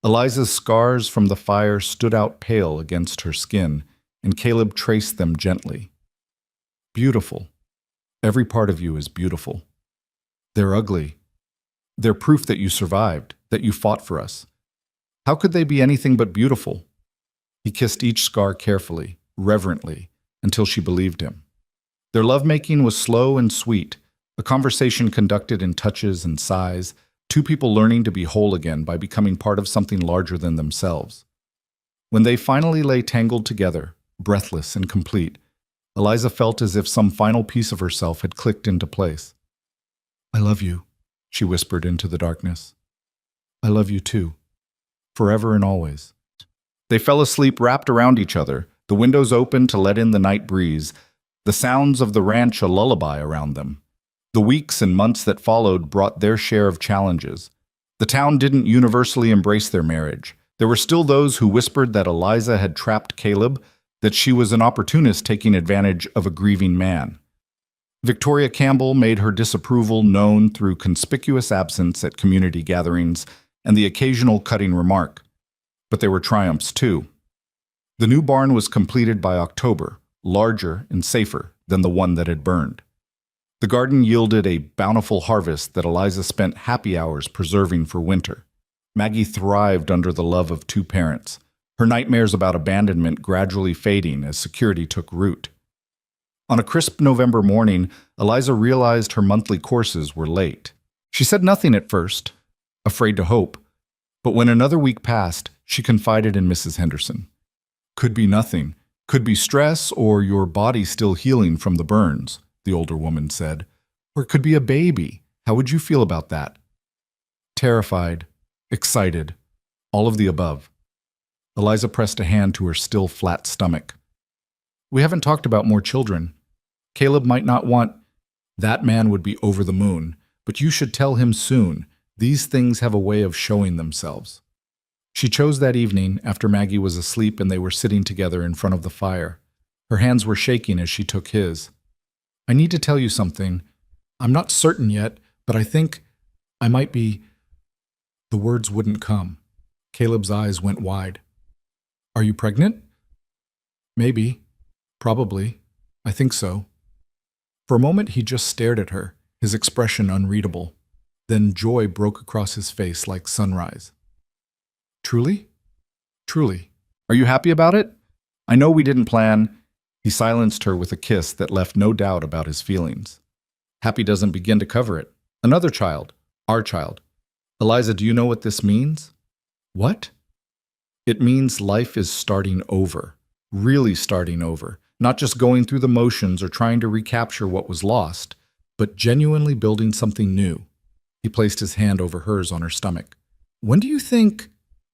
S1: Eliza's scars from the fire stood out pale against her skin, and Caleb traced them gently. "Beautiful. Every part of you is beautiful. They're ugly. They're proof that you survived, that you fought for us. How could they be anything but beautiful?" He kissed each scar carefully, reverently, until she believed him. Their lovemaking was slow and sweet, a conversation conducted in touches and sighs, two people learning to be whole again by becoming part of something larger than themselves. When they finally lay tangled together, breathless and complete, Eliza felt as if some final piece of herself had clicked into place. "I love you," she whispered into the darkness. "I love you too. Forever and always." They fell asleep wrapped around each other, the windows open to let in the night breeze, the sounds of the ranch a lullaby around them. The weeks and months that followed brought their share of challenges. The town didn't universally embrace their marriage. There were still those who whispered that Eliza had trapped Caleb, that she was an opportunist taking advantage of a grieving man. Victoria Campbell made her disapproval known through conspicuous absence at community gatherings and the occasional cutting remark. But there were triumphs too. The new barn was completed by October, larger and safer than the one that had burned. The garden yielded a bountiful harvest that Eliza spent happy hours preserving for winter. Maggie thrived under the love of two parents, her nightmares about abandonment gradually fading as security took root. On a crisp November morning, Eliza realized her monthly courses were late. She said nothing at first, afraid to hope, but when another week passed, she confided in Mrs. Henderson. "Could be nothing. Could be stress or your body still healing from the burns," the older woman said. Or it could be a baby. How would you feel about that? Terrified, excited, all of the above. Eliza pressed a hand to her still flat stomach. We haven't talked about more children. Caleb might not want. That man would be over the moon, but you should tell him soon. These things have a way of showing themselves. She chose that evening after Maggie was asleep and they were sitting together in front of the fire. Her hands were shaking as she took his. I need to tell you something. I'm not certain yet, but I think I might be. The words wouldn't come. Caleb's eyes went wide. Are you pregnant? Maybe. Probably. I think so. For a moment he just stared at her, his expression unreadable. Then joy broke across his face like sunrise. Truly? Truly. Are you happy about it? I know we didn't plan. He silenced her with a kiss that left no doubt about his feelings. Happy doesn't begin to cover it. Another child. Our child. Eliza, do you know what this means? What? It means life is starting over. Really starting over. Not just going through the motions or trying to recapture what was lost, but genuinely building something new. He placed his hand over hers on her stomach. When do you think?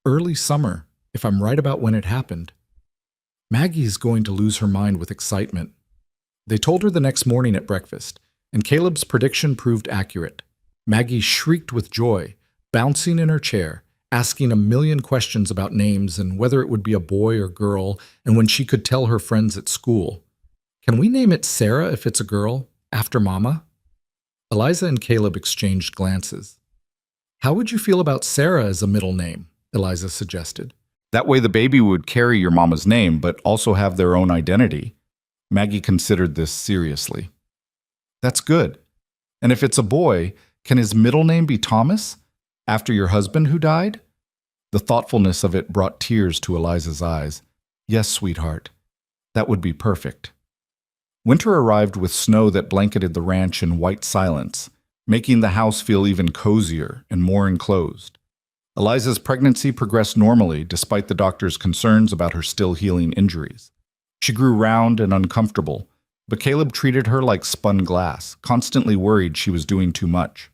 S1: Early summer, if I'm right about when it happened. Maggie is going to lose her mind with excitement. They told her the next morning at breakfast, and Caleb's prediction proved accurate. Maggie shrieked with joy, bouncing in her chair, asking a million questions about names and whether it would be a boy or girl, and when she could tell her friends at school. Can we name it Sarah if it's a girl, after Mama? Eliza and Caleb exchanged glances. How would you feel about Sarah as a middle name? Eliza suggested. That way the baby would carry your mama's name, but also have their own identity. Maggie considered this seriously. That's good. And if it's a boy, can his middle name be Thomas? After your husband who died? The thoughtfulness of it brought tears to Eliza's eyes. Yes, sweetheart. That would be perfect. Winter arrived with snow that blanketed the ranch in white silence, making the house feel even cozier and more enclosed. Eliza's pregnancy progressed normally despite the doctor's concerns about her still healing injuries. She grew round and uncomfortable, but Caleb treated her like spun glass, constantly worried she was doing too much.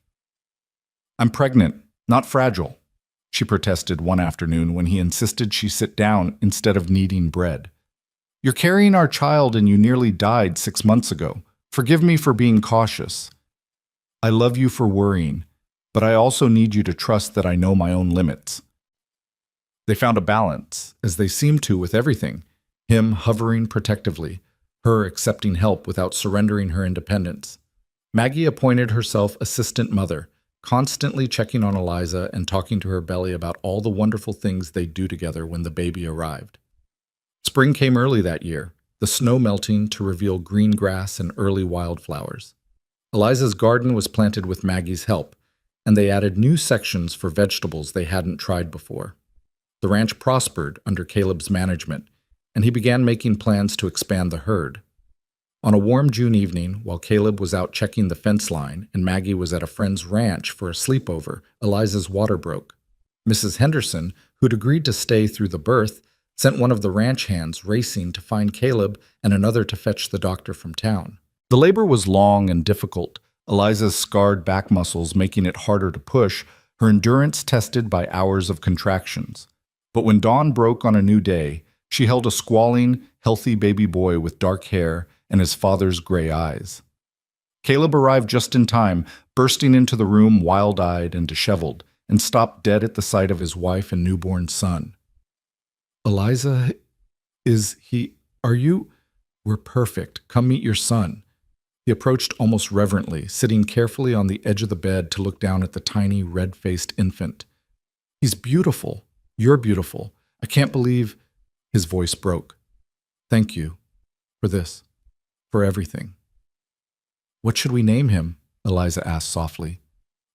S1: I'm pregnant, not fragile, she protested one afternoon when he insisted she sit down instead of kneading bread. You're carrying our child and you nearly died 6 months ago. Forgive me for being cautious. I love you for worrying, but I also need you to trust that I know my own limits. They found a balance, as they seemed to with everything, him hovering protectively, her accepting help without surrendering her independence. Maggie appointed herself assistant mother, constantly checking on Eliza and talking to her belly about all the wonderful things they'd do together when the baby arrived. Spring came early that year, the snow melting to reveal green grass and early wildflowers. Eliza's garden was planted with Maggie's help, and they added new sections for vegetables they hadn't tried before. The ranch prospered under Caleb's management, and he began making plans to expand the herd. On a warm June evening, while Caleb was out checking the fence line and Maggie was at a friend's ranch for a sleepover, Eliza's water broke. Mrs. Henderson, who'd agreed to stay through the birth, sent one of the ranch hands racing to find Caleb and another to fetch the doctor from town. The labor was long and difficult, Eliza's scarred back muscles making it harder to push, her endurance tested by hours of contractions. But when dawn broke on a new day, she held a squalling, healthy baby boy with dark hair and his father's gray eyes. Caleb arrived just in time, bursting into the room wild-eyed and disheveled, and stopped dead at the sight of his wife and newborn son. Eliza, are you? We're perfect. Come meet your son. He approached almost reverently, sitting carefully on the edge of the bed to look down at the tiny, red-faced infant. He's beautiful. You're beautiful. I can't believe. His voice broke. Thank you. For this. For everything. What should we name him? Eliza asked softly.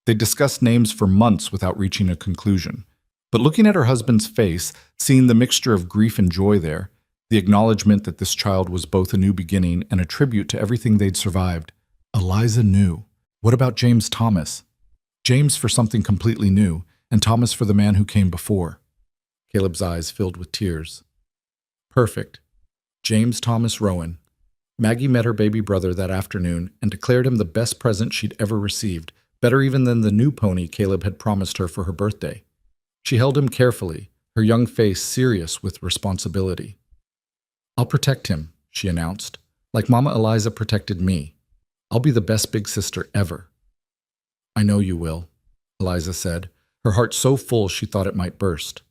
S1: They discussed names for months without reaching a conclusion. But looking at her husband's face, seeing the mixture of grief and joy there, the acknowledgement that this child was both a new beginning and a tribute to everything they'd survived, Eliza knew. What about James Thomas? James for something completely new, and Thomas for the man who came before. Caleb's eyes filled with tears. Perfect. James Thomas Rowan. Maggie met her baby brother that afternoon and declared him the best present she'd ever received, better even than the new pony Caleb had promised her for her birthday. She held him carefully, her young face serious with responsibility. "I'll protect him," she announced, "like Mama Eliza protected me. I'll be the best big sister ever." "I know you will," Eliza said, her heart so full she thought it might burst.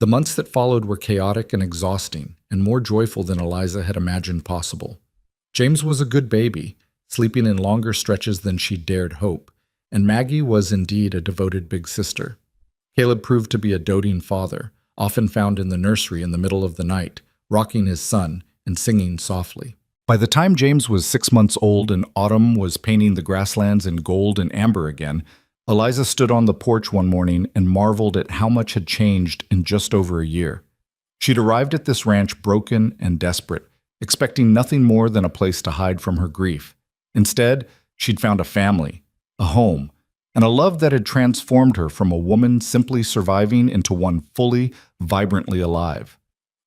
S1: The months that followed were chaotic and exhausting, and more joyful than Eliza had imagined possible. James was a good baby, sleeping in longer stretches than she dared hope, and Maggie was indeed a devoted big sister. Caleb proved to be a doting father, often found in the nursery in the middle of the night, rocking his son and singing softly. By the time James was 6 months old and autumn was painting the grasslands in gold and amber again, Eliza stood on the porch one morning and marveled at how much had changed in just over a year. She'd arrived at this ranch broken and desperate, expecting nothing more than a place to hide from her grief. Instead, she'd found a family, a home, and a love that had transformed her from a woman simply surviving into one fully, vibrantly alive.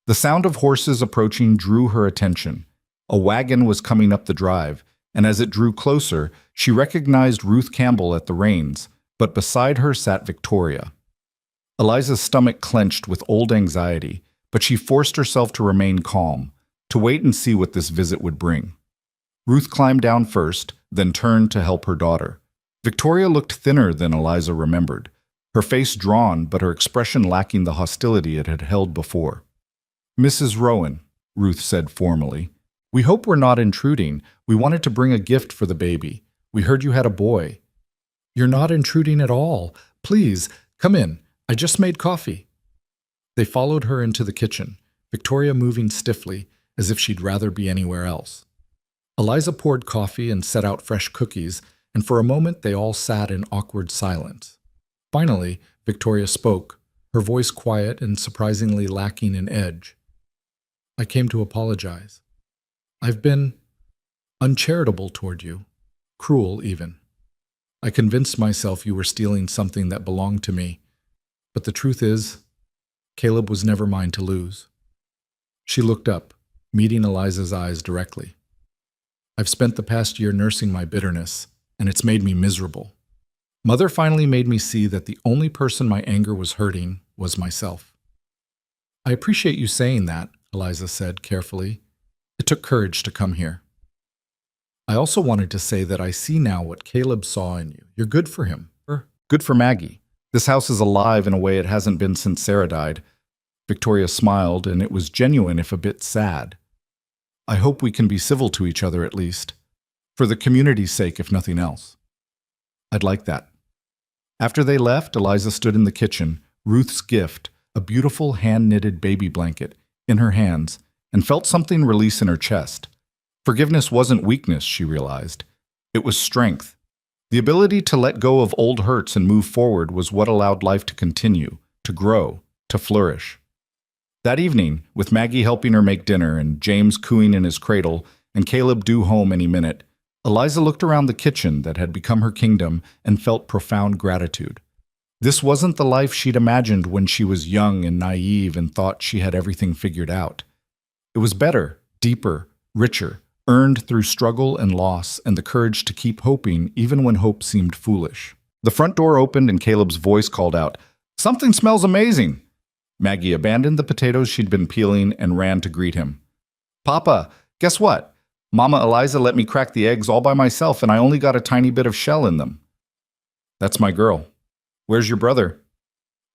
S1: The sound of horses approaching drew her attention. A wagon was coming up the drive, and as it drew closer, she recognized Ruth Campbell at the reins, but beside her sat Victoria. Eliza's stomach clenched with old anxiety, but she forced herself to remain calm, to wait and see what this visit would bring. Ruth climbed down first, then turned to help her daughter. Victoria looked thinner than Eliza remembered, her face drawn but her expression lacking the hostility it had held before. "Mrs. Rowan," Ruth said formally, "we hope we're not intruding. We wanted to bring a gift for the baby. We heard you had a boy." "You're not intruding at all. Please, come in. I just made coffee." They followed her into the kitchen, Victoria moving stiffly, as if she'd rather be anywhere else. Eliza poured coffee and set out fresh cookies, and for a moment they all sat in awkward silence. Finally, Victoria spoke, her voice quiet and surprisingly lacking in edge. "I came to apologize. I've been uncharitable toward you, cruel even. I convinced myself you were stealing something that belonged to me, but the truth is, Caleb was never mine to lose." She looked up, meeting Eliza's eyes directly. "I've spent the past year nursing my bitterness, and it's made me miserable. Mother finally made me see that the only person my anger was hurting was myself." "I appreciate you saying that," Eliza said carefully. "It took courage to come here. I also wanted to say that I see now what Caleb saw in you. You're good for him. Good for Maggie. This house is alive in a way it hasn't been since Sarah died." Victoria smiled, and it was genuine if a bit sad. "I hope we can be civil to each other at least. For the community's sake, if nothing else." "I'd like that." After they left, Eliza stood in the kitchen, Ruth's gift, a beautiful hand-knitted baby blanket, in her hands, and felt something release in her chest. Forgiveness wasn't weakness, she realized. It was strength. The ability to let go of old hurts and move forward was what allowed life to continue, to grow, to flourish. That evening, with Maggie helping her make dinner and James cooing in his cradle and Caleb due home any minute, Eliza looked around the kitchen that had become her kingdom and felt profound gratitude. This wasn't the life she'd imagined when she was young and naive and thought she had everything figured out. It was better, deeper, richer, earned through struggle and loss and the courage to keep hoping even when hope seemed foolish. The front door opened and Caleb's voice called out, "Something smells amazing!" Maggie abandoned the potatoes she'd been peeling and ran to greet him. "Papa, guess what? Mama Eliza let me crack the eggs all by myself and I only got a tiny bit of shell in them." "That's my girl. Where's your brother?"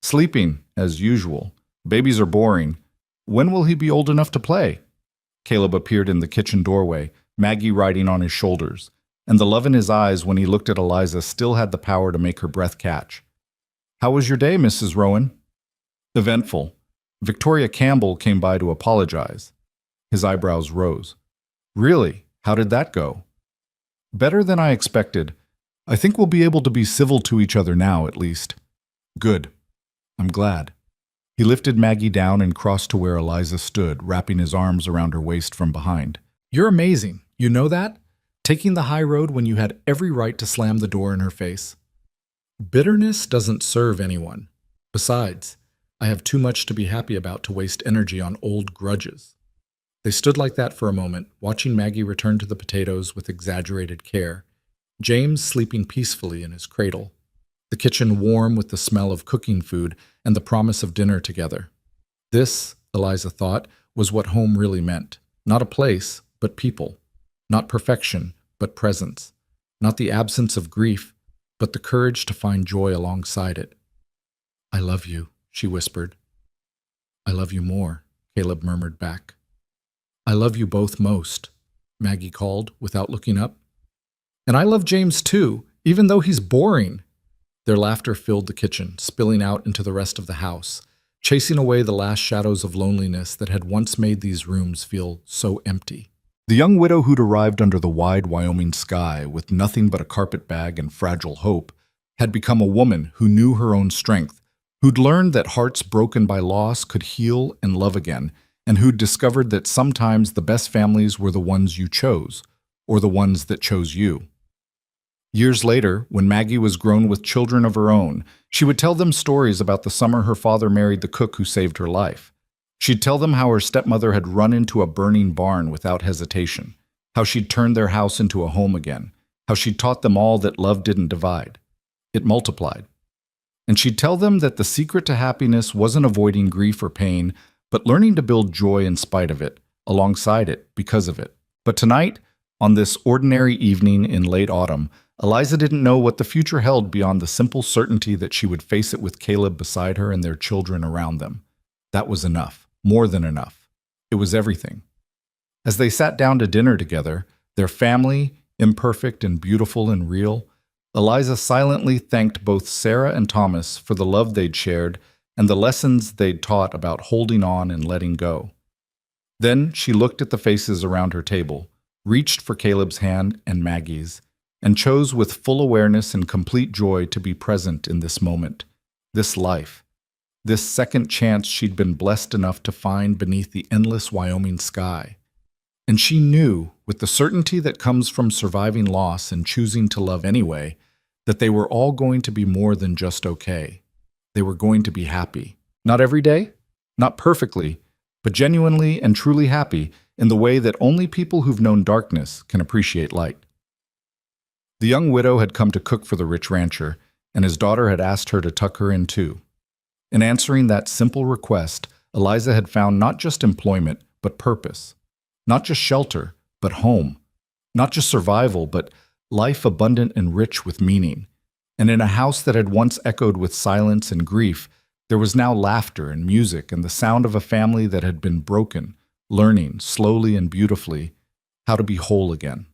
S1: "Sleeping, as usual. Babies are boring. When will he be old enough to play?" Caleb appeared in the kitchen doorway, Maggie riding on his shoulders, and the love in his eyes when he looked at Eliza still had the power to make her breath catch. "How was your day, Mrs. Rowan?" "Eventful. Victoria Campbell came by to apologize." His eyebrows rose. "Really? How did that go?" "Better than I expected. I think we'll be able to be civil to each other now, at least." "Good. I'm glad." He lifted Maggie down and crossed to where Eliza stood, wrapping his arms around her waist from behind. "You're amazing. You know that? Taking the high road when you had every right to slam the door in her face." "Bitterness doesn't serve anyone. Besides, I have too much to be happy about to waste energy on old grudges." They stood like that for a moment, watching Maggie return to the potatoes with exaggerated care, James sleeping peacefully in his cradle, the kitchen warm with the smell of cooking food and the promise of dinner together. This, Eliza thought, was what home really meant. Not a place, but people. Not perfection, but presence. Not the absence of grief, but the courage to find joy alongside it. "I love you," she whispered. "I love you more," Caleb murmured back. "I love you both most," Maggie called without looking up. "And I love James too, even though he's boring." Their laughter filled the kitchen, spilling out into the rest of the house, chasing away the last shadows of loneliness that had once made these rooms feel so empty. The young widow who'd arrived under the wide Wyoming sky with nothing but a carpetbag and fragile hope had become a woman who knew her own strength, who'd learned that hearts broken by loss could heal and love again, and who'd discovered that sometimes the best families were the ones you chose, or the ones that chose you. Years later, when Maggie was grown with children of her own, she would tell them stories about the summer her father married the cook who saved her life. She'd tell them how her stepmother had run into a burning barn without hesitation, how she'd turned their house into a home again, how she'd taught them all that love didn't divide. It multiplied. And she'd tell them that the secret to happiness wasn't avoiding grief or pain, but learning to build joy in spite of it, alongside it, because of it. But tonight, on this ordinary evening in late autumn, Eliza didn't know what the future held beyond the simple certainty that she would face it with Caleb beside her and their children around them. That was enough, more than enough. It was everything. As they sat down to dinner together, their family, imperfect and beautiful and real, Eliza silently thanked both Sarah and Thomas for the love they'd shared and the lessons they'd taught about holding on and letting go. Then she looked at the faces around her table, reached for Caleb's hand and Maggie's, and chose with full awareness and complete joy to be present in this moment, this life, this second chance she'd been blessed enough to find beneath the endless Wyoming sky. And she knew, with the certainty that comes from surviving loss and choosing to love anyway, that they were all going to be more than just okay. They were going to be happy. Not every day, not perfectly, but genuinely and truly happy in the way that only people who've known darkness can appreciate light. The young widow had come to cook for the rich rancher, and his daughter had asked her to tuck her in too. In answering that simple request, Eliza had found not just employment, but purpose. Not just shelter, but home. Not just survival, but life abundant and rich with meaning. And in a house that had once echoed with silence and grief, there was now laughter and music and the sound of a family that had been broken, learning, slowly and beautifully, how to be whole again.